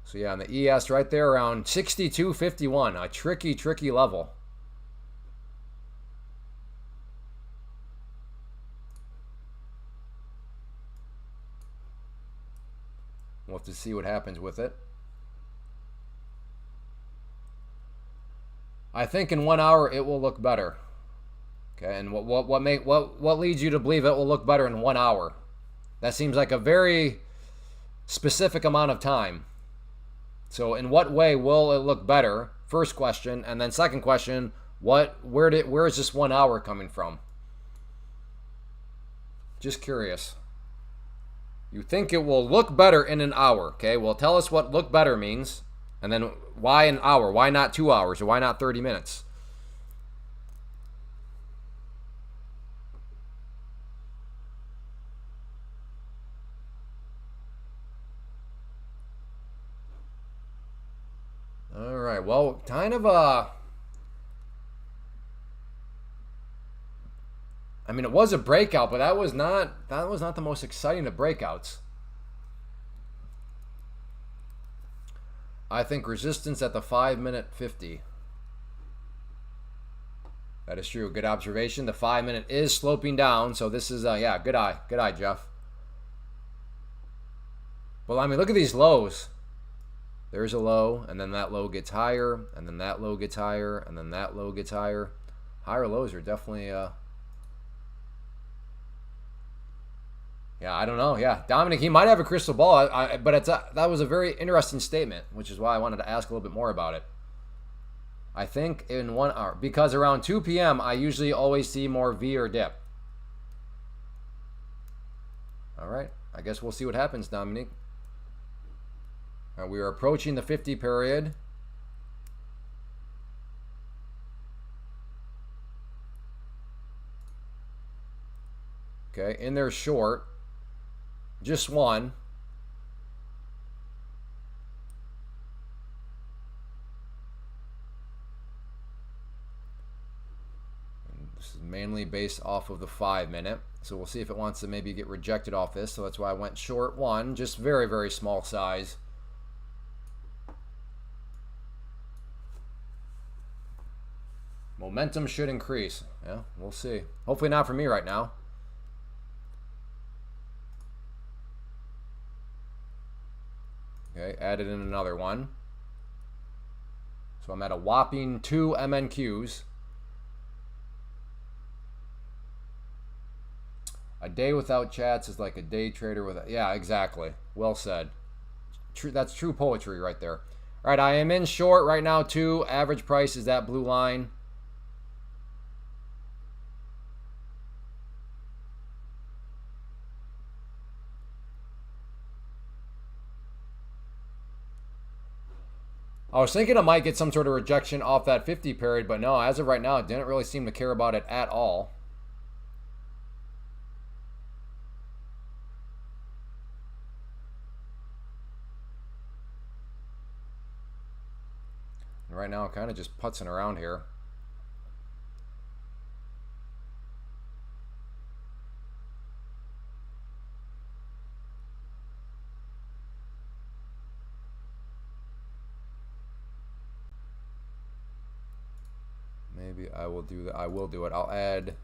S1: So yeah, on the ES right there around 62.51. A tricky, tricky level. We'll have to see what happens with it. I think in 1 hour it will look better. Okay, and what leads you to believe it will look better in 1 hour? That seems like a very specific amount of time. So in what way will it look better? First question, and then second question, where is this 1 hour coming from? Just curious. You think it will look better in an hour, okay? Well, tell us what look better means, and then why an hour? Why not 2 hours, or why not 30 minutes? All right, well, kind of I mean, it was a breakout, but that was not the most exciting of breakouts. I think resistance at the 5-minute 50. That is true. Good observation. The 5-minute is sloping down, so this is yeah, good eye. Good eye, Jeff. Well, I mean, look at these lows. There's a low, and then that low gets higher, and then that low gets higher, and then that low gets higher. Higher lows are definitely yeah, I don't know. Yeah, Dominic, he might have a crystal ball, but that was a very interesting statement, which is why I wanted to ask a little bit more about it. I think in 1 hour, because around 2 p.m. I usually always see more V or dip. All right, I guess we'll see what happens, Dominic. All right, we are approaching the 50 period. Okay, in there short. Just one. And this is mainly based off of the 5-minute. So we'll see if it wants to maybe get rejected off this. So that's why I went short one. Just very, very small size. Momentum should increase. Yeah, we'll see. Hopefully not for me right now. Okay, added in another one. So I'm at a whopping 2 MNQs. A day without chats is like a day trader without... Yeah, exactly. Well said. True, that's true poetry right there. All right, I am in short right now too. Average price is that blue line. I was thinking I might get some sort of rejection off that 50 period, but no, as of right now, it didn't really seem to care about it at all. And right now, I'm kind of just putzing around here. maybe I will do that. I will do it. I'll add.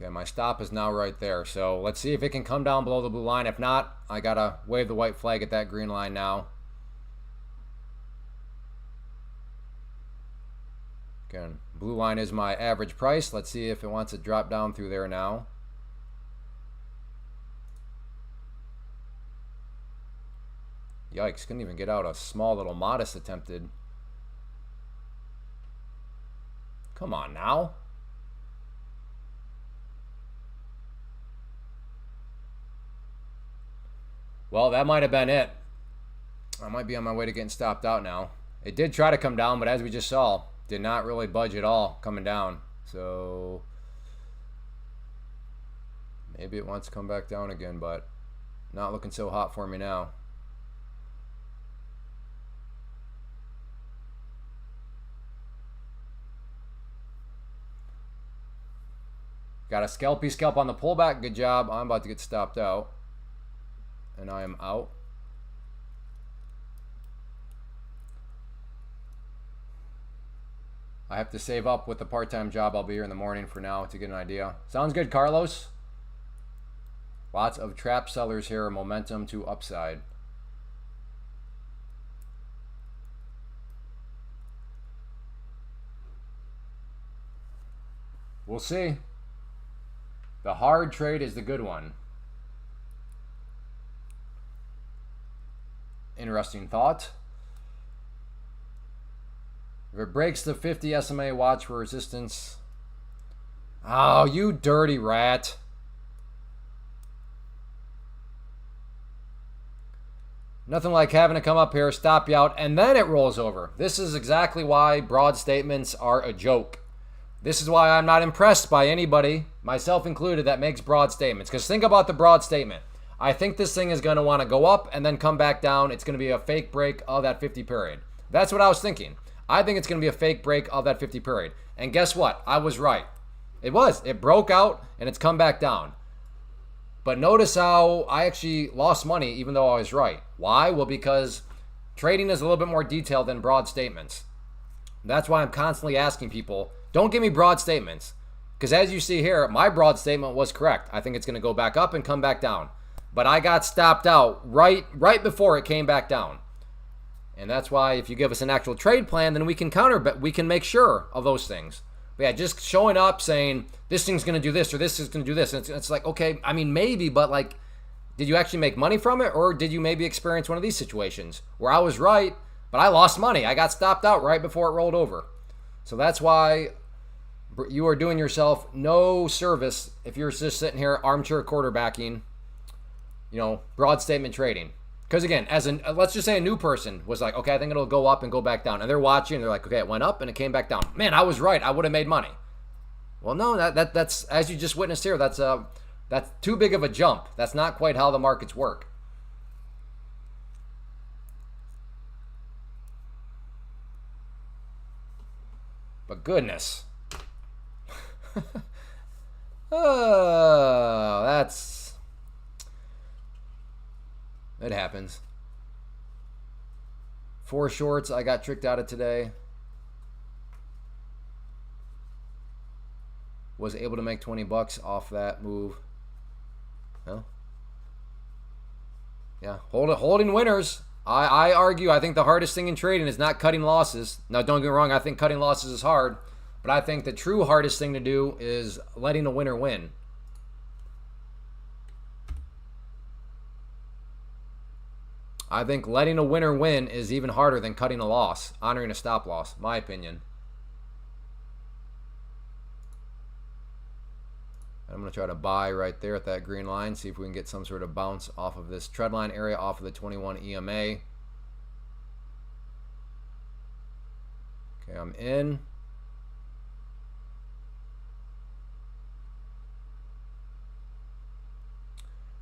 S1: Okay, my stop is now right there. So let's see if it can come down below the blue line. If not, I gotta wave the white flag at that green line now. Again, blue line is my average price. Let's see if it wants to drop down through there now. Yikes, couldn't even get out a small little modest attempted. Come on now. Well, that might have been it. I might be on my way to getting stopped out now. It did try to come down, but as we just saw, did not really budge at all coming down. So maybe it wants to come back down again, but not looking so hot for me now. Got a scalpy scalp on the pullback. Good job. I'm about to get stopped out. And I am out. I have to save up with the part-time job. I'll be here in the morning for now to get an idea. Sounds good, Carlos. Lots of trap sellers here. Momentum to upside. We'll see. The hard trade is the good one. Interesting thought. If it breaks the 50 SMA, watch for resistance. Oh, you dirty rat. Nothing like having to come up here, stop you out, and then it rolls over. This is exactly why broad statements are a joke. This is why I'm not impressed by anybody, myself included, that makes broad statements. Because think about the broad statement. I think this thing is going to want to go up and then come back down. It's going to be a fake break of that 50 period. That's what I was thinking. I think it's going to be a fake break of that 50 period. And guess what? I was right. It was. It broke out and it's come back down. But notice how I actually lost money even though I was right. Why? Well, because trading is a little bit more detailed than broad statements. That's why I'm constantly asking people, don't give me broad statements. Because as you see here, my broad statement was correct. I think it's going to go back up and come back down. But I got stopped out right before it came back down. And that's why if you give us an actual trade plan, then we can we can make sure of those things. But yeah, just showing up saying this thing's going to do this or this is going to do this. And it's like, okay, I mean, maybe, but like, did you actually make money from it? Or did you maybe experience one of these situations where I was right, but I lost money? I got stopped out right before it rolled over. So that's why you are doing yourself no service if you're just sitting here armchair quarterbacking, broad statement trading. Because again, let's just say a new person was like, okay, I think it'll go up and go back down. And they're watching and they're like, okay, it went up and it came back down. Man, I was right. I would have made money. Well, no, that's as you just witnessed here, that's too big of a jump. That's not quite how the markets work. But goodness. Oh, it happens. 4 shorts I got tricked out of today. Was able to make 20 bucks off that move. Well, yeah, holding winners. I argue, I think the hardest thing in trading is not cutting losses. Now, don't get me wrong, I think cutting losses is hard. But I think the true hardest thing to do is letting a winner win. I think letting a winner win is even harder than cutting a loss, honoring a stop loss, my opinion. I'm going to try to buy right there at that green line, see if we can get some sort of bounce off of this trend line area, off of the 21 EMA. Okay, I'm in.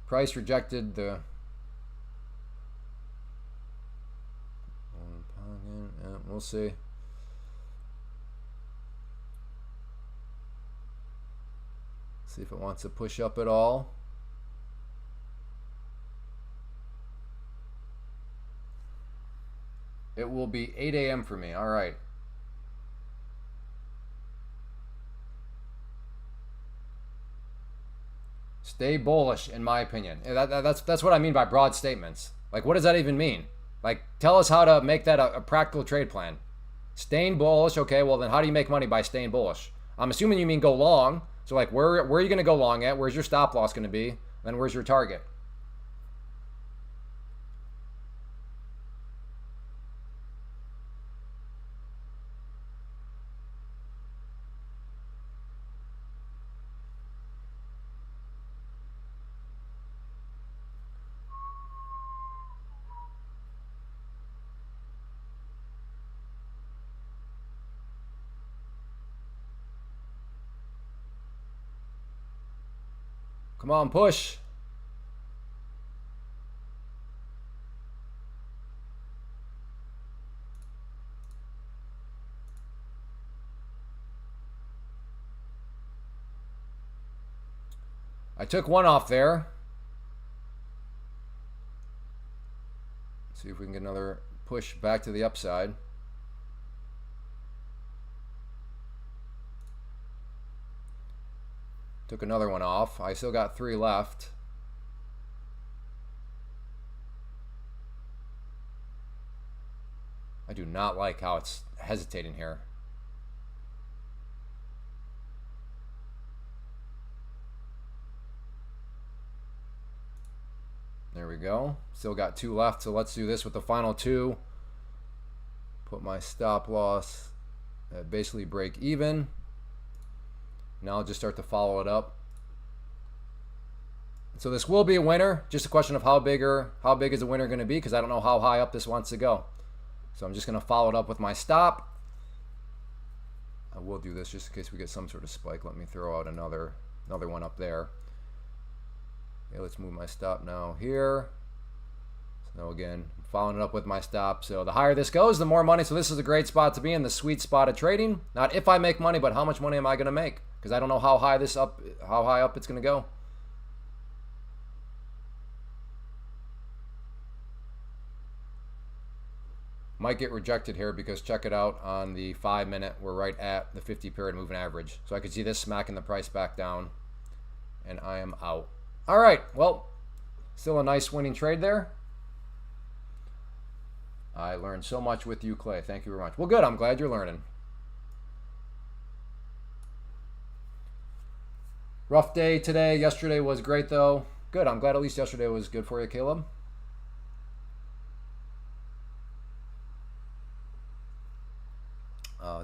S1: Price rejected the... We'll see. See if it wants to push up at all. It will be 8 a.m. for me. All right. Stay bullish, in my opinion. That's what I mean by broad statements. Like, what does that even mean? Like, tell us how to make that a practical trade plan. Staying bullish, okay, well then how do you make money by staying bullish? I'm assuming you mean go long. So like, where are you going to go long at? Where's your stop loss going to be? Then where's your target? Come on, push. I took one off there. Let's see if we can get another push back to the upside. Took another one off. I still got 3 left. I do not like how it's hesitating here. There we go. Still got 2 left, so let's do this with the final 2. Put my stop loss at basically break even. Now I'll just start to follow it up. So this will be a winner. Just a question of how big is the winner going to be, because I don't know how high up this wants to go. So I'm just going to follow it up with my stop. I will do this just in case we get some sort of spike. Let me throw out another one up there. Okay, let's move my stop now here. So again, I'm following it up with my stop. So the higher this goes, the more money. So this is a great spot to be in, the sweet spot of trading. Not if I make money, but how much money am I going to make? Because I don't know how high up it's going to go. Might get rejected here because check it out on the 5-minute. We're right at the 50-period moving average. So I could see this smacking the price back down, and I am out. All right, well, still a nice winning trade there. I learned so much with you, Clay. Thank you very much. Well, good. I'm glad you're learning. Rough day today. Yesterday was great, though. Good. I'm glad at least yesterday was good for you, Caleb.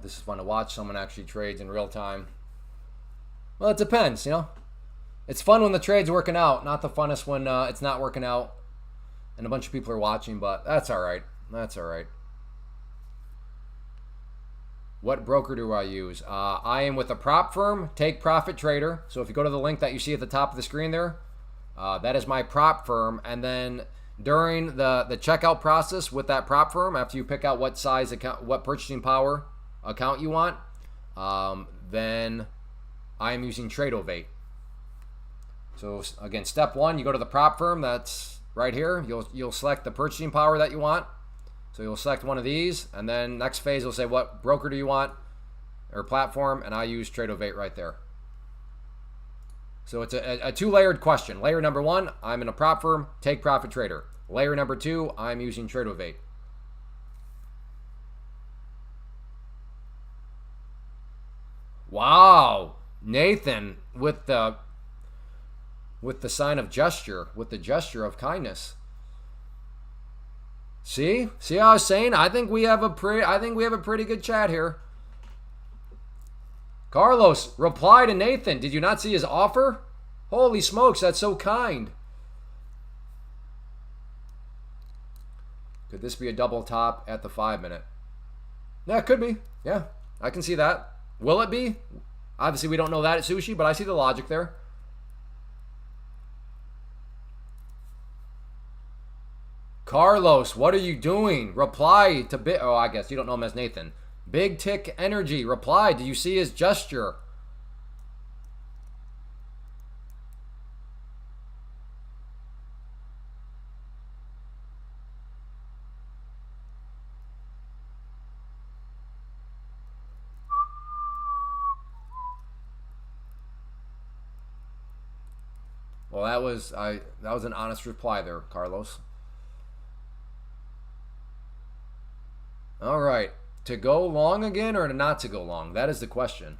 S1: This is fun to watch. Someone actually trades in real time. Well, it depends, you know. It's fun when the trade's working out. Not the funnest when it's not working out and a bunch of people are watching, but that's all right. That's all right. What broker do I use? I am with a prop firm, Take Profit Trader. So if you go to the link that you see at the top of the screen there, that is my prop firm. And then during the checkout process with that prop firm, after you pick out what size account, what purchasing power account you want, then I am using Tradeovate. So again, step 1, you go to the prop firm. That's right here. You'll select the purchasing power that you want. So you'll select one of these, and then next phase will say what broker do you want or platform, and I use Tradeovate right there. So it's a 2-layered question. Layer number 1, I'm in a prop firm, Take Profit Trader. Layer number 2, I'm using Tradeovate. Wow, Nathan with the sign of gesture, with the gesture of kindness. See how I was saying? I think we have a pretty good chat here. Carlos, reply to Nathan. Did you not see his offer? Holy smokes, that's so kind. Could this be a double top at the 5-minute? Yeah, it could be. Yeah, I can see that. Will it be? Obviously, we don't know that at Sushi, but I see the logic there. Carlos, what are you doing? Reply to oh, I guess you don't know him as Nathan. Big Tick Energy, reply. Do you see his gesture? Well, that was an honest reply there, Carlos. All right. To go long again or to not to go long? That is the question.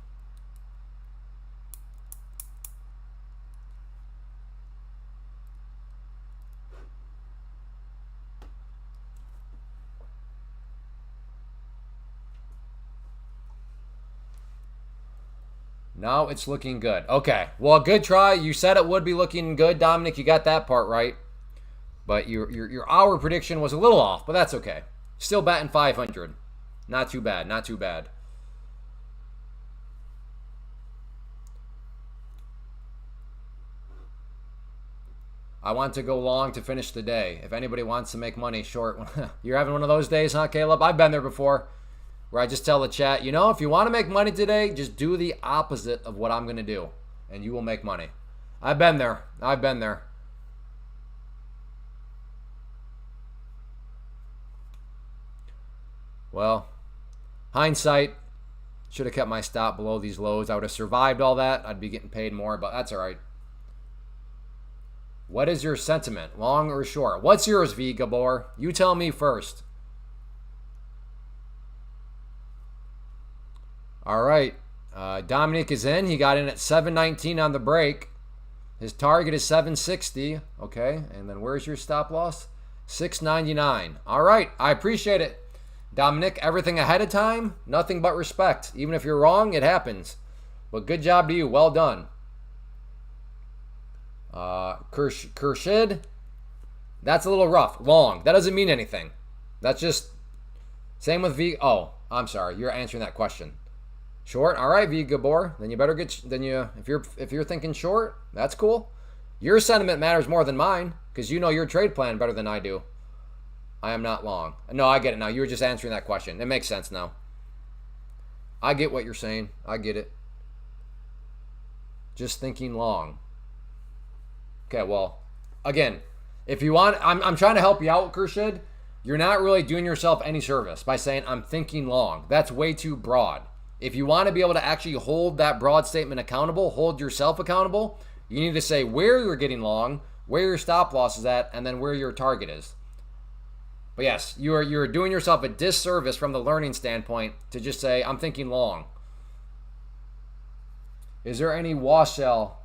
S1: Now it's looking good. Okay. Well, good try. You said it would be looking good, Dominic. You got that part right. But your hour prediction was a little off, but that's okay. Still batting 500. Not too bad. Not too bad. I want to go long to finish the day. If anybody wants to make money short, you're having one of those days, huh, Caleb? I've been there before, where I just tell the chat, you know, if you want to make money today, just do the opposite of what I'm going to do, and you will make money. I've been there. I've been there. Well, hindsight, should have kept my stop below these lows. I would have survived all that. I'd be getting paid more, but that's all right. What is your sentiment, long or short? What's yours, V. Gabor? You tell me first. All right. Dominic is in. He got in at 719 on the break. His target is 760. Okay. And then where's your stop loss? 699. All right. I appreciate it. Dominic, everything ahead of time, nothing but respect. Even if you're wrong, it happens. But good job to you. Well done. Kershid, that's a little rough. Long. That doesn't mean anything. That's just same with V. Oh, I'm sorry. You're answering that question. Short. All right, V. Gabor. Then you better get. Then you if you're thinking short, that's cool. Your sentiment matters more than mine because you know your trade plan better than I do. I am not long. No, I get it now. You were just answering that question. It makes sense now. I get what you're saying. I get it. Just thinking long. Okay, well, again, if you want, I'm trying to help you out, Kershid. You're not really doing yourself any service by saying I'm thinking long. That's way too broad. If you want to be able to actually hold that broad statement accountable, hold yourself accountable, you need to say where you're getting long, where your stop loss is at, and then where your target is. But yes, you're doing yourself a disservice from the learning standpoint to just say, I'm thinking long. Is there any Washell?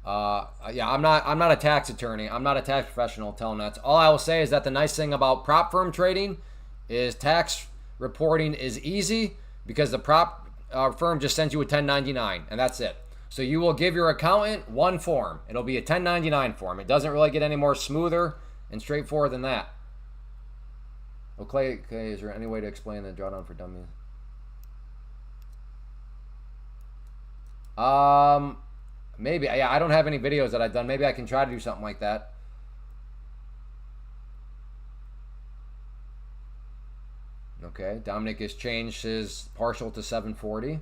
S1: Yeah, I'm not a tax attorney. I'm not a tax professional telling that. All I will say is that the nice thing about prop firm trading is tax reporting is easy because the prop firm just sends you a 1099 and that's it. So you will give your accountant one form. It'll be a 1099 form. It doesn't really get any more smoother and straightforward than that. Okay, is there any way to explain the drawdown for dummies? Maybe. Yeah, I don't have any videos that I've done. Maybe I can try to do something like that. Okay, Dominic has changed his partial to 740.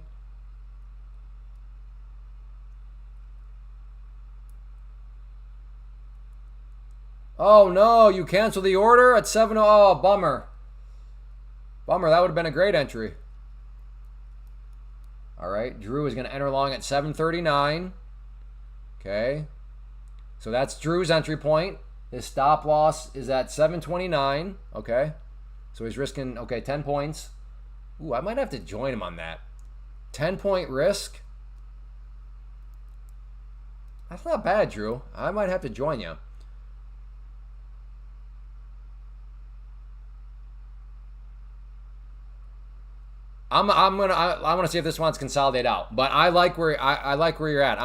S1: Oh no, you canceled the order at 7. Oh, bummer. Bummer, that would have been a great entry. All right, Drew is going to enter long at 739. Okay. So that's Drew's entry point. His stop loss is at 729. Okay. So he's risking, 10 points. Ooh, I might have to join him on that. 10-point risk. That's not bad, Drew. I might have to join you. I want to see if this wants to consolidate out, but I like where you're at.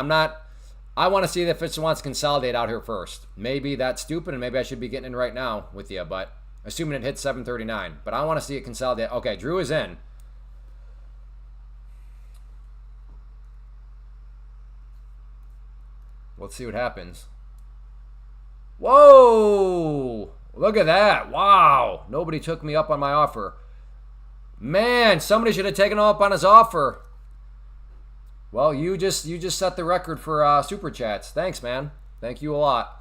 S1: I want to see if this wants to consolidate out here first. Maybe that's stupid, and maybe I should be getting in right now with you, but assuming it hits 739. But I want to see it consolidate. Okay, Drew is in. Let's see what happens. Whoa! Look at that. Wow. Nobody took me up on my offer. Man, somebody should have taken him up on his offer. Well, you just set the record for super chats. Thanks, man. Thank you a lot.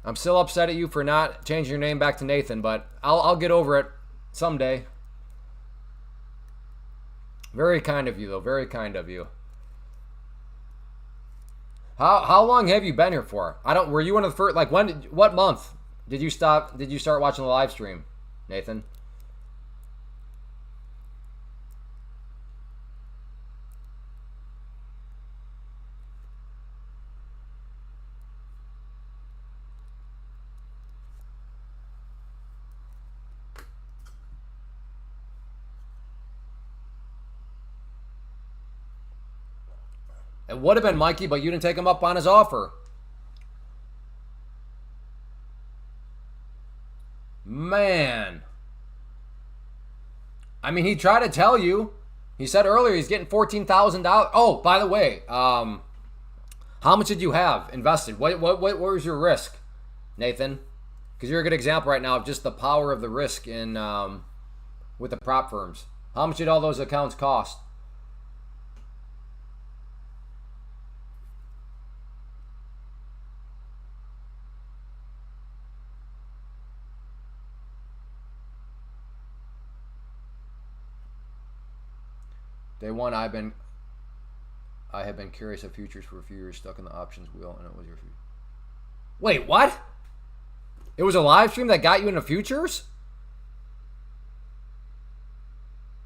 S1: I'm still upset at you for not changing your name back to Nathan, but I'll get over it someday. Very kind of you, though. Very kind of you. How long have you been here for? Were you one of the first, like, what month did you start watching the live stream, Nathan? It would have been Mikey, but you didn't take him up on his offer. Man. I mean, he tried to tell you. He said earlier he's getting $14,000. Oh, by the way, how much did you have invested? What was your risk, Nathan? Because you're a good example right now of just the power of the risk in with the prop firms. How much did all those accounts cost? Day one, I have been curious of futures for a few years, stuck in the options wheel, and it was your future. Wait, what? It was a live stream that got you into futures?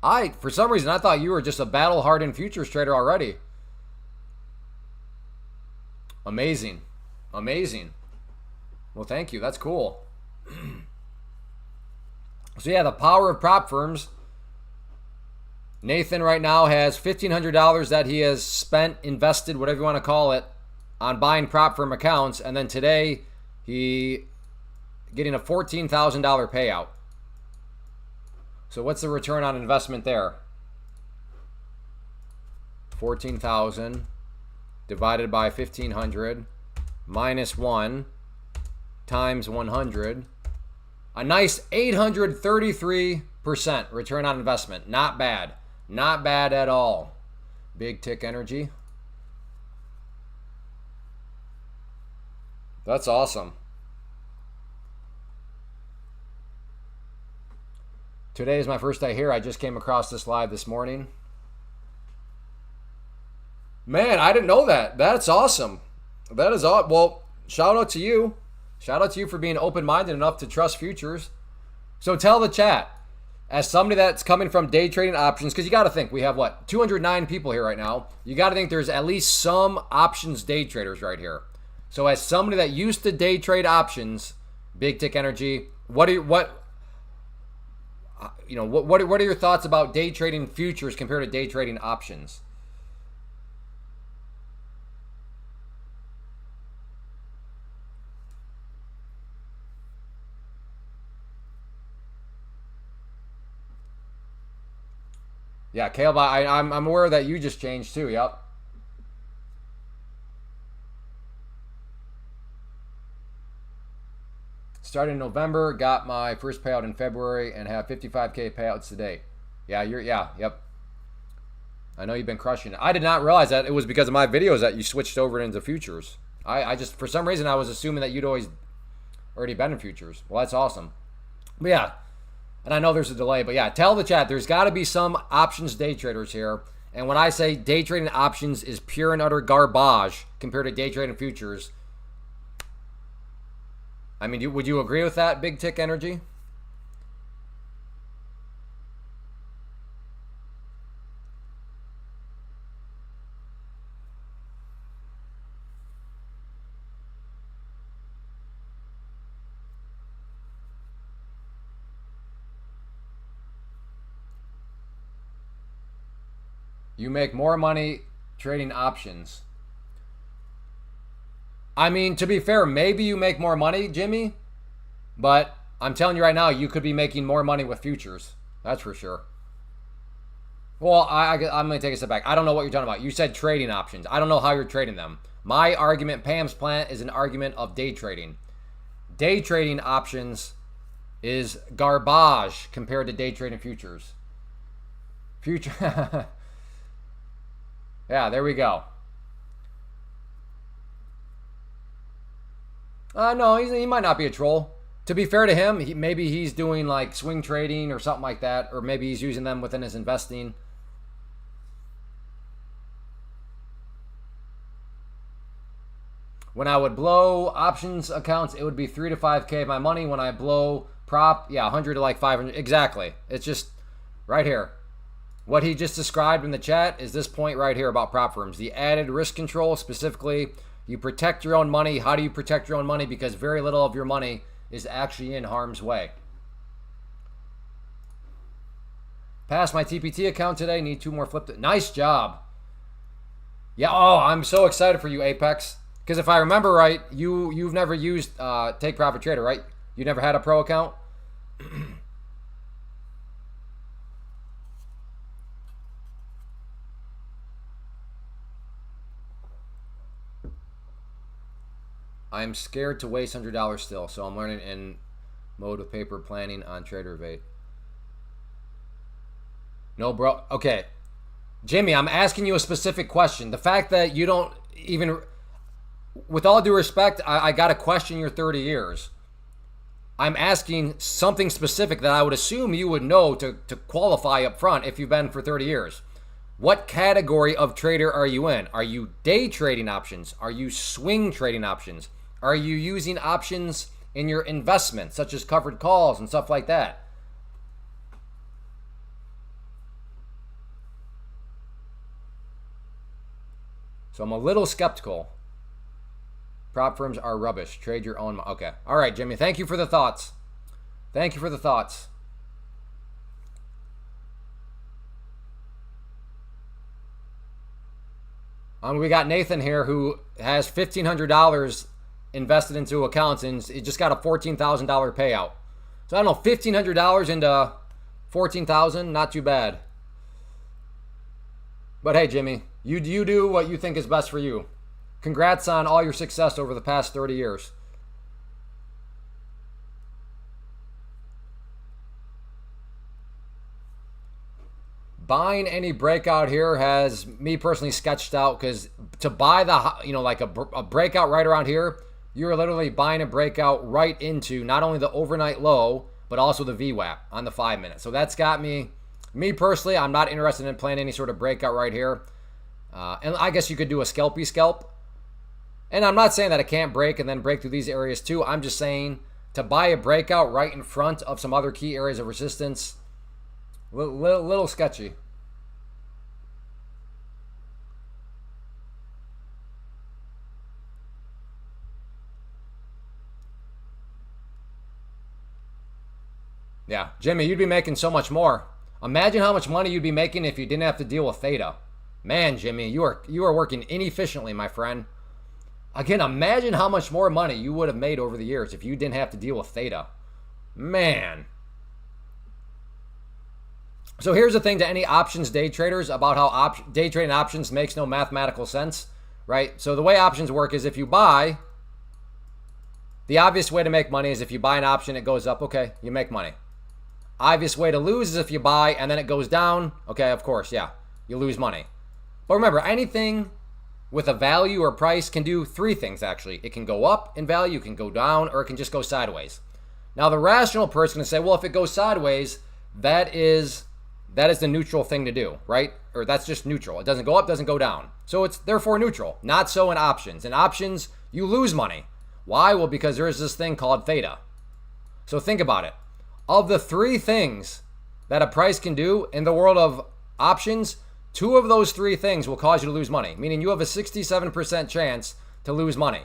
S1: For some reason, I thought you were just a battle-hardened futures trader already. Amazing. Amazing. Well, thank you. That's cool. So, yeah, the power of prop firms. Nathan right now has $1,500 that he has spent, invested, whatever you want to call it, on buying prop firm accounts. And then today, he getting a $14,000 payout. So what's the return on investment there? 14,000 divided by 1,500 minus 1 times 100. A nice 833% return on investment. Not bad. Not bad at all. Big Tick Energy. That's awesome. Today is my first day here. I just came across this live this morning. Man, I didn't know that. That's awesome. That is all. Well, shout out to you. Shout out to you for being open-minded enough to trust futures. So tell the chat, as somebody that's coming from day trading options, because you got to think, we have what, 209 people here right now. You got to think there's at least some options day traders right here. So as somebody that used to day trade options, Big Tick Energy, what are your thoughts about day trading futures compared to day trading options? Yeah, Caleb, I'm aware that you just changed too. Yep. Started in November, got my first payout in February, and have 55K payouts today. Yep. I know you've been crushing it. I did not realize that it was because of my videos that you switched over into futures. I just, for some reason, I was assuming that you'd always already been in futures. Well, that's awesome. But yeah, and I know there's a delay, but yeah, tell the chat, there's got to be some options day traders here. And when I say day trading options is pure and utter garbage compared to day trading futures, I mean, would you agree with that, Big Tick Energy? You make more money trading options. I mean, to be fair, maybe you make more money, Jimmy, but I'm telling you right now, you could be making more money with futures. That's for sure. Well, I'm going to take a step back. I don't know what you're talking about. You said trading options. I don't know how you're trading them. My argument, Pam's plant, is an argument of day trading. Day trading options is garbage compared to day trading futures. Future. Yeah, there we go. No, he might not be a troll. To be fair to him, maybe he's doing like swing trading or something like that, or maybe he's using them within his investing. When I would blow options accounts, it would be 3 to 5K of my money. When I blow prop, yeah, 100 to like 500. Exactly. It's just right here. What he just described in the chat is this point right here about prop firms. The added risk control, specifically, you protect your own money. How do you protect your own money? Because very little of your money is actually in harm's way. Passed my TPT account today. Need 2 more flipped. Nice job. Yeah, oh, I'm so excited for you, Apex. Because if I remember right, you've never used Take Profit Trader, right? You never had a pro account? I'm scared to waste $100 still, so I'm learning in mode with paper planning on TraderVate. No, bro. Okay. Jimmy, I'm asking you a specific question. The fact that you don't even, with all due respect, I got to question your 30 years. I'm asking something specific that I would assume you would know to qualify up front if you've been for 30 years. What category of trader are you in? Are you day trading options? Are you swing trading options? Are you using options in your investments, such as covered calls and stuff like that? So I'm a little skeptical. Prop firms are rubbish. Trade your own. Okay. All right, Jimmy. Thank you for the thoughts. Thank you for the thoughts. We got Nathan here who has $1,500 invested into accounts and he just got a $14,000 payout. So I don't know, $1,500 into $14,000, not too bad. But hey, Jimmy, you do what you think is best for you. Congrats on all your success over the past 30 years. Buying any breakout here has me personally sketched out, because to buy the, like a breakout right around here, you're literally buying a breakout right into not only the overnight low, but also the VWAP on the 5 minute. So that's got me personally, I'm not interested in playing any sort of breakout right here. And I guess you could do a scalpy scalp. And I'm not saying that it can't break and then break through these areas too. I'm just saying to buy a breakout right in front of some other key areas of resistance, little sketchy. Yeah, Jimmy, you'd be making so much more. Imagine how much money you'd be making if you didn't have to deal with theta. Man, Jimmy, you are working inefficiently, my friend. Again, imagine how much more money you would have made over the years if you didn't have to deal with theta. Man. So here's the thing to any options day traders about how day trading options makes no mathematical sense, right? So the way options work is if you buy, the obvious way to make money is if you buy an option, it goes up, okay, you make money. Obvious way to lose is if you buy and then it goes down, okay, of course, yeah, you lose money. But remember, anything with a value or price can do 3 things, actually. It can go up in value, it can go down, or it can just go sideways. Now, the rational person can say, well, if it goes sideways, that is the neutral thing to do, right? Or that's just neutral. It doesn't go up, doesn't go down. So it's therefore neutral. Not so in options. In options, you lose money. Why? Well, because there is this thing called theta. So think about it. Of the 3 things that a price can do in the world of options, 2 of those 3 things will cause you to lose money, meaning you have a 67% chance to lose money.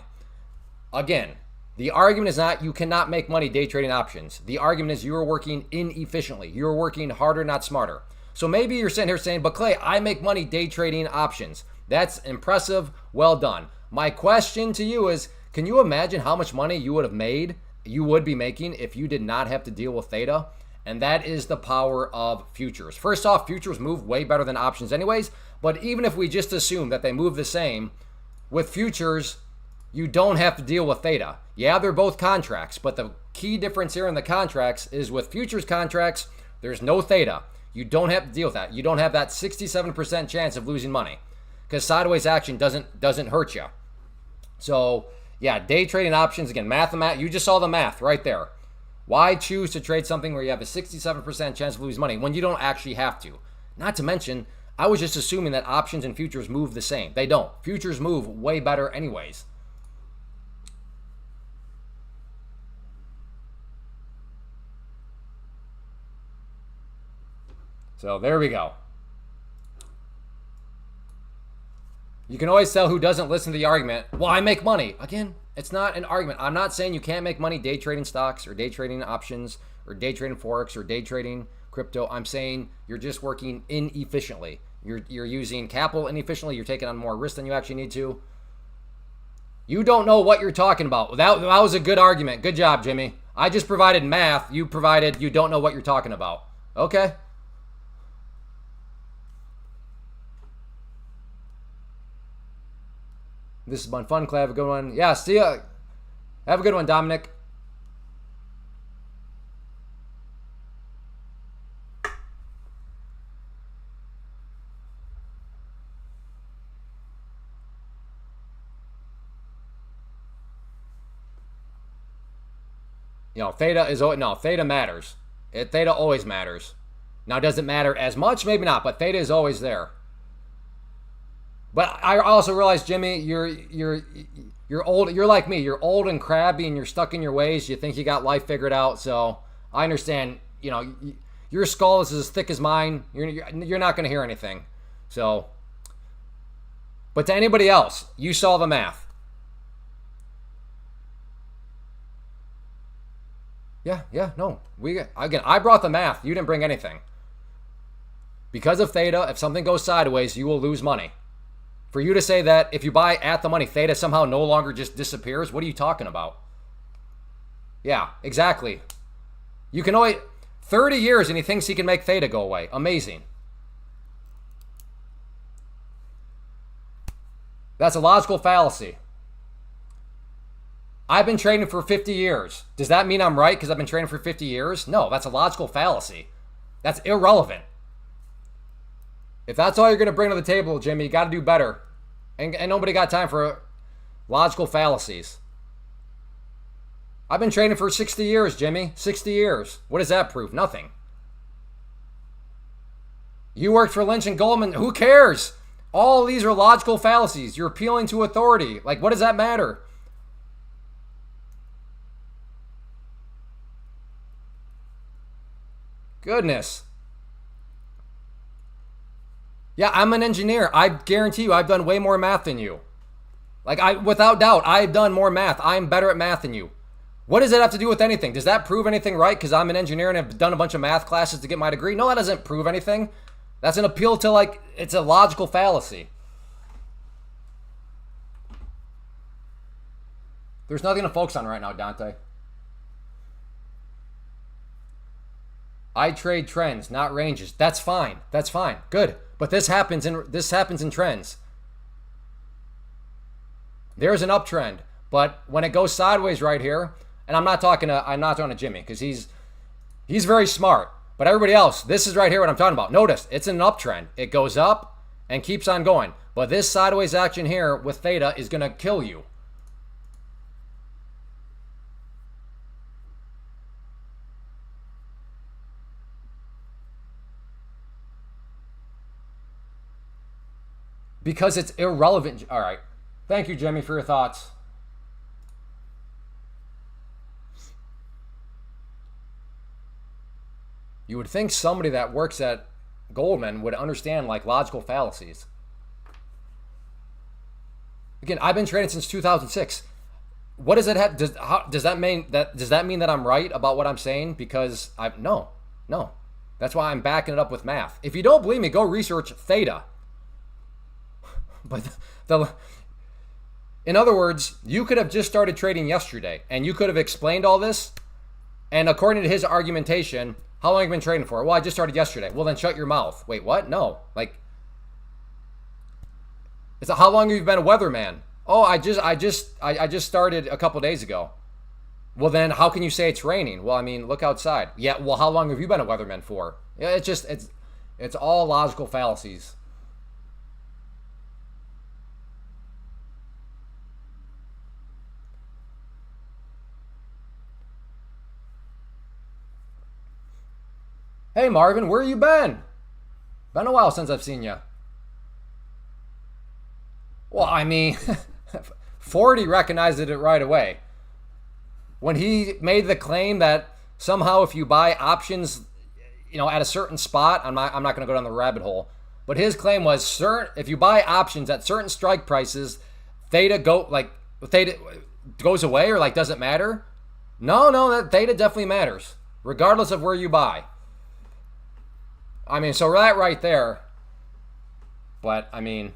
S1: Again, the argument is not you cannot make money day trading options. The argument is you are working inefficiently. You're working harder, not smarter. So maybe you're sitting here saying, but Clay, I make money day trading options. That's impressive. Well done. My question to you is, can you imagine how much money you would be making if you did not have to deal with theta? And that is the power of futures. First off, futures move way better than options anyways, but even if we just assume that they move the same, with futures, you don't have to deal with theta. Yeah, they're both contracts, but the key difference here in the contracts is with futures contracts, there's no theta. You don't have to deal with that. You don't have that 67% chance of losing money because sideways action doesn't hurt you. So yeah, day trading options, again, you just saw the math right there. Why choose to trade something where you have a 67% chance of losing money when you don't actually have to? Not to mention, I was just assuming that options and futures move the same. They don't. Futures move way better anyways. So there we go. You can always tell who doesn't listen to the argument. Well, I make money. Again, it's not an argument. I'm not saying you can't make money day trading stocks or day trading options or day trading forex or day trading crypto. I'm saying you're just working inefficiently. You're using capital inefficiently. You're taking on more risk than you actually need to. You don't know what you're talking about. That was a good argument. Good job, Jimmy. I just provided math. You provided you don't know what you're talking about. Okay. This has been fun, Clay. Have a good one. Yeah, see ya. Have a good one, Dominic. You know, theta is no, theta matters. Theta always matters. Now, does it matter as much? Maybe not, but theta is always there. But I also realize, Jimmy, you're old. You're like me. You're old and crabby, and you're stuck in your ways. You think you got life figured out. So I understand. You know, your skull is as thick as mine. You're not going to hear anything. So, but to anybody else, you saw the math. Yeah, no. I brought the math. You didn't bring anything. Because of theta, if something goes sideways, you will lose money. For you to say that if you buy at the money, theta somehow no longer just disappears, what are you talking about? Yeah, exactly. You can only 30 years and he thinks he can make theta go away. Amazing. That's a logical fallacy. I've been trading for 50 years. Does that mean I'm right because I've been trading for 50 years? No, that's a logical fallacy. That's irrelevant. If that's all you're going to bring to the table, Jimmy, you got to do better. And nobody got time for logical fallacies. I've been trading for 60 years, Jimmy. 60 years. What does that prove? Nothing. You worked for Lynch and Goldman. Who cares? All these are logical fallacies. You're appealing to authority. Like, what does that matter? Goodness. Yeah, I'm an engineer. I guarantee you I've done way more math than you. Without doubt, I've done more math. I'm better at math than you. What does that have to do with anything? Does that prove anything right because I'm an engineer and have done a bunch of math classes to get my degree? No, that doesn't prove anything. That's an appeal to, it's a logical fallacy. There's nothing to focus on right now, Dante. I trade trends, not ranges. That's fine. That's fine. Good. But this happens in trends. There's an uptrend, but when it goes sideways right here, and I'm not talking to Jimmy because he's very smart. But everybody else, this is right here what I'm talking about. Notice it's an uptrend. It goes up and keeps on going. But this sideways action here with theta is going to kill you. Because it's irrelevant. All right. Thank you, Jimmy, for your thoughts. You would think somebody that works at Goldman would understand logical fallacies. Again, I've been trading since 2006. What does it have? Does that mean that I'm right about what I'm saying? Because no. That's why I'm backing it up with math. If you don't believe me, go research theta. But in other words, you could have just started trading yesterday and you could have explained all this. And according to his argumentation, how long have you been trading for? Well, I just started yesterday. Well, then shut your mouth. Wait, what? No. It's how long have you been a weatherman? Oh, I just started a couple days ago. Well, then how can you say it's raining? Well, I mean, look outside. Yeah, well, how long have you been a weatherman for? Yeah, it's all logical fallacies. Hey, Marvin, where you been? Been a while since I've seen you. Well, I mean, 40 recognized it right away. When he made the claim that somehow if you buy options, at a certain spot, I'm not going to go down the rabbit hole, but his claim was if you buy options at certain strike prices, theta goes away or doesn't matter. No, that theta definitely matters, regardless of where you buy. I mean, so that right there. But I mean,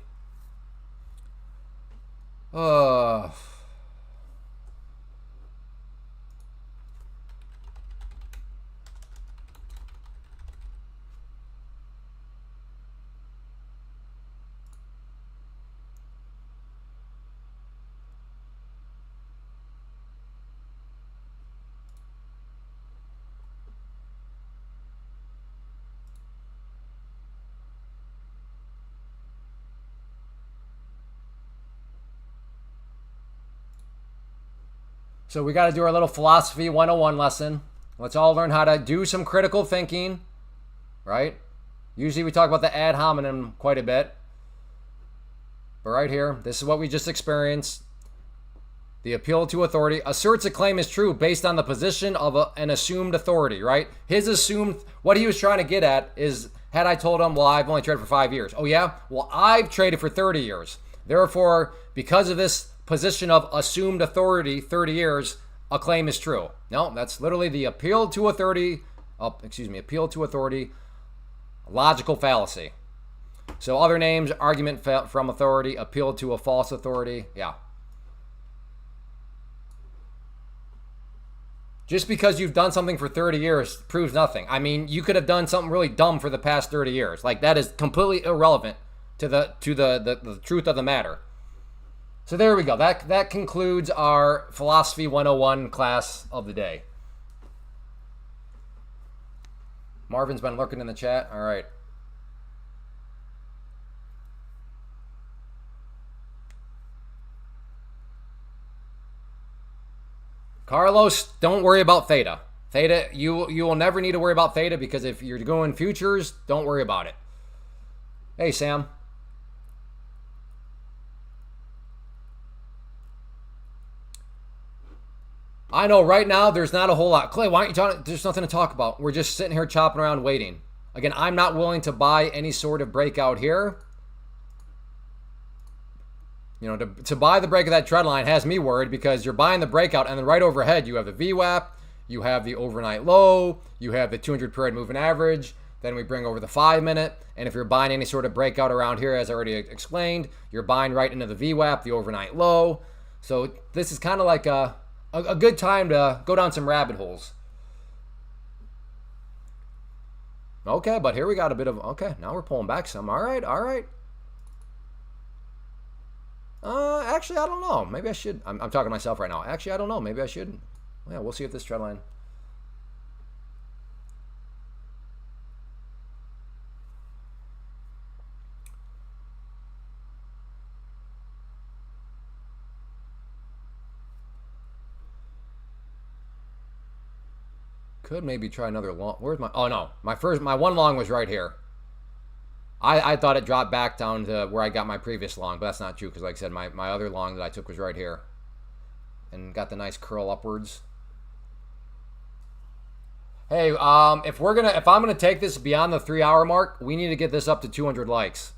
S1: so we got to do our little philosophy 101 lesson. Let's all learn how to do some critical thinking, right? Usually we talk about the ad hominem quite a bit. But right here, this is what we just experienced. The appeal to authority asserts a claim is true based on the position of an assumed authority, right? What he was trying to get at is, had I told him, well, I've only traded for 5 years. Oh yeah? Well, I've traded for 30 years. Therefore, because of this position of assumed authority, 30 years, a claim is true. No, that's literally the appeal to authority, logical fallacy. So other names, argument from authority, appeal to a false authority. Yeah. Just because you've done something for 30 years proves nothing. I mean, you could have done something really dumb for the past 30 years. That is completely irrelevant to the truth of the matter. So there we go. That concludes our Philosophy 101 class of the day. Marvin's been lurking in the chat. All right. Carlos, don't worry about theta. Theta, you will never need to worry about theta, because if you're going futures, don't worry about it. Hey, Sam. I know right now there's not a whole lot. Clay, why aren't you talking? There's nothing to talk about. We're just sitting here chopping around waiting. Again, I'm not willing to buy any sort of breakout here. To buy the break of that trend line has me worried, because you're buying the breakout and then right overhead you have the VWAP, you have the overnight low, you have the 200 period moving average, then we bring over the 5 minute, and if you're buying any sort of breakout around here, as I already explained, you're buying right into the VWAP, the overnight low. So this is kind of like a good time to go down some rabbit holes. Okay, but here we got a bit of, okay, now we're pulling back some. All right. Actually, I don't know. Maybe I should. I'm talking to myself right now. Actually, I don't know. Maybe I shouldn't. Yeah, we'll see if this trend line. Could maybe try another long. Where's my? Oh no, my one long was right here. I thought it dropped back down to where I got my previous long, but that's not true, because like I said, my other long that I took was right here, and got the nice curl upwards. Hey, if I'm gonna take this beyond the 3 hour mark, we need to get this up to 200 likes.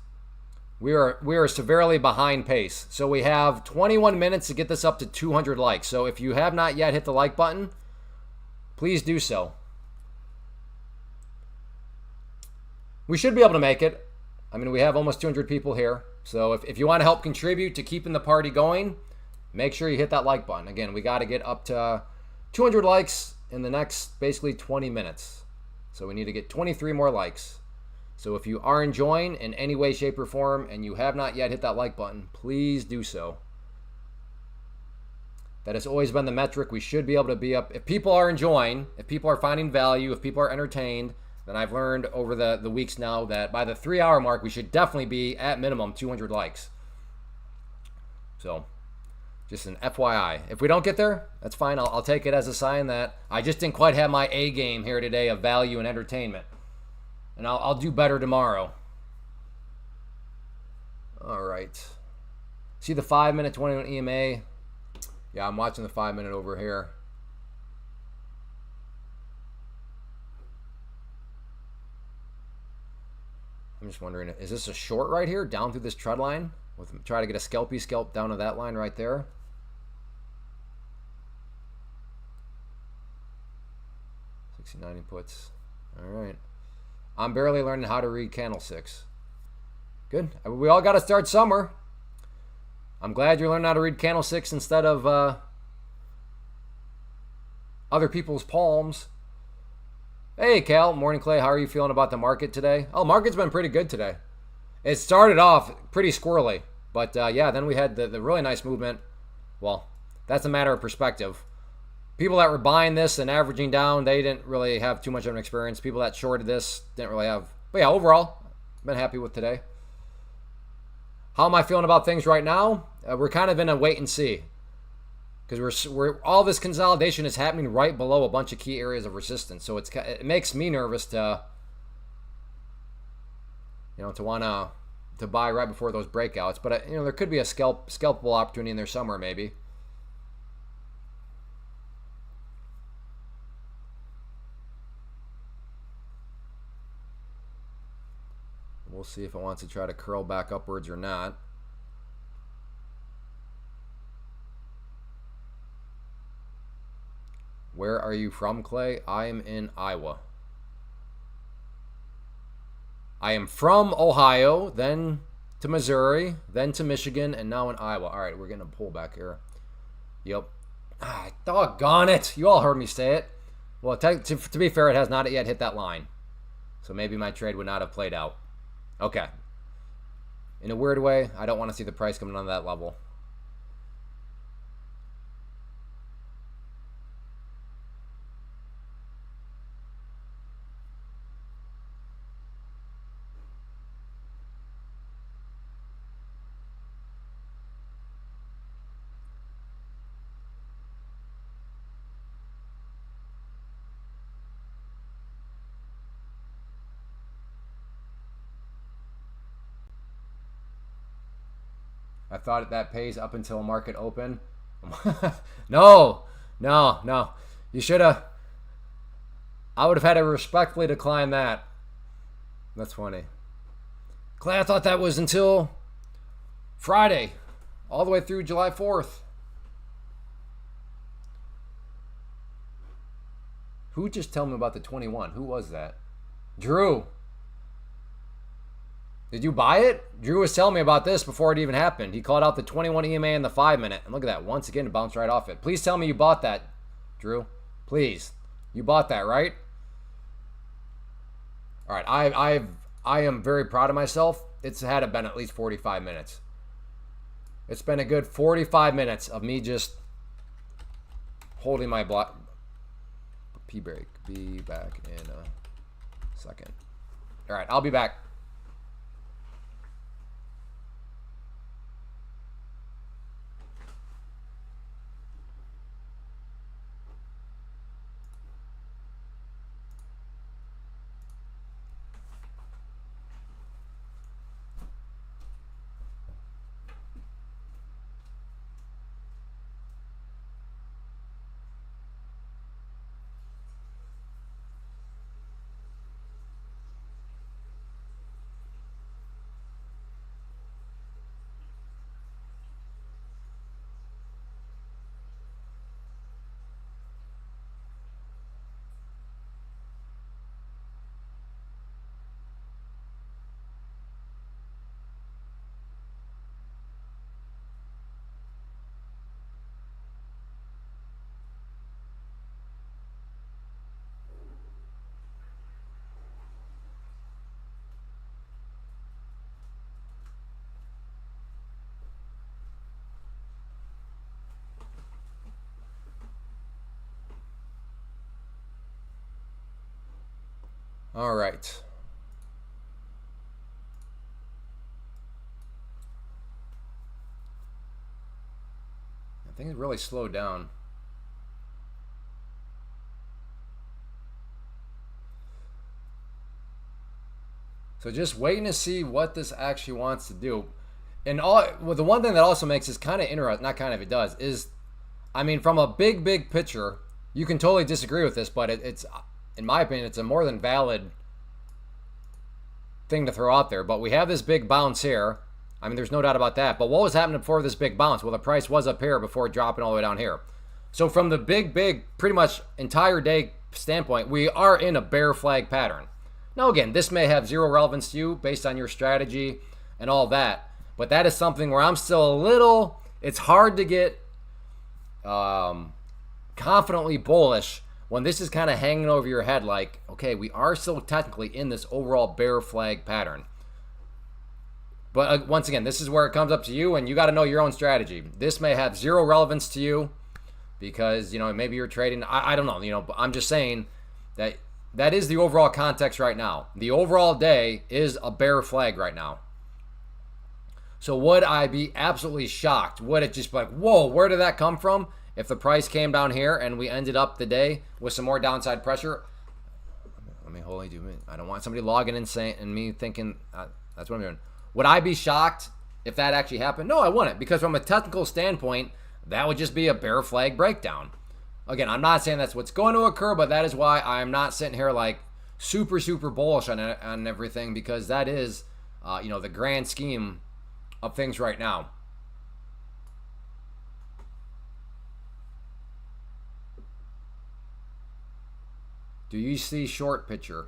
S1: We are severely behind pace, so we have 21 minutes to get this up to 200 likes. So if you have not yet hit the like button, please do so. We should be able to make it. I mean, we have almost 200 people here. So if you want to help contribute to keeping the party going, make sure you hit that like button. Again, we got to get up to 200 likes in the next basically 20 minutes. So we need to get 23 more likes. So if you are enjoying in any way, shape, or form, and you have not yet hit that like button, please do so. That has always been the metric. We should be able to be up. If people are enjoying, if people are finding value, if people are entertained, then I've learned over the weeks now that by the 3 hour mark, we should definitely be at minimum 200 likes. So just an FYI. If we don't get there, that's fine. I'll take it as a sign that I just didn't quite have my A game here today of value and entertainment. And I'll do better tomorrow. All right. See the 5 minute 20 minute EMA? Yeah, I'm watching the 5 minute over here. just wondering, is this a short right here down through this trend line? Try to get a scalpy scalp down to that line right there. $69 inputs. All right. I'm barely learning how to read candlesticks. Good. We all got to start somewhere. I'm glad you're learning how to read candlesticks instead of other people's palms. Hey, Cal. Morning, Clay. How are you feeling about the market today? Oh, market's been pretty good today. It started off pretty squirrely. But, yeah, then we had the really nice movement. Well, that's a matter of perspective. People that were buying this and averaging down, they didn't really have too much of an experience. People that shorted this didn't really have. But, yeah, overall, been happy with today. How am I feeling about things right now? We're kind of in a wait and see. Because we're all this consolidation is happening right below a bunch of key areas of resistance. So it makes me nervous to want to buy right before those breakouts. But there could be a scalpable opportunity in there somewhere maybe. We'll see if it wants to try to curl back upwards or not. Where are you from, Clay? I am in Iowa. I am from Ohio, then to Missouri, then to Michigan, and now in Iowa. All right, we're getting a pullback here. Yep. Doggone it. You all heard me say it. Well, to be fair, it has not yet hit that line. So maybe my trade would not have played out. Okay. In a weird way, I don't want to see the price coming on that level. I thought that pays up until market open. No. You should have. I would have had to respectfully decline that. That's funny. Clay, I thought that was until Friday, all the way through July 4th. Who just told me about the 21? Who was that? Drew. Did you buy it? Drew was telling me about this before it even happened. He called out the 21 EMA in the 5-minute. And look at that. Once again, it bounced right off it. Please tell me you bought that, Drew. Please. You bought that, right? All right. I am very proud of myself. It's had been at least 45 minutes. It's been a good 45 minutes of me just holding my block. P-break. Be back in a second. All right. I'll be back. All right. I think it really slowed down. So just waiting to see what this actually wants to do. And the one thing that also makes this kind of interesting, not kind of, it does, is, I mean, from a big picture, you can totally disagree with this, but it's in my opinion, it's a more than valid thing to throw out there. But we have this big bounce here. I mean, there's no doubt about that. But what was happening before this big bounce? Well, the price was up here before dropping all the way down here. So from the big, pretty much entire day standpoint, we are in a bear flag pattern. Now, again, this may have zero relevance to you based on your strategy and all that. But that is something where I'm still a little, it's hard to get confidently bullish when this is kind of hanging over your head like, okay, we are still technically in this overall bear flag pattern. But once again, this is where it comes up to you, and you got to know your own strategy. This may have zero relevance to you because, you know, maybe you're trading. I don't know, you know, but I'm just saying that that is the overall context right now. The overall day is a bear flag right now. So would I be absolutely shocked? Would it just be like, whoa, where did that come from? If the price came down here and we ended up the day with some more downside pressure? Let me hold on. I don't want somebody logging in saying and me thinking that's what I'm doing. Would I be shocked if that actually happened? No, I wouldn't, because from a technical standpoint, that would just be a bear flag breakdown. Again, I'm not saying that's what's going to occur, but that is why I'm not sitting here like super bullish on everything, because that is, you know, the grand scheme of things right now. Do you see short picture?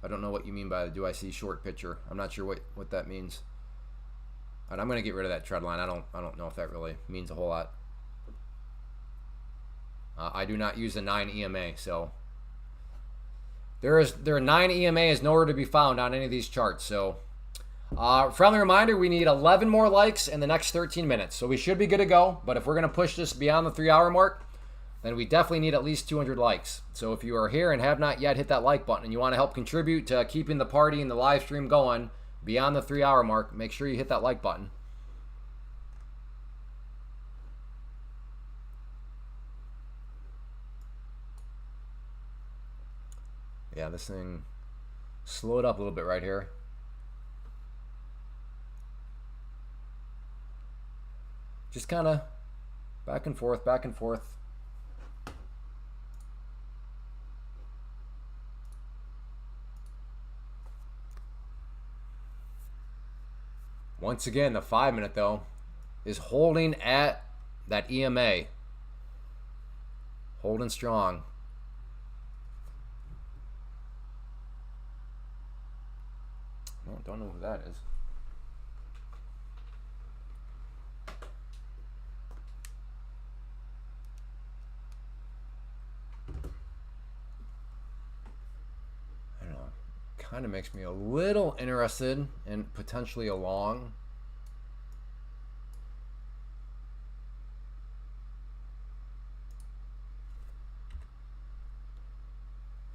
S1: I don't know what you mean by do I see short picture. I'm not sure what that means. And I'm going to get rid of that trend line. I don't know if that really means a whole lot. I do not use the 9 EMA, so there are 9 EMA is nowhere to be found on any of these charts. So friendly reminder, we need 11 more likes in the next 13 minutes. So we should be good to go. But if we're going to push this beyond the 3-hour mark, then we definitely need at least 200 likes. So if you are here and have not yet hit that like button and you want to help contribute to keeping the party and the live stream going beyond the 3-hour mark, make sure you hit that like button. Yeah, this thing slowed up a little bit right here. Just kind of back and forth, back and forth. Once again, the 5-minute, though, is holding at that EMA. Holding strong. Oh, don't know who that is. I don't know. Kind of makes me a little interested in potentially a long.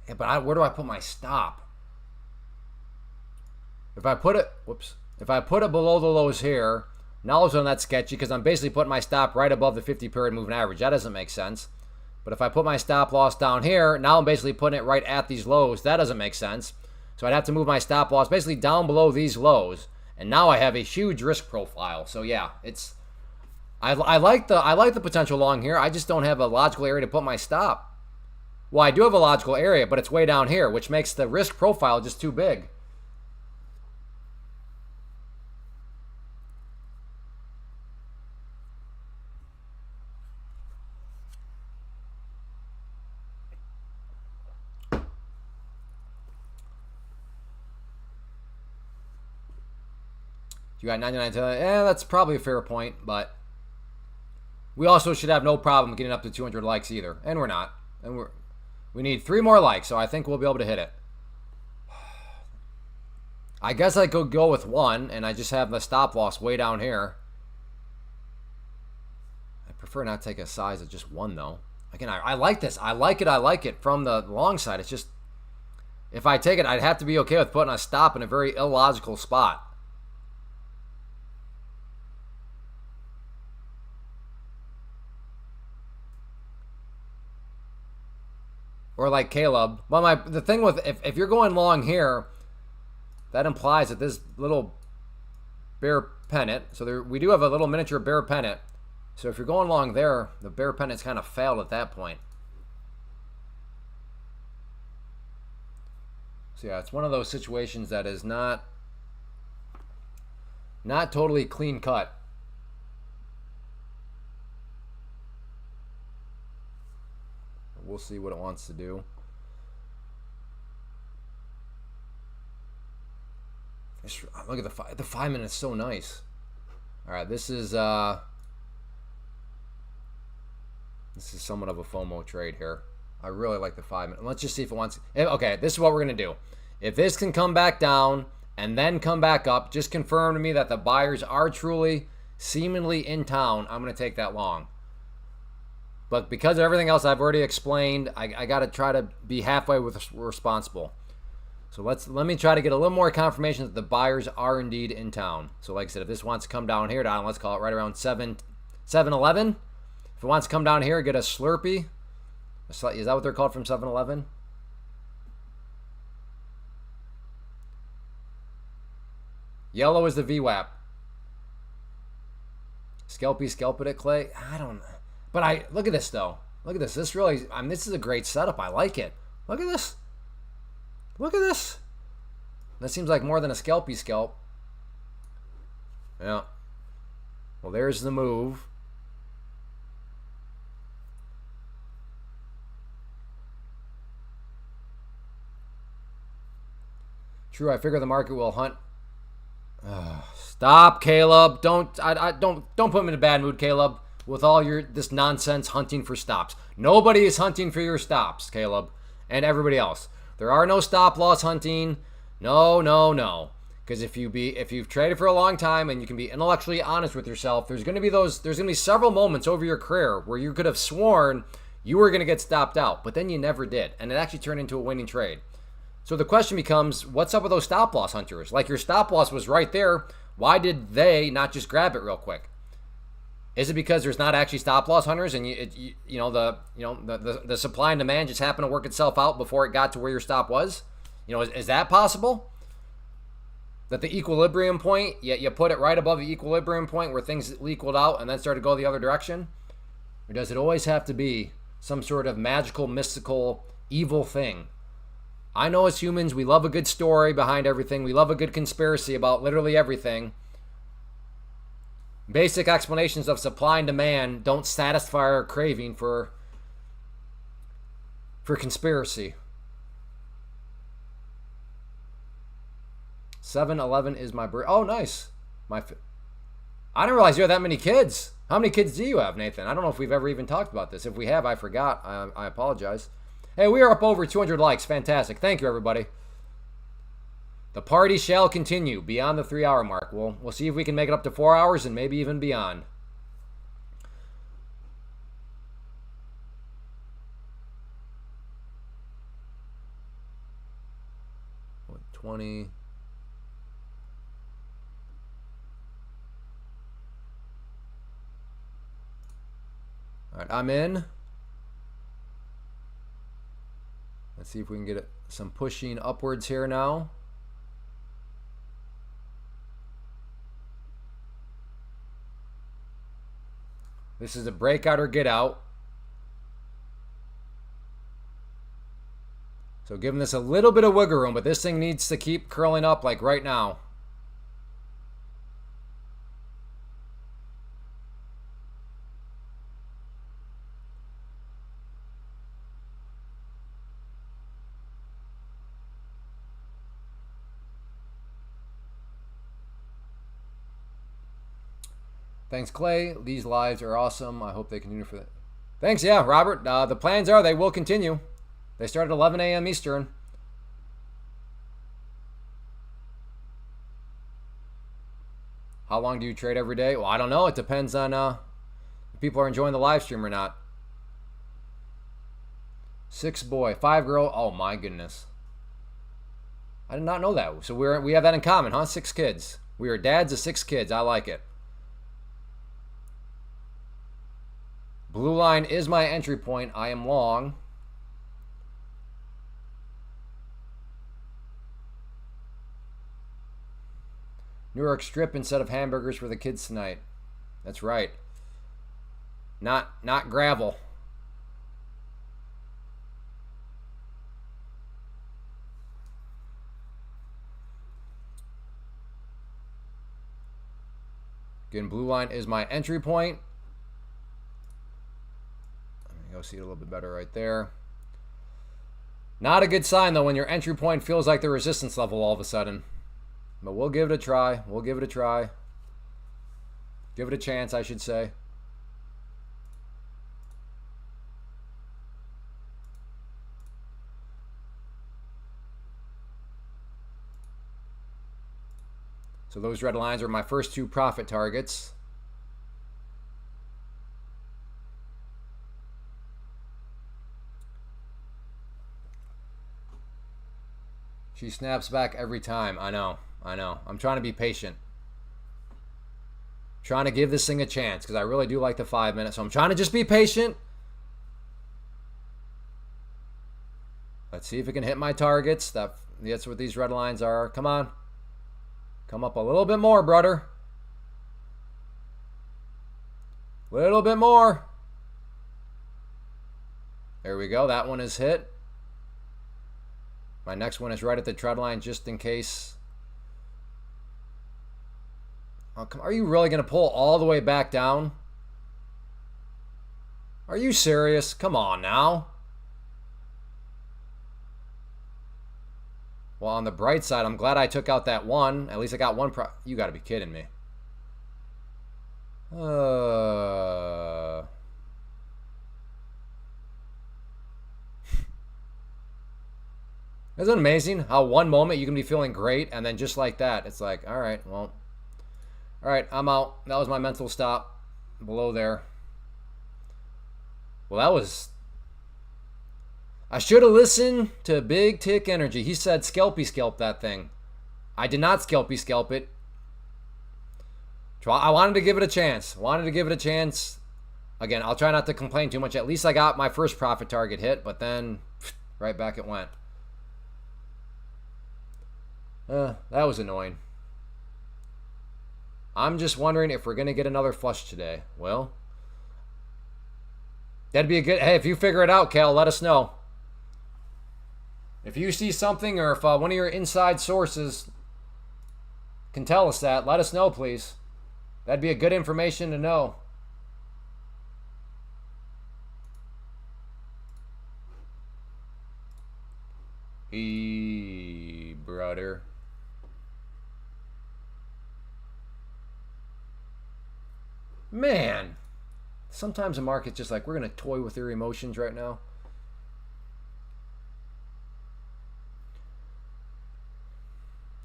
S1: Yeah, but where do I put my stop? If I put it, if I put it below the lows here, now all of a sudden that's sketchy because I'm basically putting my stop right above the 50-period moving average. That doesn't make sense. But if I put my stop loss down here, now I'm basically putting it right at these lows. That doesn't make sense. So I'd have to move my stop loss basically down below these lows, and now I have a huge risk profile. So yeah, it's I like the potential long here. I just don't have a logical area to put my stop. Well, I do have a logical area, but it's way down here, which makes the risk profile just too big. You got 99 to, that's probably a fair point, but we also should have no problem getting up to 200 likes either, and we're not. And we need 3 more likes, so I think we'll be able to hit it. I guess I could go with 1, and I just have the stop loss way down here. I prefer not to take a size of just 1, though. Again, I like this. I like it from the long side. It's just, if I take it, I'd have to be okay with putting a stop in a very illogical spot. Or like Caleb. Well, the thing with, if you're going long here, that implies that this little bear pennant, so we do have a little miniature bear pennant. So if you're going long there, the bear pennant's kind of failed at that point. So yeah, it's one of those situations that is not totally clean cut. We'll see what it wants to do. Look at the 5 minutes, so nice. All right, this is somewhat of a FOMO trade here. I really like the 5 minute. Let's just see if it wants. Okay, this is what we're gonna do. If this can come back down and then come back up, just confirm to me that the buyers are truly, seemingly in town. I'm gonna take that long. But because of everything else I've already explained, I got to try to be halfway responsible. So let me try to get a little more confirmation that the buyers are indeed in town. So like I said, if this wants to come down here, let's call it right around 7-11. If it wants to come down here, get a Slurpee. Is that what they're called from 7-Eleven? Yellow is the VWAP. Scalped it, Clay. I don't know. But look at this though. Look at this. This really, this is a great setup. I like it. Look at this. Look at this. That seems like more than a scalpy scalp. Yeah. Well, there's the move. True, I figure the market will hunt. Stop, Caleb. Don't put me in a bad mood, Caleb. With all this nonsense hunting for stops. Nobody is hunting for your stops, Caleb, and everybody else. There are no stop loss hunting. No. Because if you've traded for a long time and you can be intellectually honest with yourself, there's going to be several moments over your career where you could have sworn you were going to get stopped out, but then you never did, and it actually turned into a winning trade. So the question becomes, what's up with those stop loss hunters? Like, your stop loss was right there. Why did they not just grab it real quick? Is it because there's not actually stop loss hunters, and the supply and demand just happened to work itself out before it got to where your stop was? Is that possible? That the equilibrium point, you put it right above the equilibrium point where things equaled out and then started to go the other direction? Or does it always have to be some sort of magical, mystical, evil thing? I know as humans, we love a good story behind everything. We love a good conspiracy about literally everything. Basic explanations of supply and demand don't satisfy our craving for conspiracy. 7-11 is my birth. Oh, nice. I didn't realize you had that many kids. How many kids do you have, Nathan? I don't know if we've ever even talked about this. If we have, I forgot. I apologize. Hey, we are up over 200 likes. Fantastic. Thank you, everybody. The party shall continue beyond the 3-hour mark. We'll see if we can make it up to 4 hours and maybe even beyond. What, 20? All right, I'm in. Let's see if we can get some pushing upwards here now. This is a breakout or get out. So giving this a little bit of wiggle room, but this thing needs to keep curling up like right now. Thanks, Clay. These lives are awesome. I hope they continue for that. Thanks, yeah, Robert. The plans are they will continue. They start at 11 a.m. Eastern. How long do you trade every day? Well, I don't know. It depends on if people are enjoying the live stream or not. 6 boy, 5 girl. Oh, my goodness. I did not know that. So we have that in common, huh? 6 kids. We are dads of 6 kids. I like it. Blue line is my entry point. I am long. New York strip instead of hamburgers for the kids tonight. That's right. Not gravel. Again, blue line is my entry point. Let me go see it a little bit better right there. Not a good sign, though, when your entry point feels like the resistance level all of a sudden. But we'll give it a try. We'll give it a try. Give it a chance, I should say. So those red lines are my first two profit targets. She snaps back every time. I know. I'm trying to be patient. Trying to give this thing a chance because I really do like the 5 minutes. So I'm trying to just be patient. Let's see if it can hit my targets. That's what these red lines are. Come on. Come up a little bit more, brother. Little bit more. There we go. That one is hit. My next one is right at the trend line just in case. Oh, come, are you really going to pull all the way back down? Are you serious? Come on now. Well, on the bright side, I'm glad I took out that one. At least I got one. You got to be kidding me. Isn't it amazing how one moment you can be feeling great and then just like that, it's like, all right, well, all right, I'm out. That was my mental stop below there. Well, that was... I should have listened to Big Tick Energy. He said scalpy scalp that thing. I did not scalpy scalp it. I wanted to give it a chance. Again, I'll try not to complain too much. At least I got my first profit target hit, but then right back it went. That was annoying. I'm just wondering if we're going to get another flush today. Well, that'd be a good... Hey, if you figure it out, Cal, let us know. If you see something or if one of your inside sources can tell us that, let us know, please. That'd be a good information to know. Hey, brother. Man, sometimes the market's just like, we're going to toy with their emotions right now.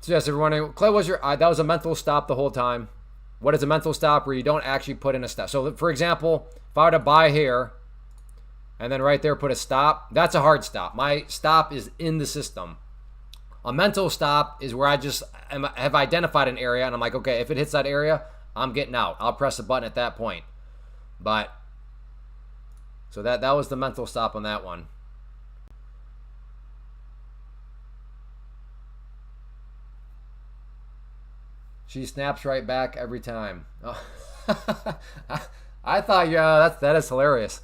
S1: So yes, everyone, Clay, that was a mental stop the whole time. What is a mental stop? Where you don't actually put in a stop. So for example, if I were to buy here and then right there put a stop, that's a hard stop. My stop is in the system. A mental stop is where I just have identified an area and I'm like, okay, if it hits that area, I'm getting out. I'll press a button at that point. But so that was the mental stop on that one. She snaps right back every time. Oh. I thought, yeah, that is hilarious.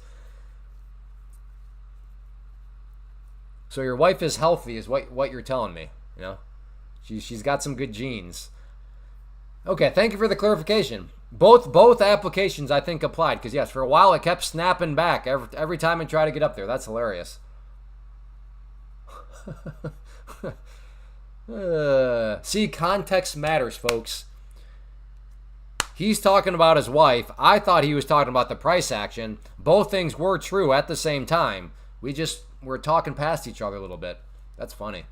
S1: So your wife is healthy, is what you're telling me. You know, she's got some good genes. Okay, thank you for the clarification. Both applications I think applied because yes, for a while it kept snapping back every time I try to get up there. That's hilarious. See, context matters, folks. He's talking about his wife. I thought he was talking about the price action. Both things were true at the same time. We're talking past each other a little bit. That's funny.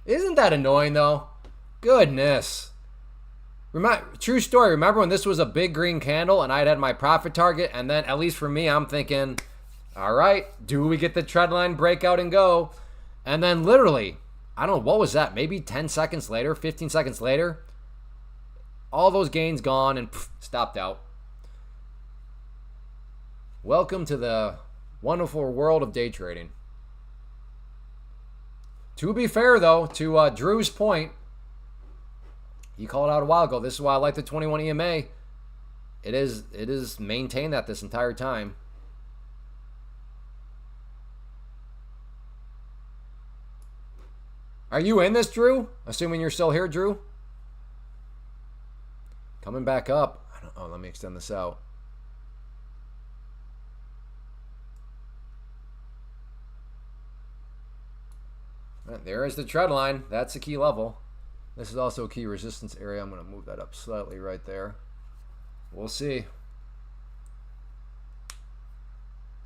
S1: Isn't that annoying, though? Goodness. True story. Remember when this was a big green candle and I'd had my profit target? And then, at least for me, I'm thinking, all right, do we get the trend line breakout and go? And then literally, I don't know, what was that? Maybe 10 seconds later, 15 seconds later, all those gains gone and stopped out. Welcome to the wonderful world of day trading. To be fair, though, to Drew's point, he called out a while ago. This is why I like the 21 EMA. It is maintained that this entire time. Are you in this, Drew? Assuming you're still here, Drew. Coming back up. Oh, let me extend this out. There is the trend line. That's the key level. This is also a key resistance area. I'm going to move that up slightly right there. We'll see.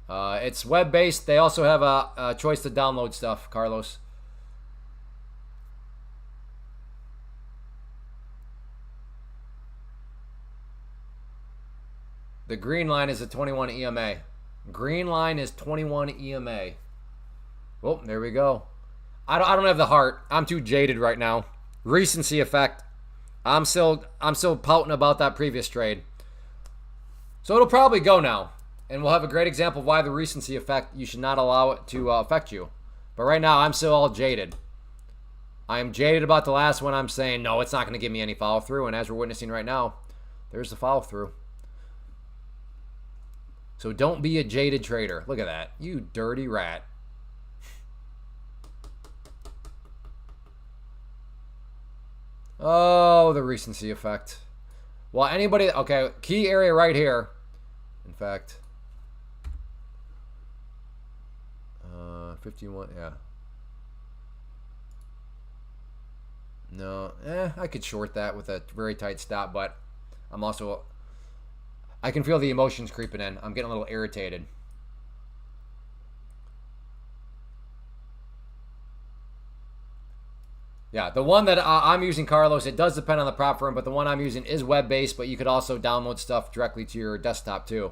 S1: It's web-based. They also have a choice to download stuff, Carlos. The green line is a 21 EMA. Green line is 21 EMA. Oh, there we go. I don't have the heart. I'm too jaded right now. Recency effect. I'm still pouting about that previous trade. So it'll probably go now. And we'll have a great example of why the recency effect, you should not allow it to affect you. But right now, I'm still all jaded. I am jaded about the last one. I'm saying, no, it's not going to give me any follow-through. And as we're witnessing right now, there's the follow-through. So don't be a jaded trader. Look at that. You dirty rat. Oh, the recency effect. Well, anybody... Okay, key area right here. In fact... 51, yeah. No, I could short that with a very tight stop, but I'm also... I can feel the emotions creeping in. I'm getting a little irritated. Yeah, the one that I'm using, Carlos, it does depend on the prop firm, but the one I'm using is web-based, but you could also download stuff directly to your desktop, too.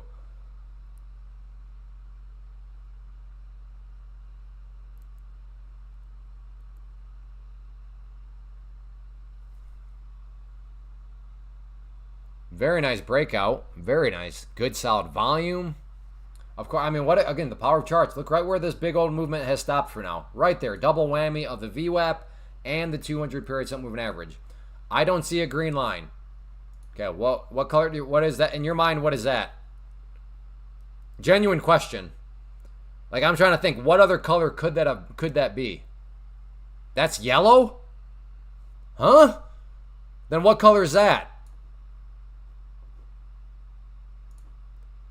S1: Very nice breakout. Very nice. Good, solid volume. Of course, I mean, what again, the power of charts. Look right where this big old movement has stopped for now. Right there. Double whammy of the VWAP and the 200 period simple moving average. I don't see a green line. Okay, what color what is that? In your mind, what is that? Genuine question. Like, I'm trying to think, what other color could that be? That's yellow? Huh? Then what color is that?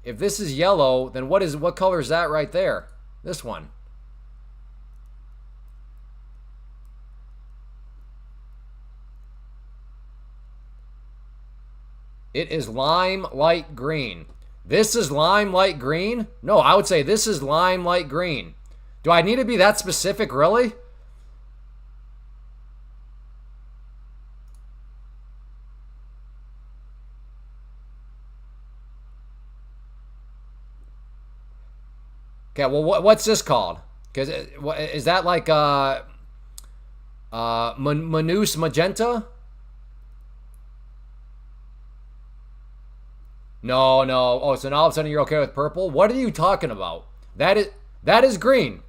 S1: If this is yellow, then what color is that right there? This one. It is lime light green. This is lime light green? No, I would say this is lime light green. Do I need to be that specific, really? Okay, well, what's this called? Because is that like Manus magenta? No. Oh, so now all of a sudden you're okay with purple? What are you talking about? That is green.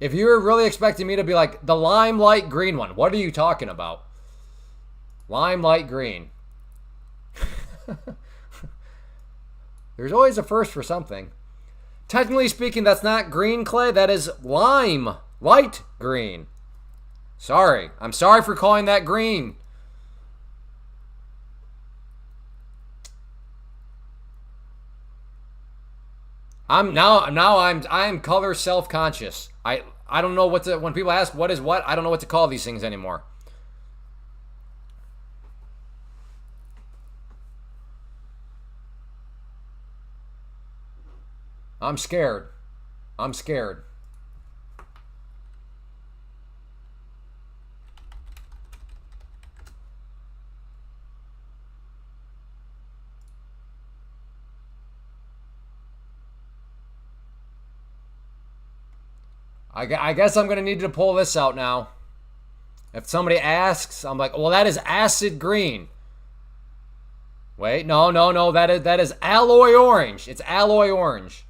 S1: If you're really expecting me to be like the lime light green one, what are you talking about? Lime light green. There's always a first for something. Technically speaking, that's not green, Clay. That is lime. Light green. Sorry. I'm sorry for calling that green. I'm color self-conscious. I don't know what to, when people ask what is what, I don't know what to call these things anymore. I'm scared. I'm scared. I guess I'm going to need to pull this out now. If somebody asks, I'm like, well, that is acid green. Wait, no. That is alloy orange. It's alloy orange.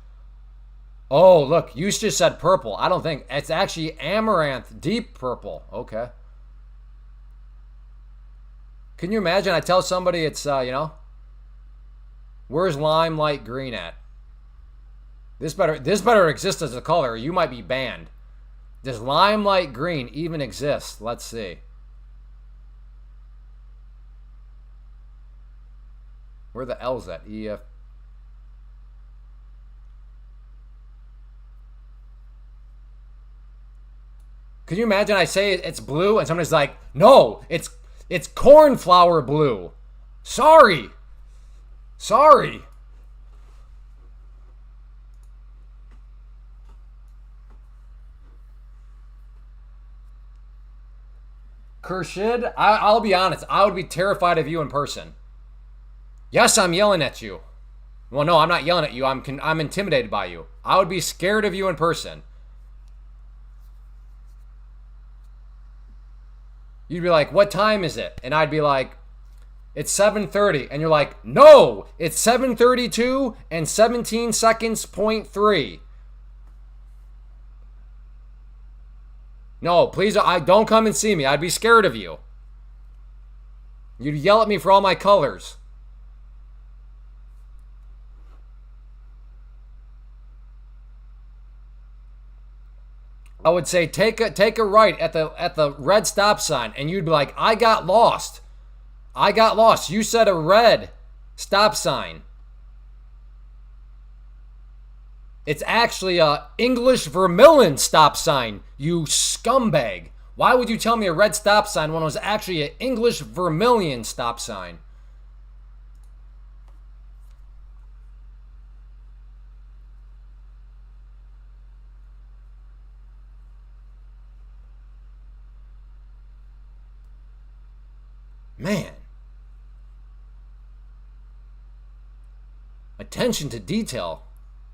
S1: Oh, look, you just said purple. I don't think. It's actually amaranth, deep purple. Okay. Can you imagine? I tell somebody it's, where's lime light green at? This better exist as a color. You might be banned. Does limelight green even exist? Let's see. Where the L's at? EF. Can you imagine I say it's blue and somebody's like, no, it's cornflower blue. Sorry. Khurshid, I'll be honest. I would be terrified of you in person. Yes, I'm yelling at you. Well, no, I'm not yelling at you. I'm intimidated by you. I would be scared of you in person. You'd be like, what time is it? And I'd be like, it's 7:30. And you're like, no, it's 7:32 and 17 seconds, 0.3. No, please, don't come and see me. I'd be scared of you. You'd yell at me for all my colors. I would say take a right at the red stop sign, and you'd be like, I got lost. You said a red stop sign. It's actually a English vermilion stop sign, you scumbag. Why would you tell me a red stop sign when it was actually an English vermilion stop sign? Man. Attention to detail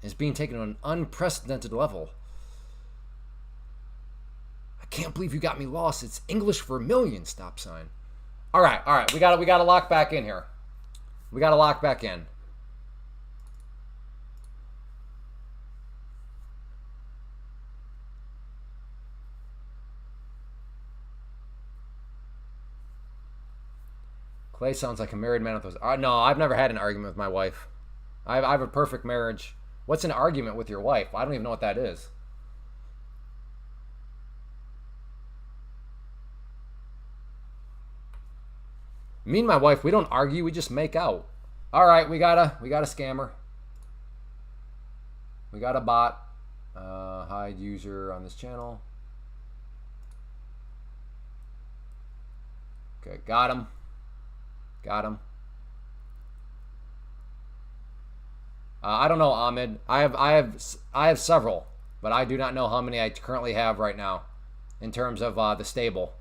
S1: is being taken to an unprecedented level. I can't believe you got me lost. It's English vermilion stop sign. All right. We got to lock back in here. We got to lock back in. Clay sounds like a married man with those. No, I've never had an argument with my wife. I have a perfect marriage. What's an argument with your wife? I don't even know what that is. Me and my wife, we don't argue. We just make out. All right, we got a scammer. We got a bot. Hide user on this channel. Okay, got him. I don't know, Ahmed. I have several, but I do not know how many I currently have right now in terms of the stable.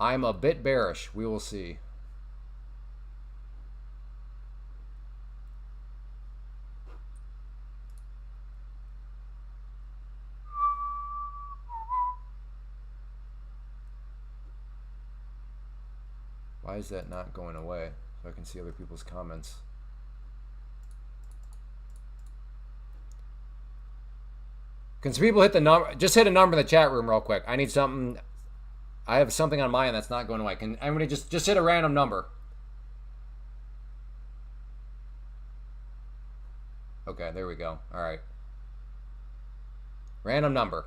S1: I'm a bit bearish. We will see. Why is that not going away? So I can see other people's comments. Can some people hit the number? Just hit a number in the chat room real quick. I need something. I have something on my end that's not going away. Can everybody just hit a random number? Okay, there we go. All right. Random number.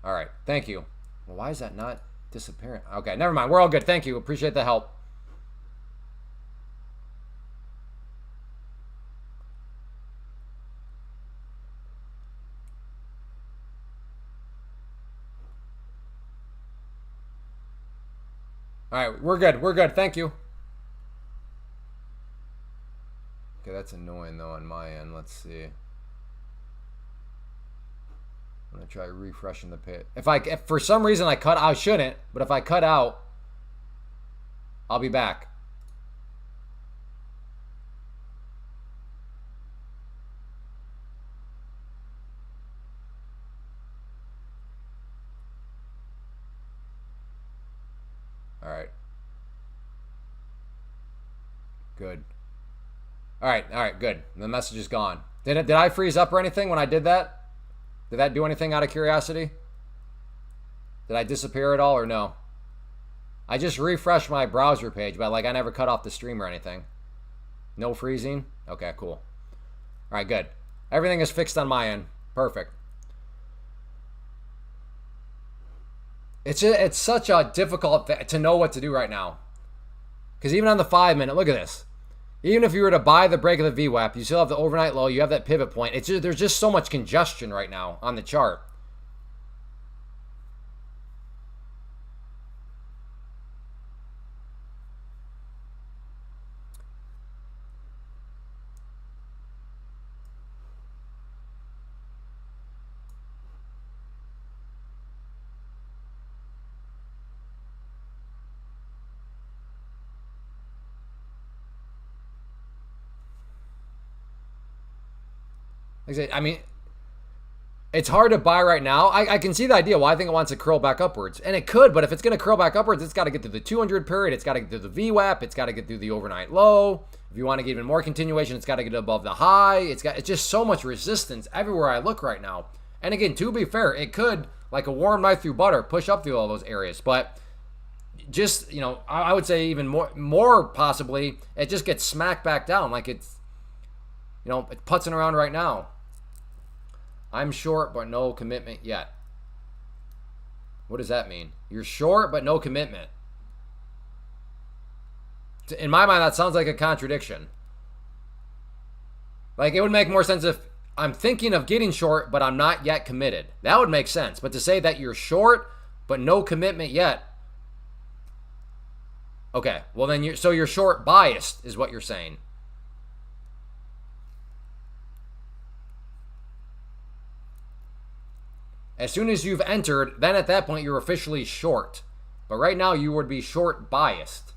S1: All right. Thank you. Well, why is that not disappearing? Okay, never mind. We're all good. Thank you. Appreciate the help. All right, we're good. Thank you. Okay, that's annoying though on my end. Let's see. I'm gonna try refreshing the page. If for some reason I cut, I shouldn't, but if I cut out, I'll be back. All right. Good. All right, good. The message is gone. Did I freeze up or anything when I did that? Did that do anything out of curiosity? Did I disappear at all or no? I just refreshed my browser page, but like I never cut off the stream or anything. No freezing? Okay, cool. All right, good. Everything is fixed on my end. Perfect. It's such a difficult to know what to do right now. Because even on the 5-minute, look at this. Even if you were to buy the break of the VWAP, you still have the overnight low. You have that pivot point. There's just so much congestion right now on the chart. I mean, it's hard to buy right now. I can see the idea why I think it wants to curl back upwards. And it could, but if it's going to curl back upwards, it's got to get through the 200 period. It's got to get through the VWAP. It's got to get through the overnight low. If you want to get even more continuation, it's got to get above the high. It's just so much resistance everywhere I look right now. And again, to be fair, it could, like a warm knife through butter, push up through all those areas. But just, I would say even more possibly, it just gets smacked back down like it's putzing around right now. I'm short, but no commitment yet. What does that mean? You're short, but no commitment. In my mind, that sounds like a contradiction. Like, it would make more sense if I'm thinking of getting short, but I'm not yet committed. That would make sense. But to say that you're short, but no commitment yet. Okay, well then you're short biased is what you're saying. As soon as you've entered, then at that point you're officially short. But right now you would be short biased.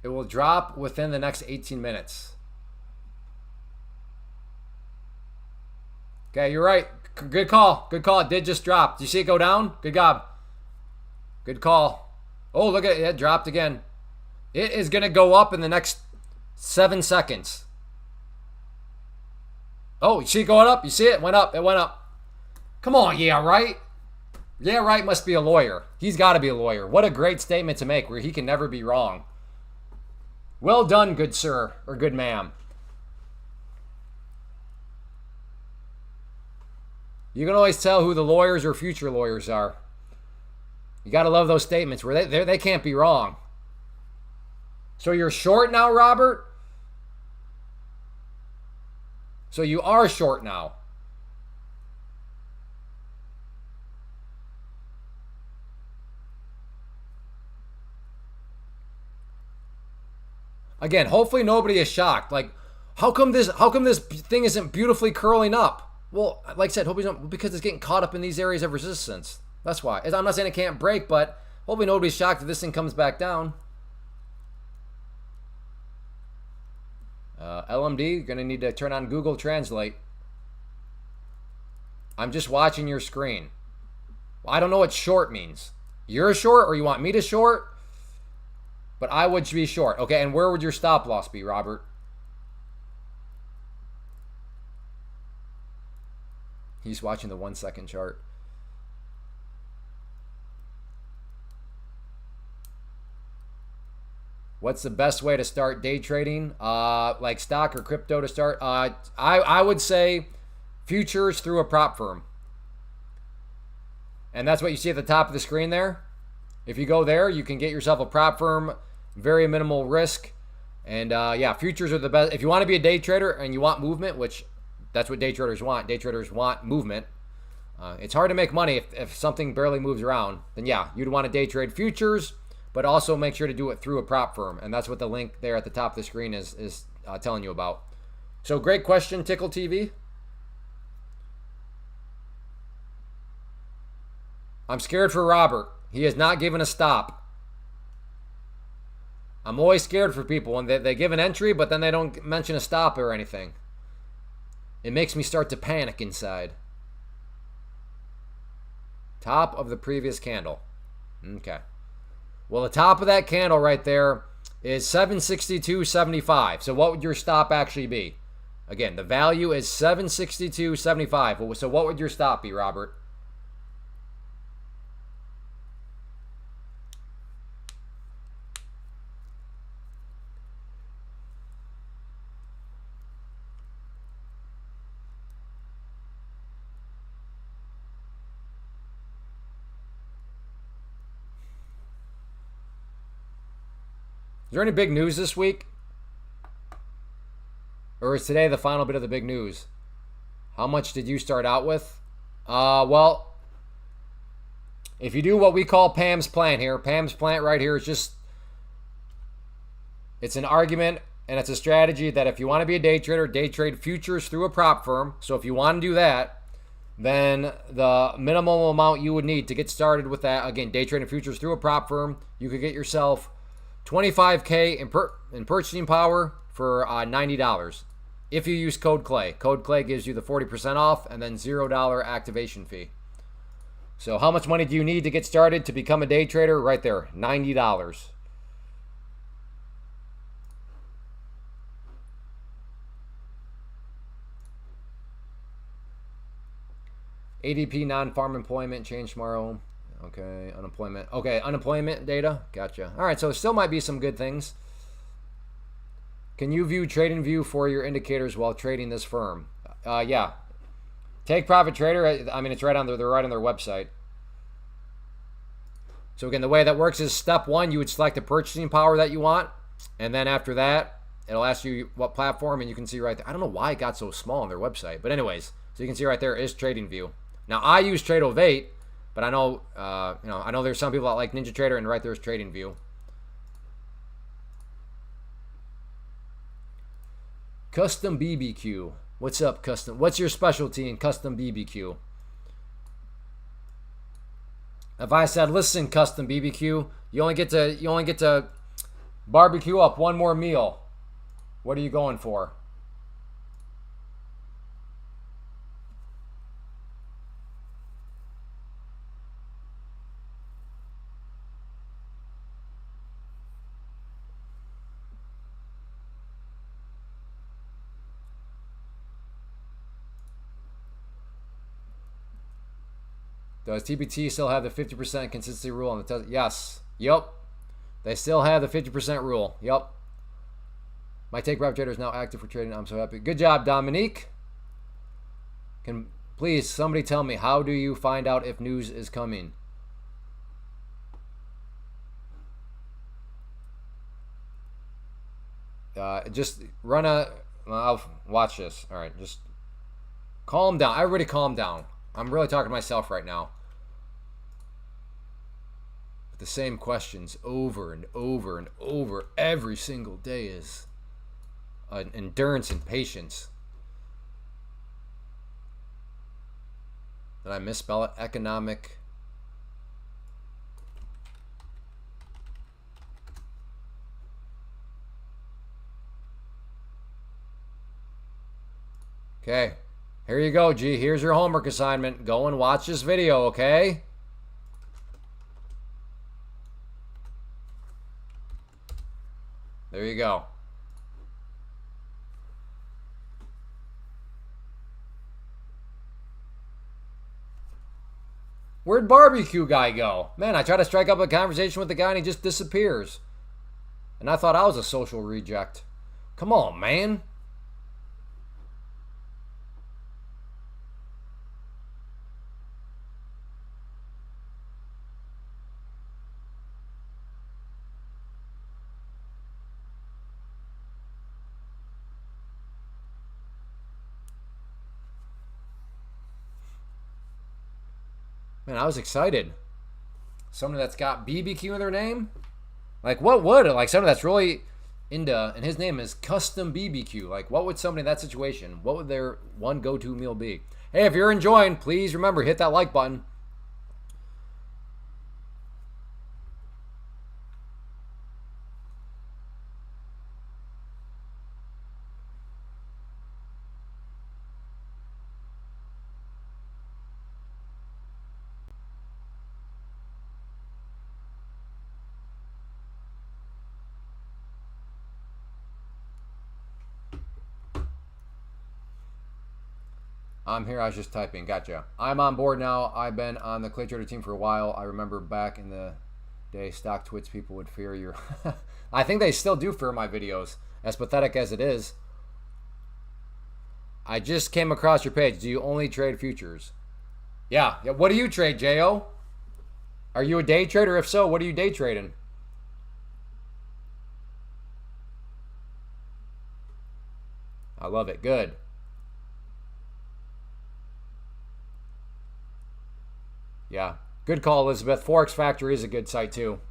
S1: It will drop within the next 18 minutes. Okay, you're right. Good call. Good call. It did just drop. Did you see it go down? Good job. Good call. Oh, look at it. It dropped again. It is going to go up in the next 7 seconds. Oh, you see it going up? You see it? It went up. It went up. Come on, yeah, right? Yeah, right must be a lawyer. He's got to be a lawyer. What a great statement to make where he can never be wrong. Well done, good sir, or good ma'am. You can always tell who the lawyers or future lawyers are. You got to love those statements where they can't be wrong. So you're short now, Robert? So you are short now. Again, hopefully nobody is shocked. Like, how come this thing isn't beautifully curling up? Well, like I said, because it's getting caught up in these areas of resistance. That's why. I'm not saying it can't break, but hopefully nobody's shocked that this thing comes back down. LMD, you're going to need to turn on Google Translate. I'm just watching your screen. I don't know what short means. You're short or you want me to short? But I would be short. Okay, and where would your stop loss be, Robert? He's watching the 1 second chart. What's the best way to start day trading? Like stock or crypto to start? I would say futures through a prop firm. And that's what you see at the top of the screen there. If you go there, you can get yourself a prop firm, very minimal risk. And yeah, futures are the best. If you want to be a day trader and you want movement, which that's what day traders want. Day traders want movement. It's hard to make money if something barely moves around. Then yeah, you'd want to day trade futures, but also make sure to do it through a prop firm. And that's what the link there at the top of the screen is telling you about. So great question, Tickle TV. I'm scared for Robert. He has not given a stop. I'm always scared for people when they give an entry, but then they don't mention a stop or anything. It makes me start to panic inside. Top of the previous candle. Okay. Well, the top of that candle right there is 762.75. So what would your stop actually be? Again, the value is 762.75. So what would your stop be, Robert? Is there any big news this week? Or is today the final bit of the big news? How much did you start out with? Well, if you do what we call Pam's plan here, Pam's plan right here is just, it's an argument and it's a strategy that if you want to be a day trader, day trade futures through a prop firm. So if you want to do that, then the minimum amount you would need to get started with that, again, day trading futures through a prop firm, you could get yourself $25K in purchasing power for $90 if you use code Clay. Code Clay gives you the 40% off and then $0 activation fee. So how much money do you need to get started to become a day trader? Right there, $90. ADP non-farm employment change tomorrow. Okay, unemployment. Okay, unemployment data. Gotcha. All right, so there still might be some good things. Can you view TradingView for your indicators while trading this firm? Yeah. Take Profit Trader. I mean, it's right on their, they're right on their website. So again, the way that works is step one, you would select the purchasing power that you want, and then after that, it'll ask you what platform, and you can see right there. I don't know why it got so small on their website, but anyways, so you can see right there is TradingView. Now I use Trade08. But I know, I know there's some people that like NinjaTrader, and right there's TradingView. Custom BBQ. What's up, Custom? What's your specialty in Custom BBQ? If I said, listen, Custom BBQ, you only get to barbecue up one more meal. What are you going for? Does TBT still have the 50% consistency rule on the test? Yes. Yep. They still have the 50% rule. Yep. My Take Profit Trader is now active for trading. I'm so happy. Good job, Dominique. Can please somebody tell me, how do you find out if news is coming? Just run a... I'll watch this. All right, just calm down. Everybody calm down. I'm really talking to myself right now. But the same questions over and over and over every single day is endurance and patience. Did I misspell it? Economic. Okay. Here you go, G. Here's your homework assignment. Go and watch this video, okay? There you go. Where'd barbecue guy go? Man, I try to strike up a conversation with the guy and he just disappears. And I thought I was a social reject. Come on, man. Man, I was excited. Somebody that's got BBQ in their name? Like, what would? Like, somebody that's really into, and his name is Custom BBQ. Like, what would somebody in that situation, what would their one go-to meal be? Hey, if you're enjoying, please remember, hit that like button. I'm here. I was just typing. Gotcha. I'm on board now. I've been on the Clay Trader team for a while. I remember back in the day, stock twits people would fear your. I think they still do fear my videos, as pathetic as it is. I just came across your page. Do you only trade futures? Yeah. What do you trade, Jo? Are you a day trader? If so, what are you day trading? I love it. Good. Yeah. Good call, Elizabeth. Forex Factory is a good site too.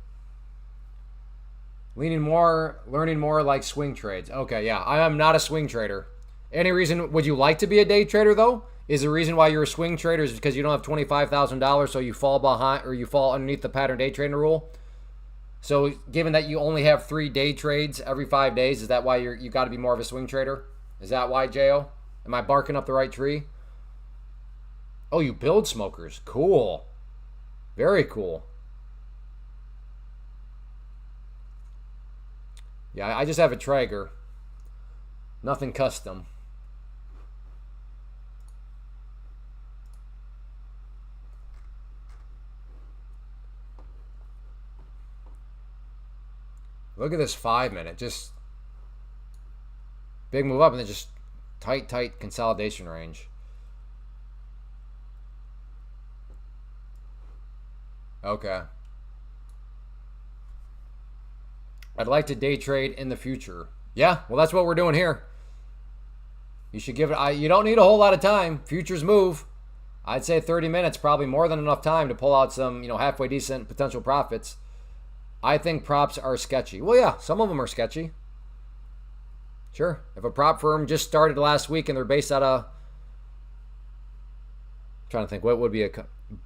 S1: Learning more like swing trades. Okay, yeah. I am not a swing trader. Any reason, would you like to be a day trader though? Is the reason why you're a swing trader is because you don't have $25,000, so you fall behind or you fall underneath the pattern day trading rule? So given that you only have 3 day trades every 5 days, is that why you got to be more of a swing trader? Is that why, Jo? Am I barking up the right tree? Oh, you build smokers. Cool. Very cool. Yeah, I just have a Traeger. Nothing custom. Look at this 5 minute. Just big move up and then just tight consolidation range. Okay. I'd like to day trade in the future. Yeah, well, that's what we're doing here. You should give it. You don't need a whole lot of time. Futures move. I'd say 30 minutes, probably more than enough time to pull out some, halfway decent potential profits. I think props are sketchy. Well, yeah, some of them are sketchy. Sure. If a prop firm just started last week and they're based out of, I'm trying to think, what would be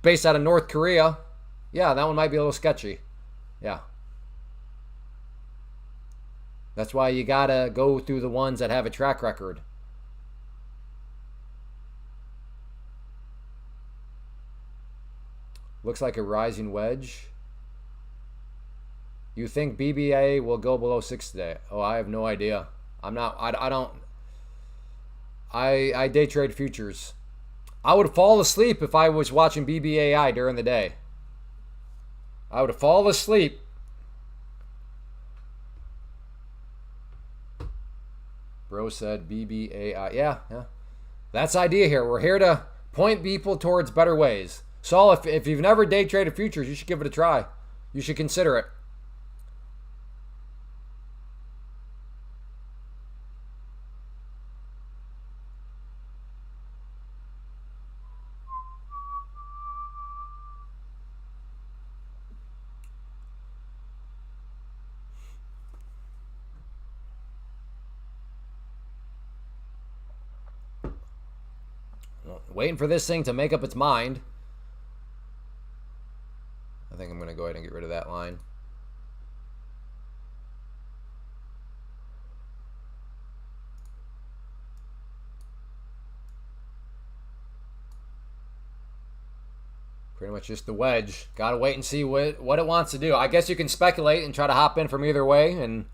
S1: based out of North Korea? Yeah, that one might be a little sketchy. Yeah. That's why you gotta go through the ones that have a track record. Looks like a rising wedge. You think BBA will go below 6 today? Oh, I have no idea. I day trade futures. I would fall asleep if I was watching BBAI during the day. I would fall asleep. Bro said BBAI. Yeah. That's the idea here. We're here to point people towards better ways. Saul, if you've never day traded futures, you should give it a try. You should consider it. Waiting for this thing to make up its mind. I think I'm going to go ahead and get rid of that line. Pretty much just the wedge. Got to wait and see what it wants to do. I guess you can speculate and try to hop in from either way,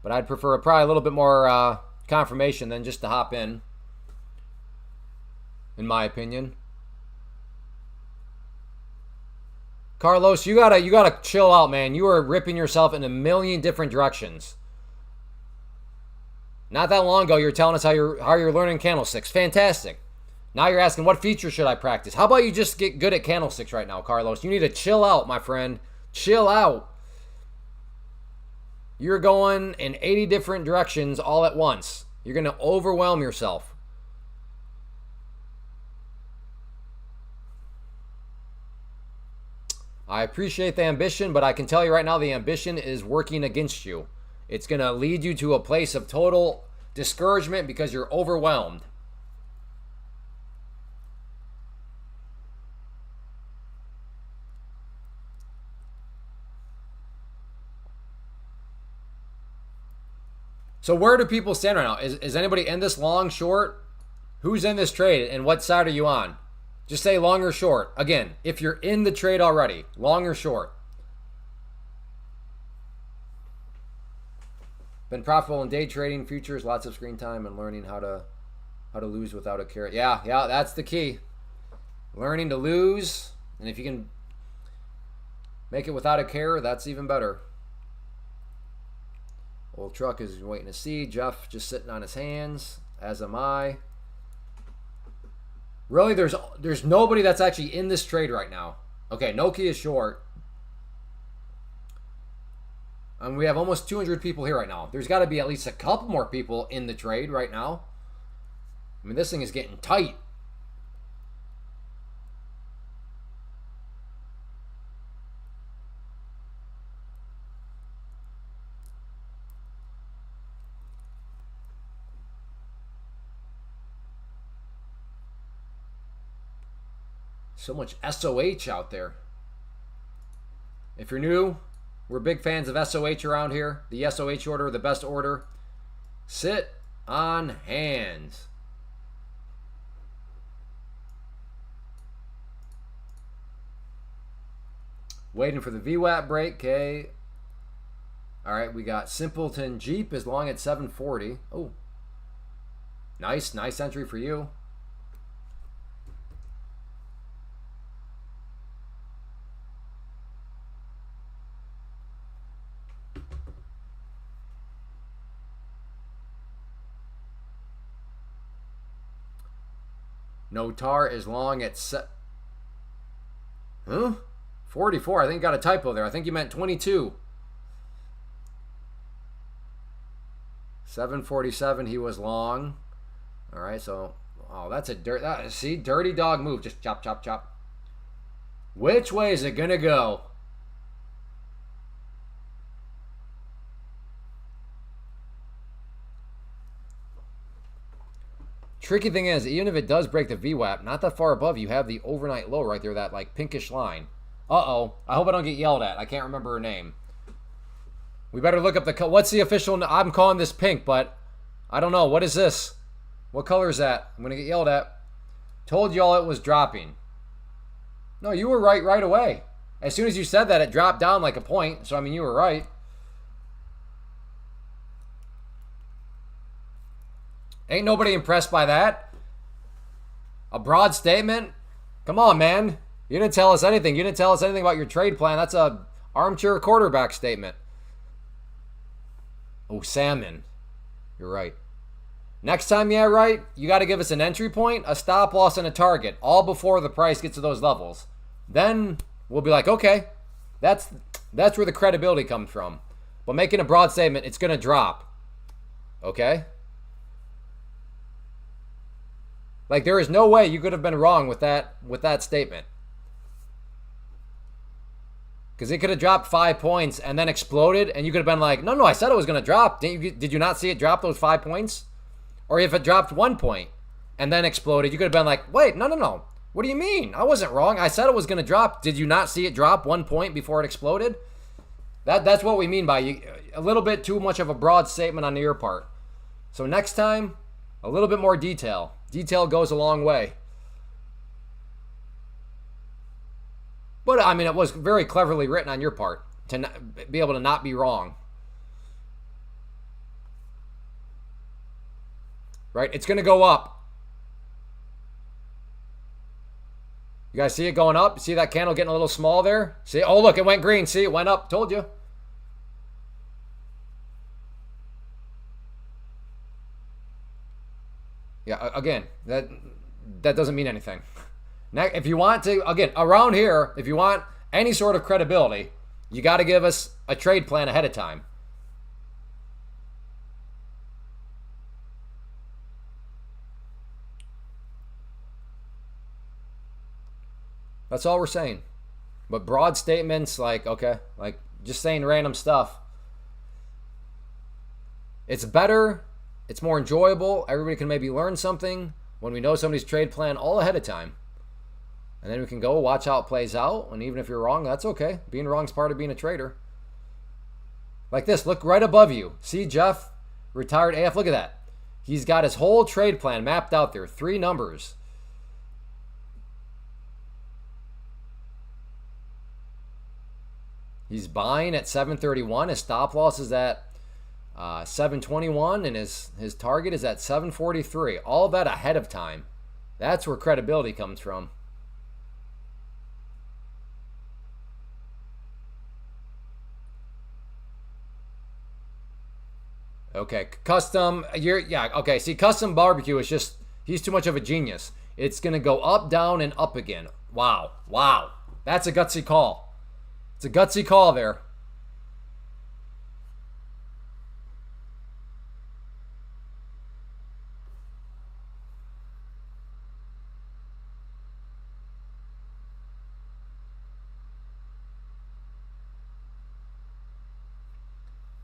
S1: but I'd prefer probably a little bit more confirmation than just to hop in my opinion. Carlos, you gotta chill out, man. You are ripping yourself in a million different directions. Not that long ago, you were telling us how you're learning candlesticks. Fantastic. Now you're asking, what feature should I practice? How about you just get good at candlesticks right now, Carlos? You need to chill out, my friend. Chill out. You're going in 80 different directions all at once. You're going to overwhelm yourself. I appreciate the ambition, but I can tell you right now the ambition is working against you. It's going to lead you to a place of total discouragement because you're overwhelmed. So where do people stand right now? Is anybody in this long, short? Who's in this trade and what side are you on? Just say long or short. Again, if you're in the trade already, long or short. Been profitable in day trading futures, lots of screen time and learning how How to lose without a carrot. Yeah, that's the key. Learning to lose. And if you can make it without a carrot, that's even better. Old Truck is waiting to see. Jeff just sitting on his hands, as am I. Really, there's nobody that's actually in this trade right now. Okay, Nokia is short. And we have almost 200 people here right now. There's got to be at least a couple more people in the trade right now. I mean, this thing is getting tight. So much SOH out there. If you're new, we're big fans of SOH around here. The SOH order, the best order. Sit on hands. Waiting for the VWAP break. Okay. All right, we got Simpleton Jeep is long at 740. Oh, nice entry for you. Notar is long at 44. I think you got a typo there. I think you meant 22. 747. He was long. All right. So, that's a see, dirty dog move. Just chop, chop, chop. Which way is it gonna go? Tricky thing is, even if it does break the VWAP, not that far above, you have the overnight low right there, that like pinkish line. Uh-oh. I hope I don't get yelled at. I can't remember her name. We better look up what's the official, I'm calling this pink, but I don't know. What is this? What color is that? I'm going to get yelled at. Told y'all it was dropping. No, you were right away. As soon as you said that, it dropped down like a point. So, I mean, you were right. Ain't nobody impressed by that. A broad statement? Come on, man. You didn't tell us anything. You didn't tell us anything about your trade plan. That's a armchair quarterback statement. Oh, salmon. You're right. Next time, yeah, right, you got to give us an entry point, a stop loss, and a target, all before the price gets to those levels. Then we'll be like, okay, that's where the credibility comes from. But making a broad statement, it's going to drop. Okay? Like, there is no way you could have been wrong with that statement. Because it could have dropped 5 points and then exploded, and you could have been like, no, I said it was going to drop. Did you not see it drop those 5 points? Or if it dropped 1 point and then exploded, you could have been like, wait, no. What do you mean? I wasn't wrong. I said it was going to drop. Did you not see it drop 1 point before it exploded? That's what we mean by a little bit too much of a broad statement on your part. So next time, a little bit more detail. Detail goes a long way. But, I mean, it was very cleverly written on your part to be able to not be wrong. Right? It's going to go up. You guys see it going up? See that candle getting a little small there? See? Oh, look, it went green. See, it went up. Told you. Yeah, again, that doesn't mean anything. Now, if you want to, again, around here, if you want any sort of credibility, you got to give us a trade plan ahead of time. That's all we're saying. But broad statements like, okay, like just saying random stuff. It's better. It's more enjoyable. Everybody can maybe learn something when we know somebody's trade plan all ahead of time. And then we can go watch how it plays out. And even if you're wrong, that's okay. Being wrong is part of being a trader. Like this, look right above you. See Jeff, retired AF, look at that. He's got his whole trade plan mapped out there. 3 numbers. He's buying at 731. His stop loss is at 721, and his target is at 743. All that ahead of time. That's where credibility comes from. Okay, custom. Okay. See, custom barbecue is just he's too much of a genius. It's gonna go up, down, and up again. Wow, wow. That's a gutsy call. It's a gutsy call there.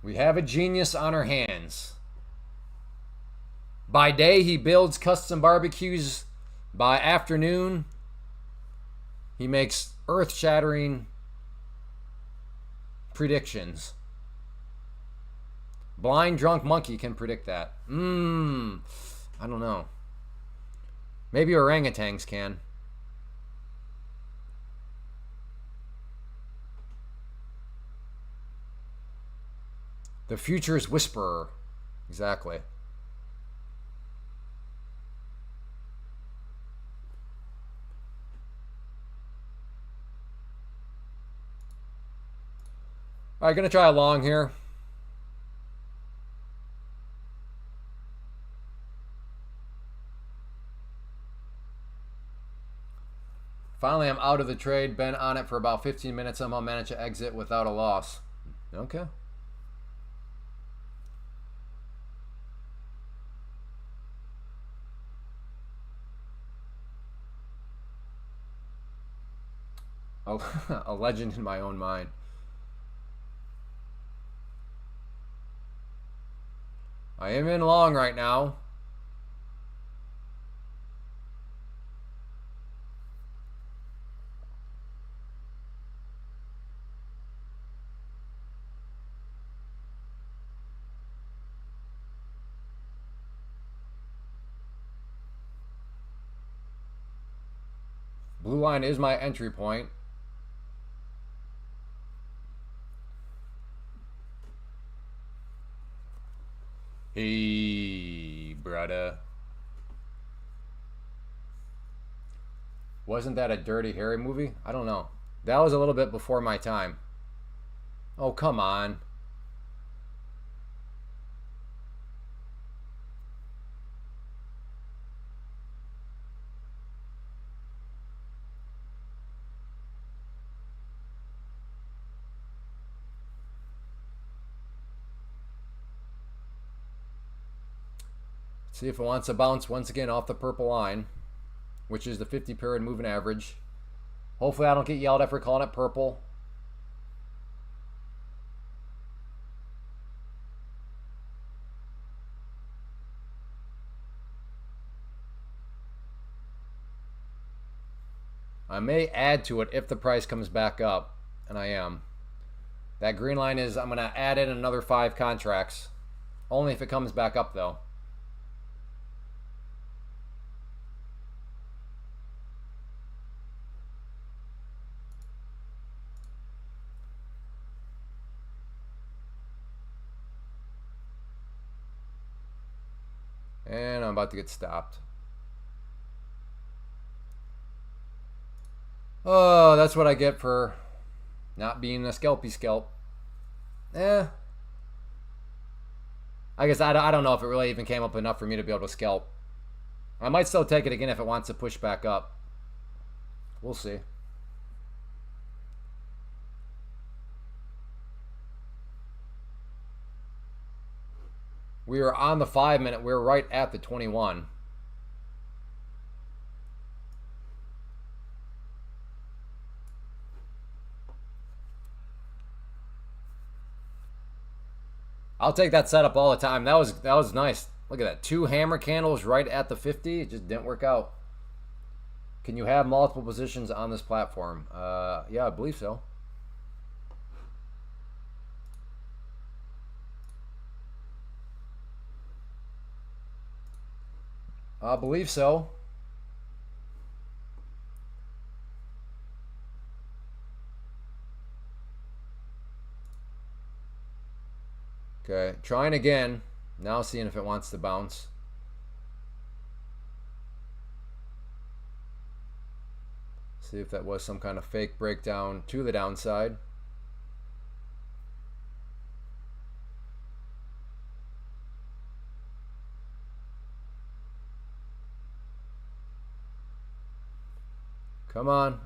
S1: We have a genius on our hands. By day, he builds custom barbecues. By afternoon, he makes earth-shattering predictions. Blind drunk monkey can predict that. I don't know. Maybe orangutans can. The future's whisperer. Exactly. All right, gonna try a long here. Finally, I'm out of the trade. Been on it for about 15 minutes. Somehow managed to exit without a loss. Okay. A legend in my own mind. I am in long right now. Blue line is my entry point. Hey, brother. Wasn't that a Dirty Harry movie? I don't know. That was a little bit before my time. Oh, come on. See if it wants to bounce once again off the purple line, which is the 50-period moving average. Hopefully I don't get yelled at for calling it purple. I may add to it if the price comes back up, and I am. That green line is, I'm going to add in another 5 contracts. Only if it comes back up, though. And I'm about to get stopped. Oh, that's what I get for not being a scalpy scalp. I guess I don't know if it really even came up enough for me to be able to scalp. I might still take it again if it wants to push back up. We'll see. We are on the 5-minute. We're right at the 21. I'll take that setup all the time. That was nice. Look at that. 2 hammer candles right at the 50. It just didn't work out. Can you have multiple positions on this platform? Yeah, I believe so. I believe so. Okay, trying again. Now seeing if it wants to bounce. See if that was some kind of fake breakdown to the downside. Come on.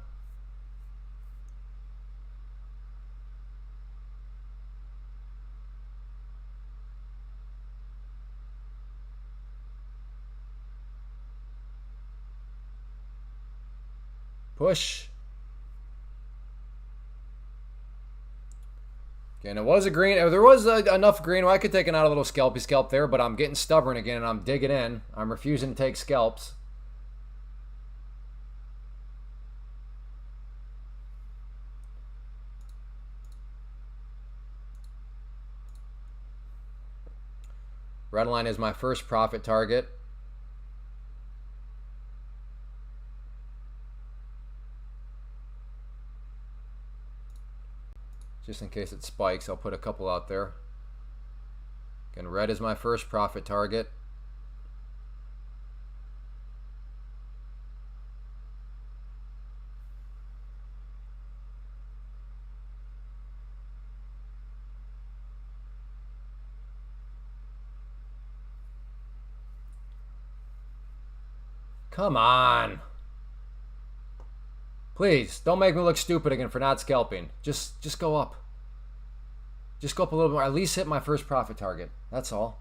S1: Push. Again, it was a green. There was enough green where I could take another little scalpy scalp there, but I'm getting stubborn again and I'm digging in. I'm refusing to take scalps. Red line is my first profit target. Just in case it spikes, I'll put a couple out there. Again, red is my first profit target. Come on. Please, don't make me look stupid again for not scalping. Just go up. Just go up a little bit more. At least hit my first profit target. That's all.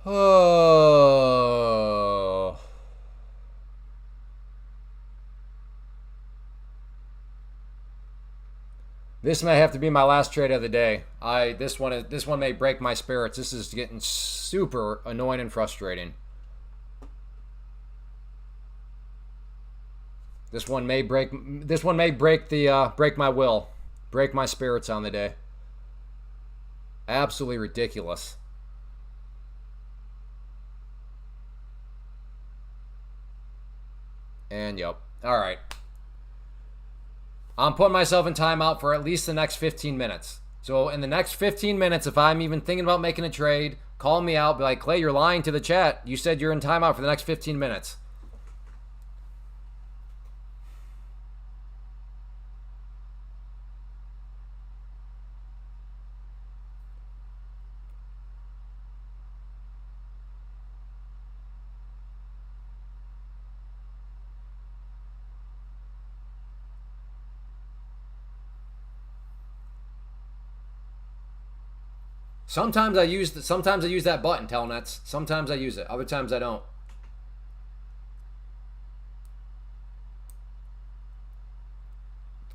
S1: Oh. This may have to be my last trade of the day. This one may break my spirits. This is getting super annoying and frustrating. This one may break break my will. Break my spirits on the day. Absolutely ridiculous. And yep. All right. I'm putting myself in timeout for at least the next 15 minutes. So in the next 15 minutes, if I'm even thinking about making a trade, call me out. Be like, Clay, you're lying to the chat. You said you're in timeout for the next 15 minutes. Sometimes I use that button, Telnets. Sometimes I use it. Other times I don't.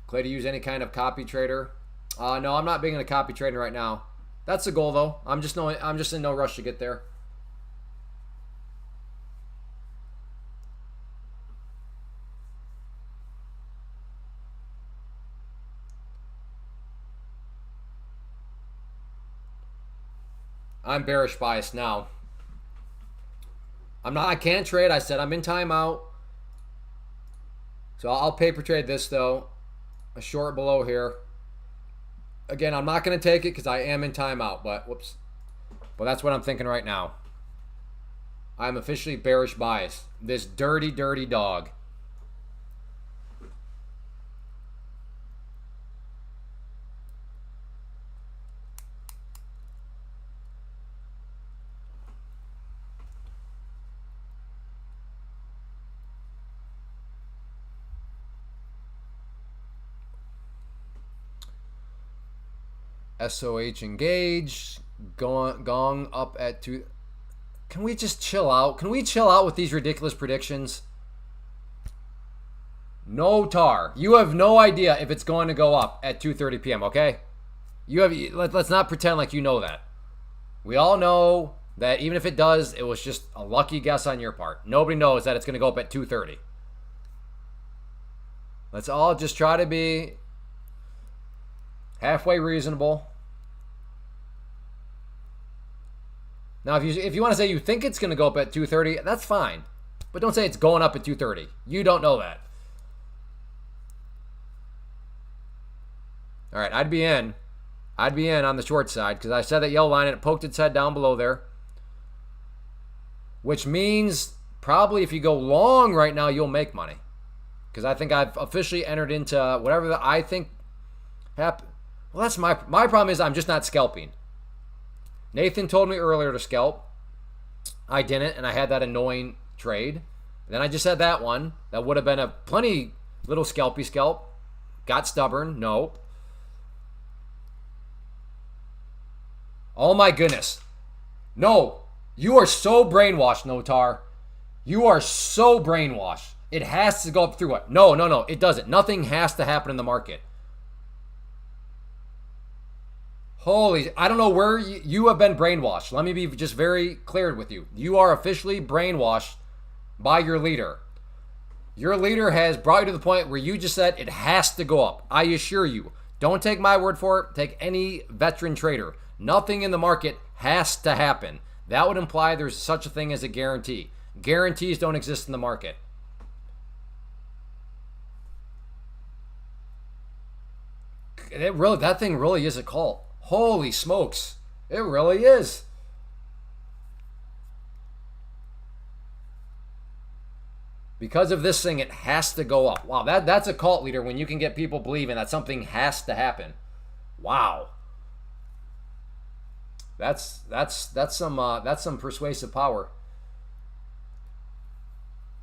S1: Clay, to use any kind of copy trader? No, I'm not being a copy trader right now. That's the goal, though. I'm just in no rush to get there. I'm bearish biased now. I can't trade. I said I'm in timeout. So I'll paper trade this though. A short below here. Again, I'm not going to take it because I am in timeout, but whoops. But that's what I'm thinking right now. I'm officially bearish biased. This dirty, dirty dog. SOH engage. Gong up at 2. Can we just chill out? Can we chill out with these ridiculous predictions? No tar. You have no idea if it's going to go up at 2:30 p.m., okay? Let's not pretend like you know that. We all know that even if it does, it was just a lucky guess on your part. Nobody knows that it's going to go up at 2:30. Let's all just try to be Halfway reasonable. Now, if you want to say you think it's going to go up at 230, that's fine. But don't say it's going up at 230. You don't know that. All right, I'd be in. I'd be in on the short side because I said that yellow line and it poked its head down below there. Which means probably if you go long right now, you'll make money. Because I think I've officially entered into whatever that I think happened. Well, that's my problem is I'm just not scalping. Nathan told me earlier to scalp. I didn't, and I had that annoying trade. Then I just had that one. That would have been a plenty little scalpy scalp. Got stubborn. Nope. Oh my goodness. No. You are so brainwashed, Notar. You are so brainwashed. It has to go up through what? No. It doesn't. Nothing has to happen in the market. Holy, I don't know where you have been brainwashed. Let me be just very clear with you. You are officially brainwashed by your leader. Your leader has brought you to the point where you just said it has to go up. I assure you. Don't take my word for it. Take any veteran trader. Nothing in the market has to happen. That would imply there's such a thing as a guarantee. Guarantees don't exist in the market. That thing really is a cult. Holy smokes. It really is. Because of this thing, it has to go up. Wow, that's a cult leader when you can get people believing that something has to happen. Wow. That's some persuasive power.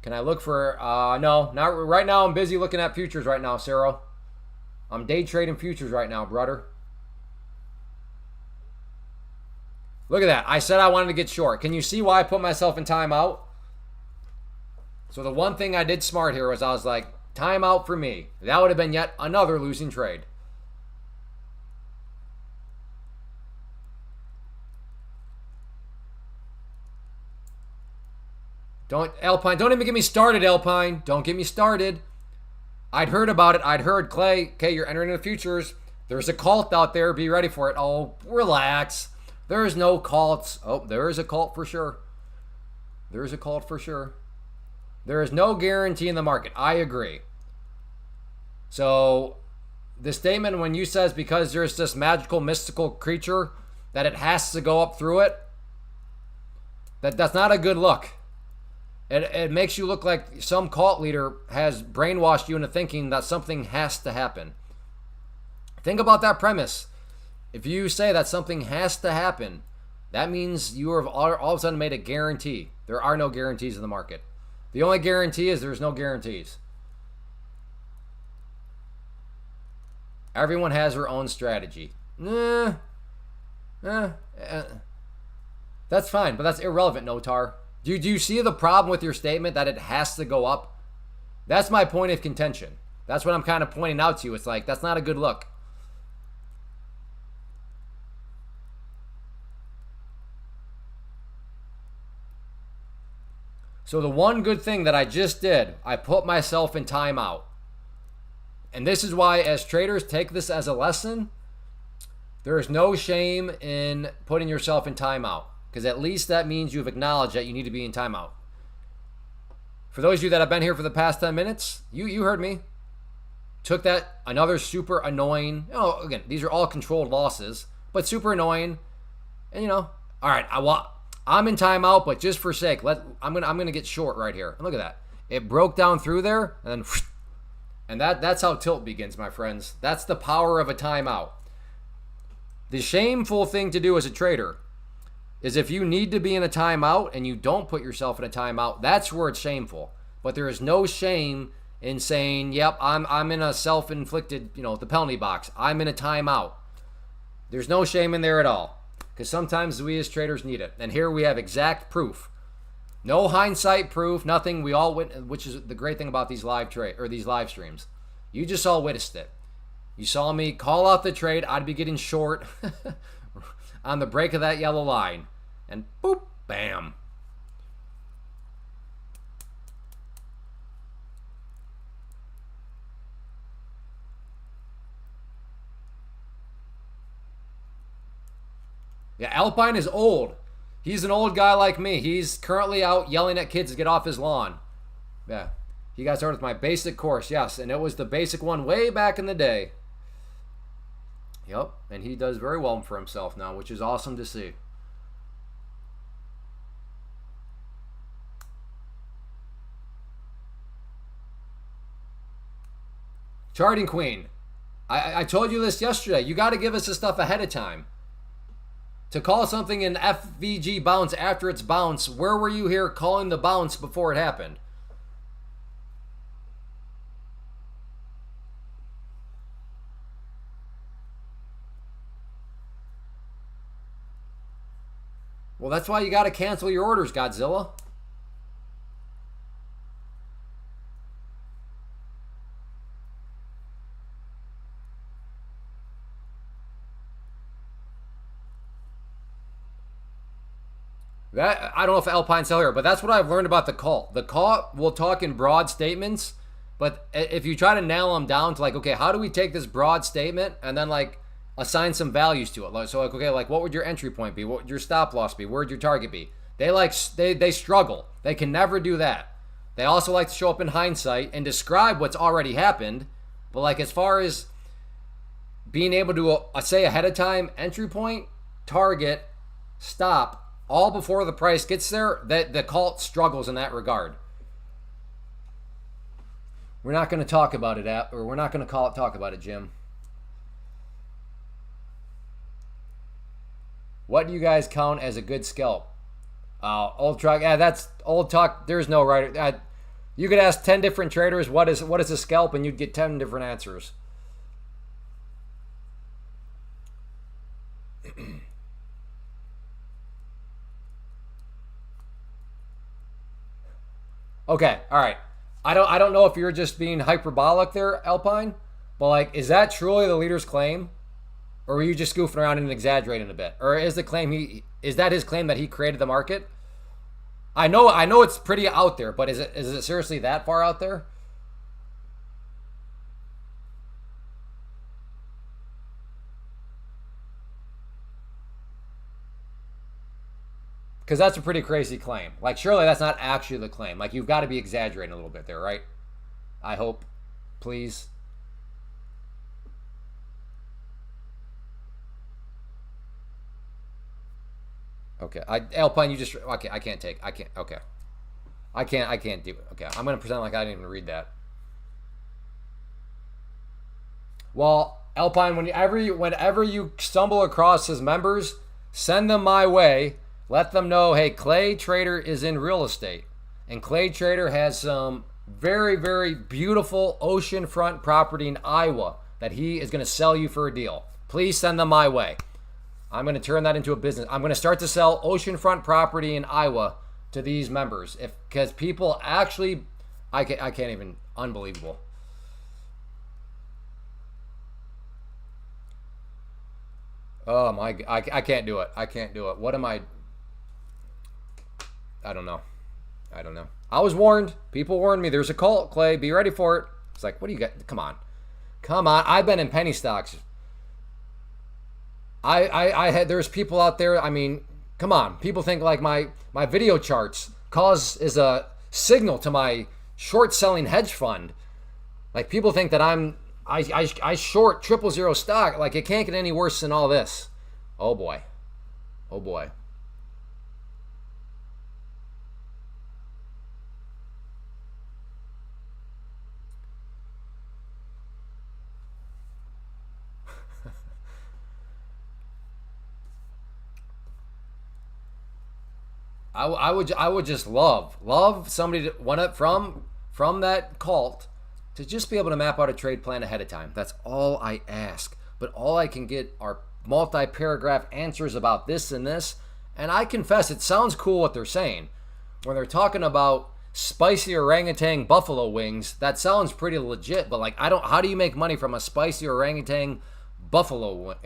S1: Can I look for no, not right now. I'm busy looking at futures right now, Sarah. I'm day trading futures right now, brother. Look at that. I said I wanted to get short. Can you see why I put myself in timeout? So the one thing I did smart here was I was like, timeout for me. That would have been yet another losing trade. Alpine, don't even get me started, Alpine. Don't get me started. I'd heard about it. I'd heard, Clay, okay, you're entering the futures. There's a cult out there. Be ready for it. Oh, relax. There is no cults. Oh, there is a cult for sure. There is a cult for sure. There is no guarantee in the market. I agree. So the statement when you says because there's this magical, mystical creature that it has to go up through it, that's not a good look. It makes you look like some cult leader has brainwashed you into thinking that something has to happen. Think about that premise. If you say that something has to happen, that means you have all of a sudden made a guarantee. There are no guarantees in the market. The only guarantee is there's no guarantees. Everyone has their own strategy. That's fine, but that's irrelevant, Notar. Do you see the problem with your statement that it has to go up? That's my point of contention. That's what I'm kind of pointing out to you. It's like, that's not a good look. So the one good thing that I just did, I put myself in timeout. And this is why, as traders, take this as a lesson. There is no shame in putting yourself in timeout, because at least that means you've acknowledged that you need to be in timeout. For those of you that have been here for the past 10 minutes, you heard me. Took that, another super annoying, again, these are all controlled losses, but super annoying. And all right, I'm in timeout, but just for sake, I'm gonna get short right here. And look at that. It broke down through there, and that's how tilt begins, my friends. That's the power of a timeout. The shameful thing to do as a trader is if you need to be in a timeout and you don't put yourself in a timeout, that's where it's shameful. But there is no shame in saying, yep, I'm in a self-inflicted, the penalty box. I'm in a timeout. There's no shame in there at all. Because sometimes we as traders need it. And here we have exact proof. No hindsight proof, nothing. We all witnessed, which is the great thing about these live streams. You just all witnessed it. You saw me call out the trade. I'd be getting short on the break of that yellow line. And boop, bam. Yeah, Alpine is old. He's an old guy like me. He's currently out yelling at kids to get off his lawn. Yeah. He got started with my basic course, yes, and it was the basic one way back in the day. Yep, and he does very well for himself now, which is awesome to see. Charting Queen. I told you this yesterday. You got to give us this stuff ahead of time. To call something an FVG bounce after its bounce, where were you here calling the bounce before it happened? Well, that's why you got to cancel your orders, Godzilla. That I don't know if Alpine's still here, but that's what I've learned about the call. The call will talk in broad statements, but if you try to nail them down to like, okay, how do we take this broad statement and then like assign some values to it? So like, okay, like what would your entry point be? What would your stop loss be? Where would your target be? They struggle. They can never do that. They also like to show up in hindsight and describe what's already happened, but like as far as being able to say ahead of time entry point, target, stop, all before the price gets there, that the cult struggles in that regard. We're not going to talk about it, or we're not going to talk about it, Jim. What do you guys count as a good scalp? Old truck. Yeah, that's old talk. There's no right. You could ask 10 different traders what is a scalp, and you'd get 10 different answers. Okay, all right. I don't know if you're just being hyperbolic there, Alpine, but like, is that truly the leader's claim, or are you just goofing around and exaggerating a bit, or is the claim is that his claim that he created the market? I know it's pretty out there, but is it seriously that far out there? Because that's a pretty crazy claim. Like, surely that's not actually the claim. Like, you've got to be exaggerating a little bit there, right? I hope. Please. Okay. Alpine, you just... Okay, I can't. Okay. I can't do it. Okay, I'm going to pretend like I didn't even read that. Well, Alpine, whenever you stumble across his members, send them my way. Let them know, hey, Clay Trader is in real estate. And Clay Trader has some very, very beautiful oceanfront property in Iowa that he is going to sell you for a deal. Please send them my way. I'm going to turn that into a business. I'm going to start to sell oceanfront property in Iowa to these members. Because people actually, I can't even, unbelievable. Oh my, I can't do it. I can't do it. What am I don't know. I was warned. People warned me. There's a cult, Clay. Be ready for it. It's like, what do you got? Come on. I've been in penny stocks. I had. There's people out there. I mean, come on. People think like my video charts is a signal to my short selling hedge fund. Like people think that I short 000 stock. Like it can't get any worse than all this. Oh boy. Oh boy. I would just love somebody to want it from that cult to just be able to map out a trade plan ahead of time. That's all I ask. But all I can get are multi-paragraph answers about this and this. And I confess, it sounds cool what they're saying. When they're talking about spicy orangutan buffalo wings, that sounds pretty legit. But like, how do you make money from a spicy orangutan buffalo,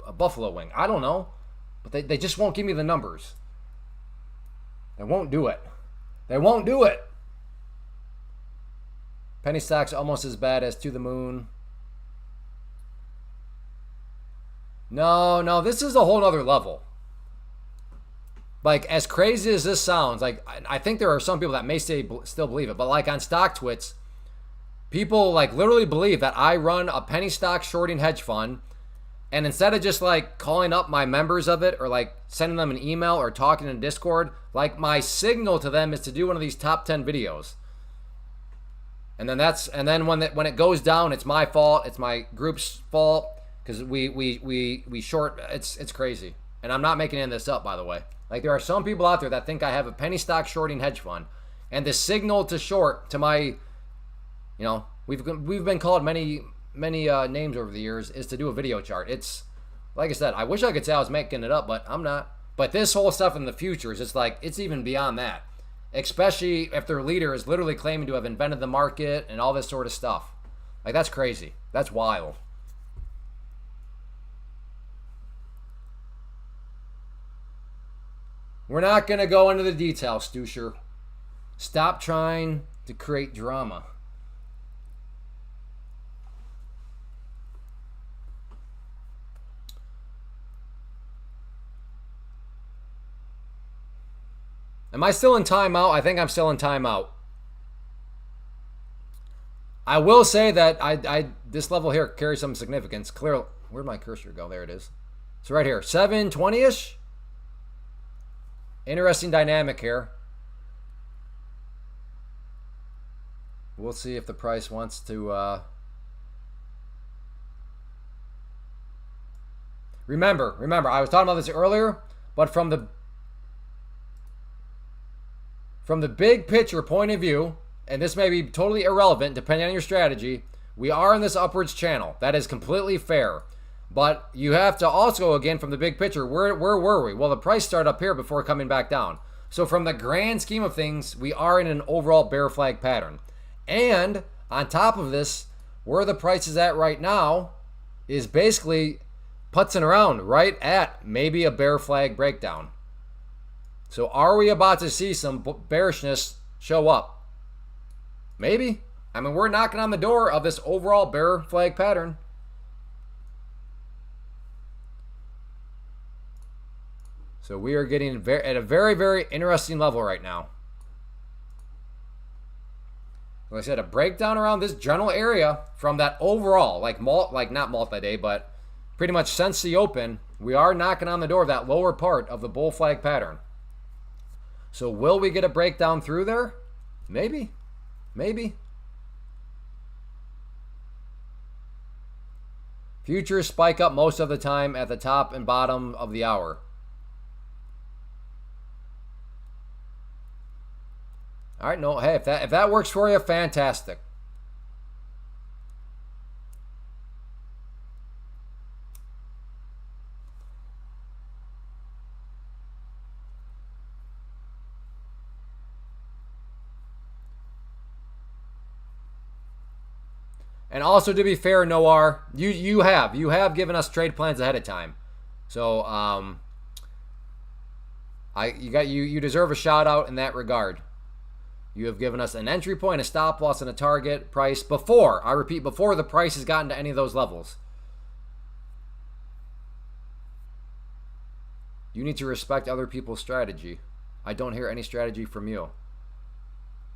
S1: a buffalo wing? I don't know. But they just won't give me the numbers. They won't do it. They won't do it. Penny stocks almost as bad as To the Moon. No, this is a whole nother level. like as crazy as this sounds, like I think there are some people that may still believe it, but like on stock twits, people like literally believe that I run a penny stock shorting hedge fund, and instead of just like calling up my members of it or like sending them an email or talking in Discord, like my signal to them is to do one of these top 10 videos. And then when it goes down, it's my fault. It's my group's fault because we short. It's crazy, and I'm not making any of this up, by the way. Like there are some people out there that think I have a penny stock shorting hedge fund, and the signal to short to my, you know, we've been called many names over the years, is to do a video chart. It's like I said, I wish I could say I was making it up, but I'm not. But this whole stuff in the futures, it's like it's even beyond that. Especially if their leader is literally claiming to have invented the market and all this sort of stuff. Like, that's crazy. That's wild. We're not going to go into the details, Stusher. Stop trying to create drama. Am I still in timeout? I think I'm still in timeout. I will say that I this level here carries some significance. Clearly, where'd my cursor go? There it is. So right here, 720-ish. Interesting dynamic here. We'll see if the price wants to. Remember, I was talking about this earlier, but from the big picture point of view, and this may be totally irrelevant depending on your strategy, we are in this upwards channel. That is completely fair. But you have to also, again, from the big picture, where were we? Well, the price started up here before coming back down. So from the grand scheme of things, we are in an overall bear flag pattern. And on top of this, where the price is at right now is basically putzing around right at maybe a bear flag breakdown. So are we about to see some bearishness show up? Maybe. I mean, we're knocking on the door of this overall bear flag pattern. So we are getting at a very, very interesting level right now. Like I said, a breakdown around this general area from that overall, like not multi-day, but pretty much since the open, we are knocking on the door of that lower part of the bull flag pattern. So will we get a breakdown through there? Maybe. Maybe. Futures spike up most of the time at the top and bottom of the hour. All right, no, hey, if that works for you, fantastic. And also, to be fair, Noir, you have given us trade plans ahead of time, so you deserve a shout out in that regard. You have given us an entry point, a stop loss, and a target price before, I repeat, before the price has gotten to any of those levels. You need to respect other people's strategy. I don't hear any strategy from you.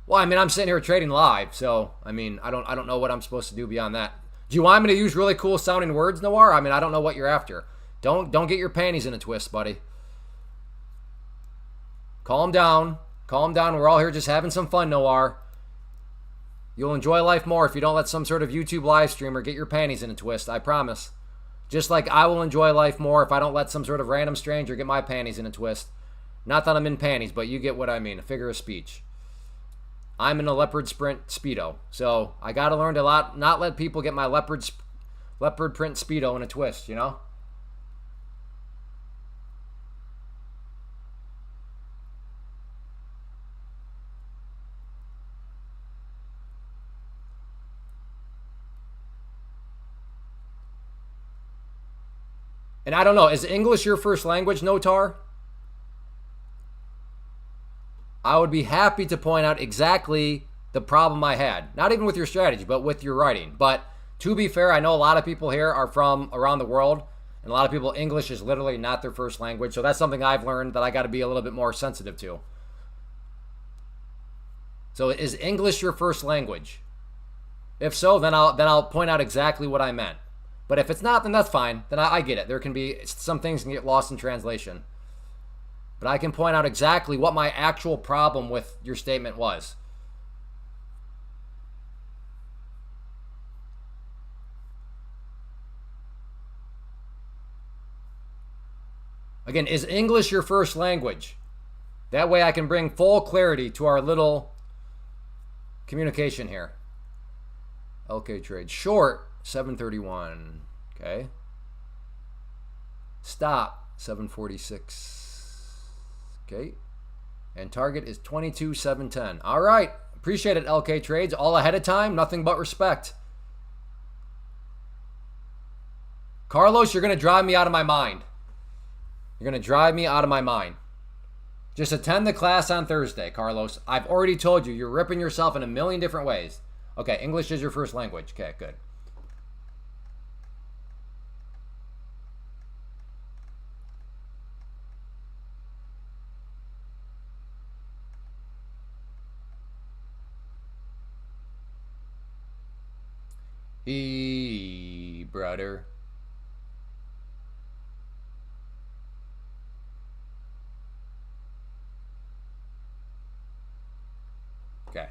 S1: Well, I mean, I'm sitting here trading live, so I mean, I don't know what I'm supposed to do beyond that. Do you want me to use really cool sounding words, Noir? I mean, I don't know what you're after. Don't get your panties in a twist, buddy. Calm down. Calm down. We're all here just having some fun, Noir. You'll enjoy life more if you don't let some sort of YouTube live streamer get your panties in a twist, I promise. Just like I will enjoy life more if I don't let some sort of random stranger get my panties in a twist. Not that I'm in panties, but you get what I mean, a figure of speech. I'm in a leopard sprint Speedo, so I gotta learn to not let people get my leopard print Speedo in a twist, you know? And I don't know, is English your first language, Notar? I would be happy to point out exactly the problem I had. Not even with your strategy, but with your writing. But to be fair, I know a lot of people here are from around the world, And a lot of people, English is literally not their first language. So that's something I've learned that I got to be a little bit more sensitive to. So is English your first language? If so, then I'll point out exactly what I meant. But if it's not, then that's fine. Then I get it. There can be some things can get lost in translation. But I can point out exactly what my actual problem with your statement was. Again, is English your first language? That way I can bring full clarity to our little communication here. LK trade. Short, 731. Okay. Stop, 746. Okay. And target is 22,710. All right. Appreciate it, LK trades. All ahead of time. Nothing but respect. Carlos, you're going to drive me out of my mind. You're going to drive me out of my mind. Just attend the class on Thursday, Carlos. I've already told you, you're ripping yourself in a million different ways. Okay, English is your first language. Okay, good. Brother. Okay.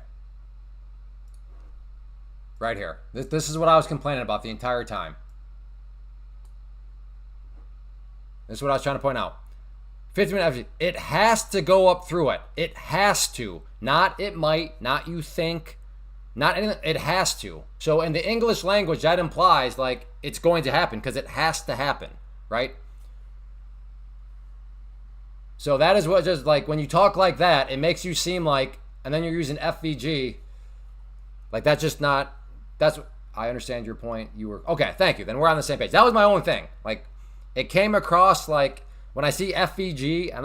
S1: Right here. This is what I was complaining about the entire time. This is what I was trying to point out. 50-minute, it has to go up through it. It has to. Not it might, not you think, not anything. It has to. So in the English language, that implies like it's going to happen because it has to happen, right? So that is what just like when you talk like that, it makes you seem like, and then you're using FVG, like that's just not, that's, I understand your point. You were, okay, thank you. Then we're on the same page. That was my own thing. Like it came across like when I see FVG and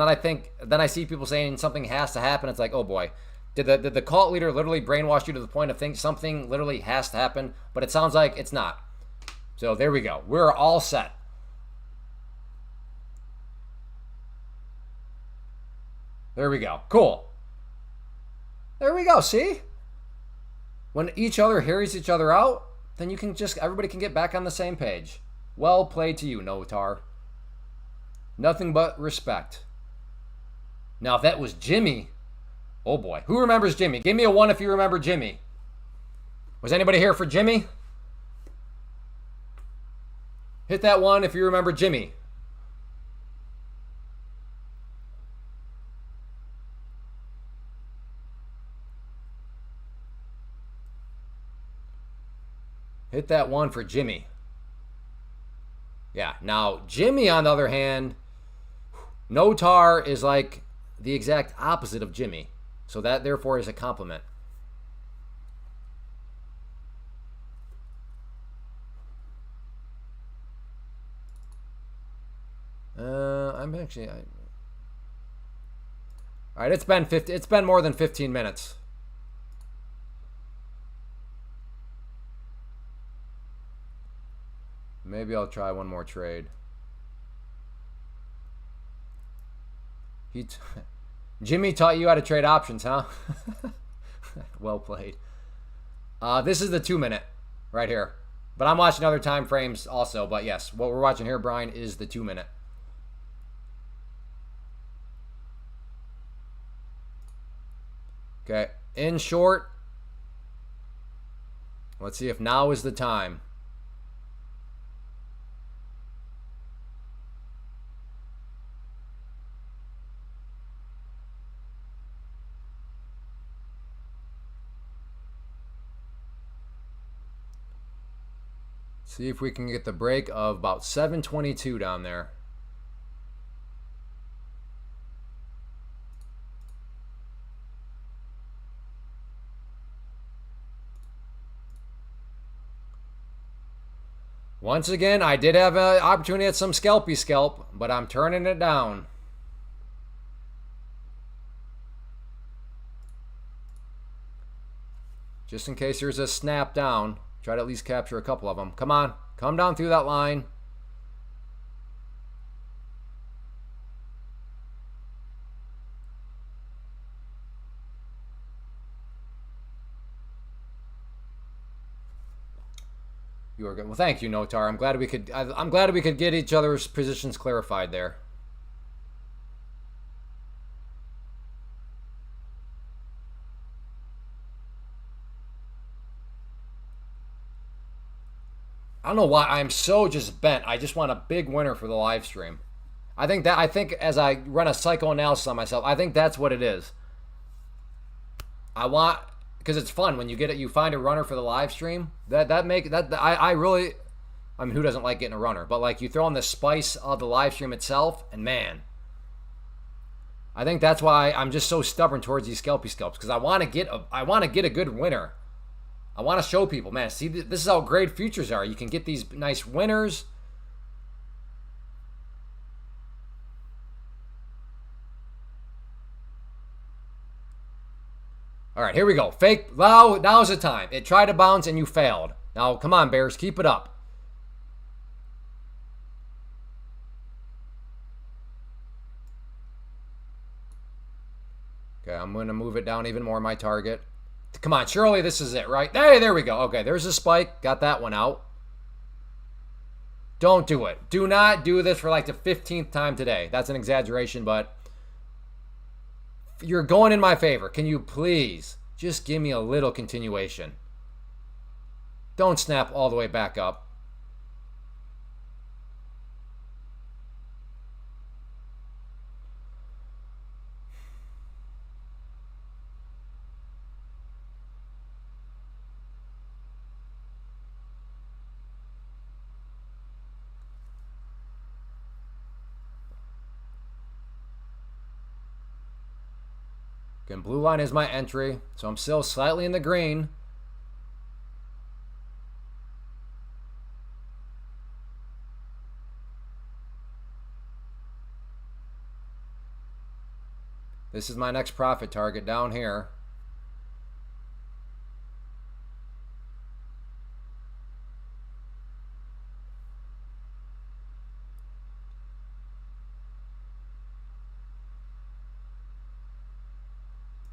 S1: then I see people saying something has to happen. It's like, oh boy, did the cult leader literally brainwash you to the point of thinking something literally has to happen? But it sounds like it's not. So there we go. We're all set. There we go. Cool. There we go. See? When each other hears each other out, then you can just, everybody can get back on the same page. Well played to you, Notar. Nothing but respect. Now, if that was Jimmy, oh boy. Who remembers Jimmy? Give me a 1 if you remember Jimmy. Was anybody here for Jimmy? Hit that 1 if you remember Jimmy. Hit that 1 for Jimmy. Yeah. Now, Jimmy, on the other hand, Notar is like the exact opposite of Jimmy. So that, therefore, is a compliment. I'm actually... all right, it's been more than 15 minutes. Maybe I'll try one more trade. Jimmy taught you how to trade options, huh? Well played. This is the 2-minute right here. But I'm watching other time frames also. But yes, what we're watching here, Brian, is the 2-minute. Okay, in short. Let's see if now is the time. See if we can get the break of about 722 down there. Once again, I did have an opportunity at some scalpy scalp, but I'm turning it down. Just in case there's a snap down. Try to at least capture a couple of them. Come on. Come down through that line. You are good. Well, thank you, Notar. I'm glad we could. I'm glad we could get each other's positions clarified there. I don't know why I'm so just bent. I just want a big winner for the live stream. I think as I run a psychoanalysis on myself, I think that's what it is. I want, because it's fun when you get it. You find a runner for the live stream. I really. I mean, who doesn't like getting a runner? But like, you throw in the spice of the live stream itself, and man, I think that's why I'm just so stubborn towards these scalpy scalps, because I want to get a good winner. I want to show people, man, see, this is how great futures are. You can get these nice winners. All right, here we go. Fake. Now's the time. It tried to bounce and you failed. Now, come on, Bears, keep it up. Okay, I'm going to move it down even more, my target. Come on, surely this is it, right? Hey, there we go. Okay, there's a spike. Got that one out. Don't do it. Do not do this for like the 15th time today. That's an exaggeration, but you're going in my favor. Can you please just give me a little continuation? Don't snap all the way back up. Again, blue line is my entry, so I'm still slightly in the green. This is my next profit target down here.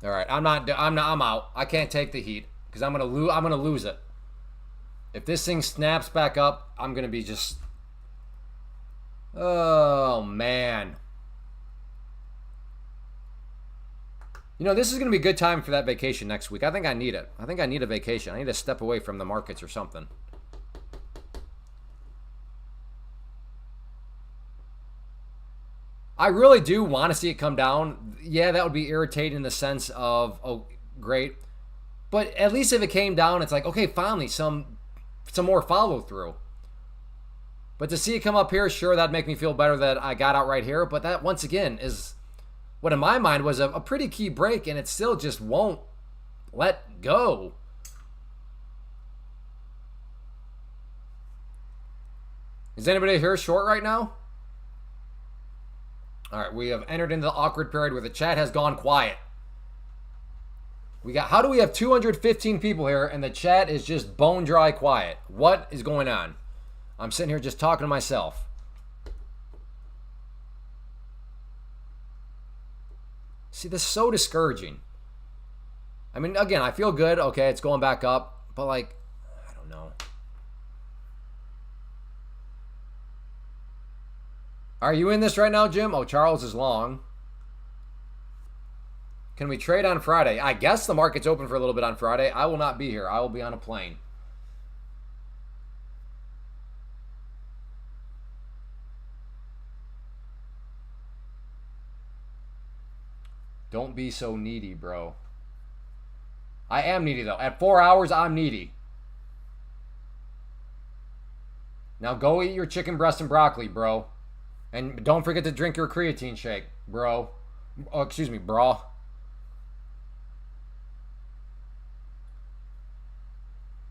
S1: All right, I'm out. I can't take the heat because I'm gonna lose it. If this thing snaps back up, I'm gonna be just. Oh man. You know, this is gonna be a good time for that vacation next week. I think I need it. I think I need a vacation. I need to step away from the markets or something. I really do want to see it come down. Yeah, that would be irritating in the sense of, oh, great. But at least if it came down, it's like, okay, finally, some more follow through. But to see it come up here, sure, that'd make me feel better that I got out right here. But that, once again, is what in my mind was a pretty key break, and it still just won't let go. Is anybody here short right now? All right, we have entered into the awkward period where the chat has gone quiet. How do we have 215 people here and the chat is just bone dry quiet? What is going on? I'm sitting here just talking to myself. See, this is so discouraging. I mean, again, I feel good. Okay, it's going back up, but like, I don't know. Are you in this right now, Jim? Oh, Charles is long. Can we trade on Friday? I guess the market's open for a little bit on Friday. I will not be here. I will be on a plane. Don't be so needy, bro. I am needy, though. At 4 hours, I'm needy. Now go eat your chicken breast and broccoli, bro. And don't forget to drink your creatine shake, bro. Oh, excuse me, bro.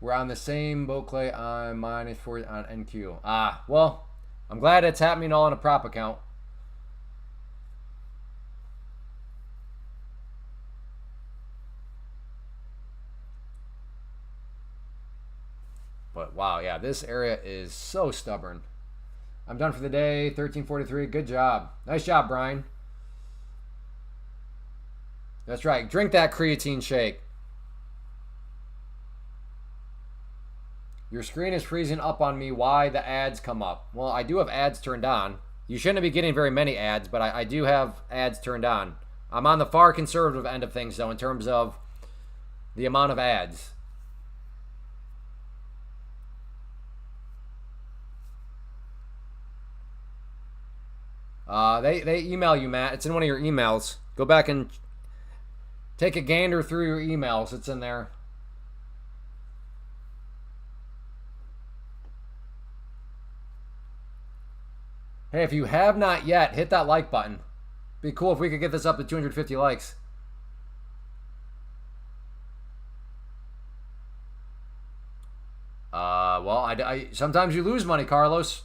S1: We're on the same boat, Clay. I'm -4 on NQ. Ah, well, I'm glad it's happening all in a prop account. But wow, yeah, this area is so stubborn. I'm done for the day. 13:43. Good job. Nice job, Brian. That's right. Drink that creatine shake. Your screen is freezing up on me. Why the ads come up? Well, I do have ads turned on. You shouldn't be getting very many ads, but I do have ads turned on. I'm on the far conservative end of things, though, in terms of the amount of ads. They email you, Matt. It's in one of your emails. Go back and take a gander through your emails. It's in there. Hey, if you have not yet, hit that like button. Be cool if we could get this up to 250 likes. Well, I sometimes you lose money, Carlos.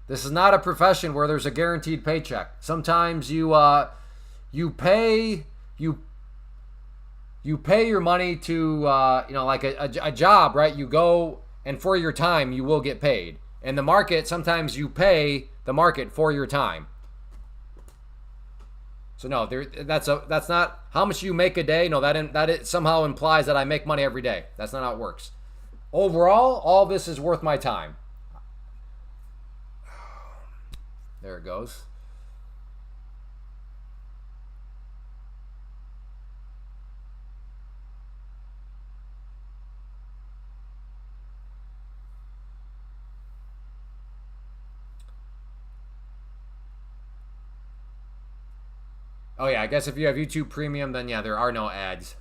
S1: This is not a profession where there's a guaranteed paycheck. Sometimes you pay your money to like a job, right? You go and for your time you will get paid. In the market, sometimes you pay the market for your time. So no, that's not how much you make a day. No, that it somehow implies that I make money every day. That's not how it works. Overall, all this is worth my time. There it goes. Oh yeah, I guess if you have YouTube Premium, then yeah, there are no ads.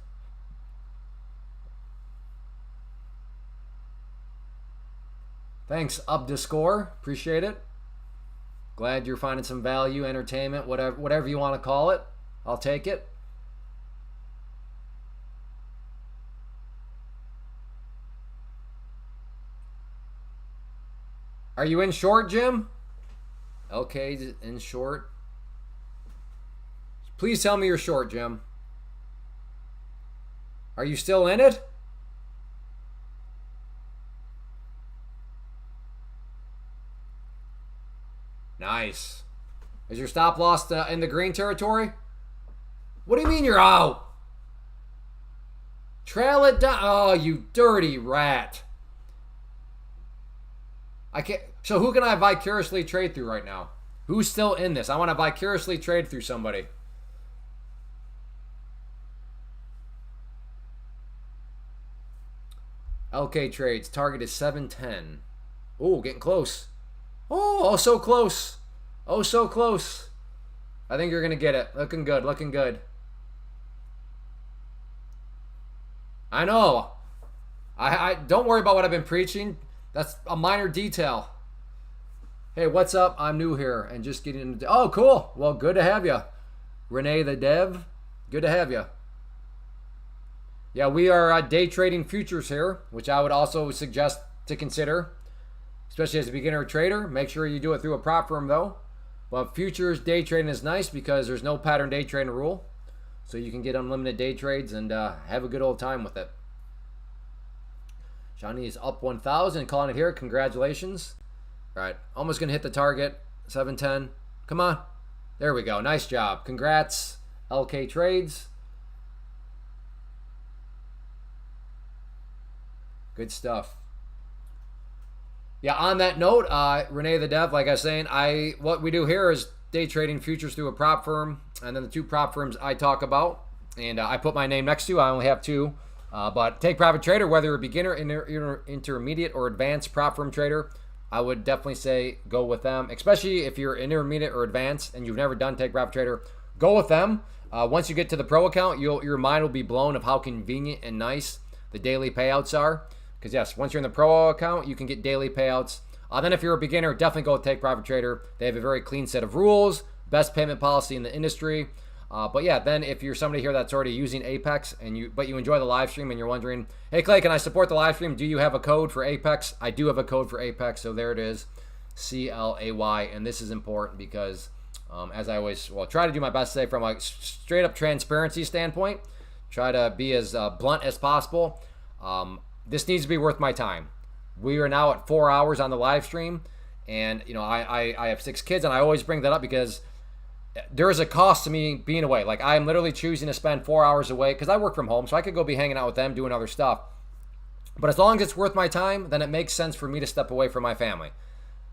S1: Thanks, Updiscore. Appreciate it. Glad you're finding some value, entertainment, whatever you want to call it. I'll take it. Are you in short, Jim? LK's in short. Please tell me you're short, Jim. Are you still in it? Nice. Is your stop loss in the green territory? What do you mean you're out? Trail it down. Oh, you dirty rat. I can't. So who can I vicariously trade through right now? Who's still in this? I want to vicariously trade through somebody. LK trades. Target is 710. Oh, getting close. Oh, so close. Oh, so close. I think you're going to get it. Looking good, looking good. I know. I don't worry about what I've been preaching. That's a minor detail. Hey, what's up? I'm new here and just getting into... Oh, cool. Well, good to have you. Renee the Dev, good to have you. Yeah, we are day trading futures here, which I would also suggest to consider, especially as a beginner trader. Make sure you do it through a prop firm, though. But futures day trading is nice because there's no pattern day trading rule. So you can get unlimited day trades and have a good old time with it. Johnny is up 1,000, calling it here. Congratulations. All right, almost going to hit the target. 710. Come on. There we go. Nice job. Congrats, LK Trades. Good stuff. Yeah, on that note, Renee the Dev, like I was saying, what we do here is day trading futures through a prop firm, and then the two prop firms I talk about, and I put my name next to. I only have two, but Take Profit Trader, whether you're a beginner, intermediate, or advanced prop firm trader, I would definitely say go with them, especially if you're intermediate or advanced and you've never done Take Profit Trader. Go with them. Once you get to the pro account, your mind will be blown of how convenient and nice the daily payouts are. Because yes, once you're in the pro account, you can get daily payouts. Then if you're a beginner, definitely go with Take Profit Trader. They have a very clean set of rules, best payment policy in the industry. But yeah, then if you're somebody here that's already using Apex but you enjoy the live stream and you're wondering, hey Clay, can I support the live stream? Do you have a code for Apex? I do have a code for Apex, so there it is, CLAY. And this is important because as I always try to do my best to say from a straight up transparency standpoint, try to be as blunt as possible. This needs to be worth my time. We are now at 4 hours on the live stream, and I have 6 kids, and I always bring that up because there is a cost to me being away. Like, I am literally choosing to spend 4 hours away because I work from home, so I could go be hanging out with them doing other stuff. But as long as it's worth my time, then it makes sense for me to step away from my family.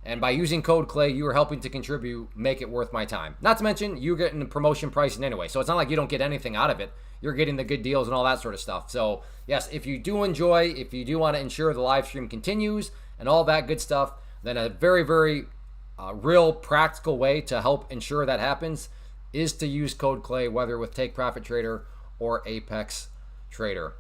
S1: And by using code Clay, you are helping to contribute, make it worth my time. Not to mention, you're getting the promotion pricing anyway. So it's not like you don't get anything out of it. You're getting the good deals and all that sort of stuff. So yes, if you do enjoy, if you do want to ensure the live stream continues and all that good stuff, then a very, very real practical way to help ensure that happens is to use code Clay, whether with Take Profit Trader or Apex Trader.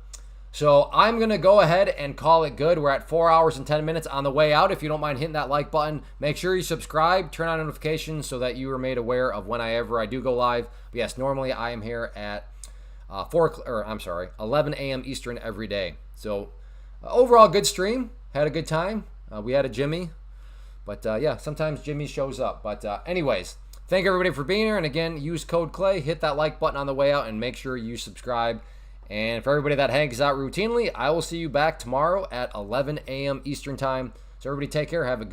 S1: So I'm going to go ahead and call it good. We're at 4 hours and 10 minutes on the way out. If you don't mind hitting that like button, make sure you subscribe, turn on notifications so that you are made aware of whenever I do go live. But yes, normally I am here at 11 a.m. Eastern every day. So overall, good stream. Had a good time. We had a Jimmy. But yeah, sometimes Jimmy shows up. But anyways, thank everybody for being here. And again, use code Clay. Hit that like button on the way out and make sure you subscribe. And for everybody that hangs out routinely, I will see you back tomorrow at 11 a.m. Eastern time. So everybody take care. Have a good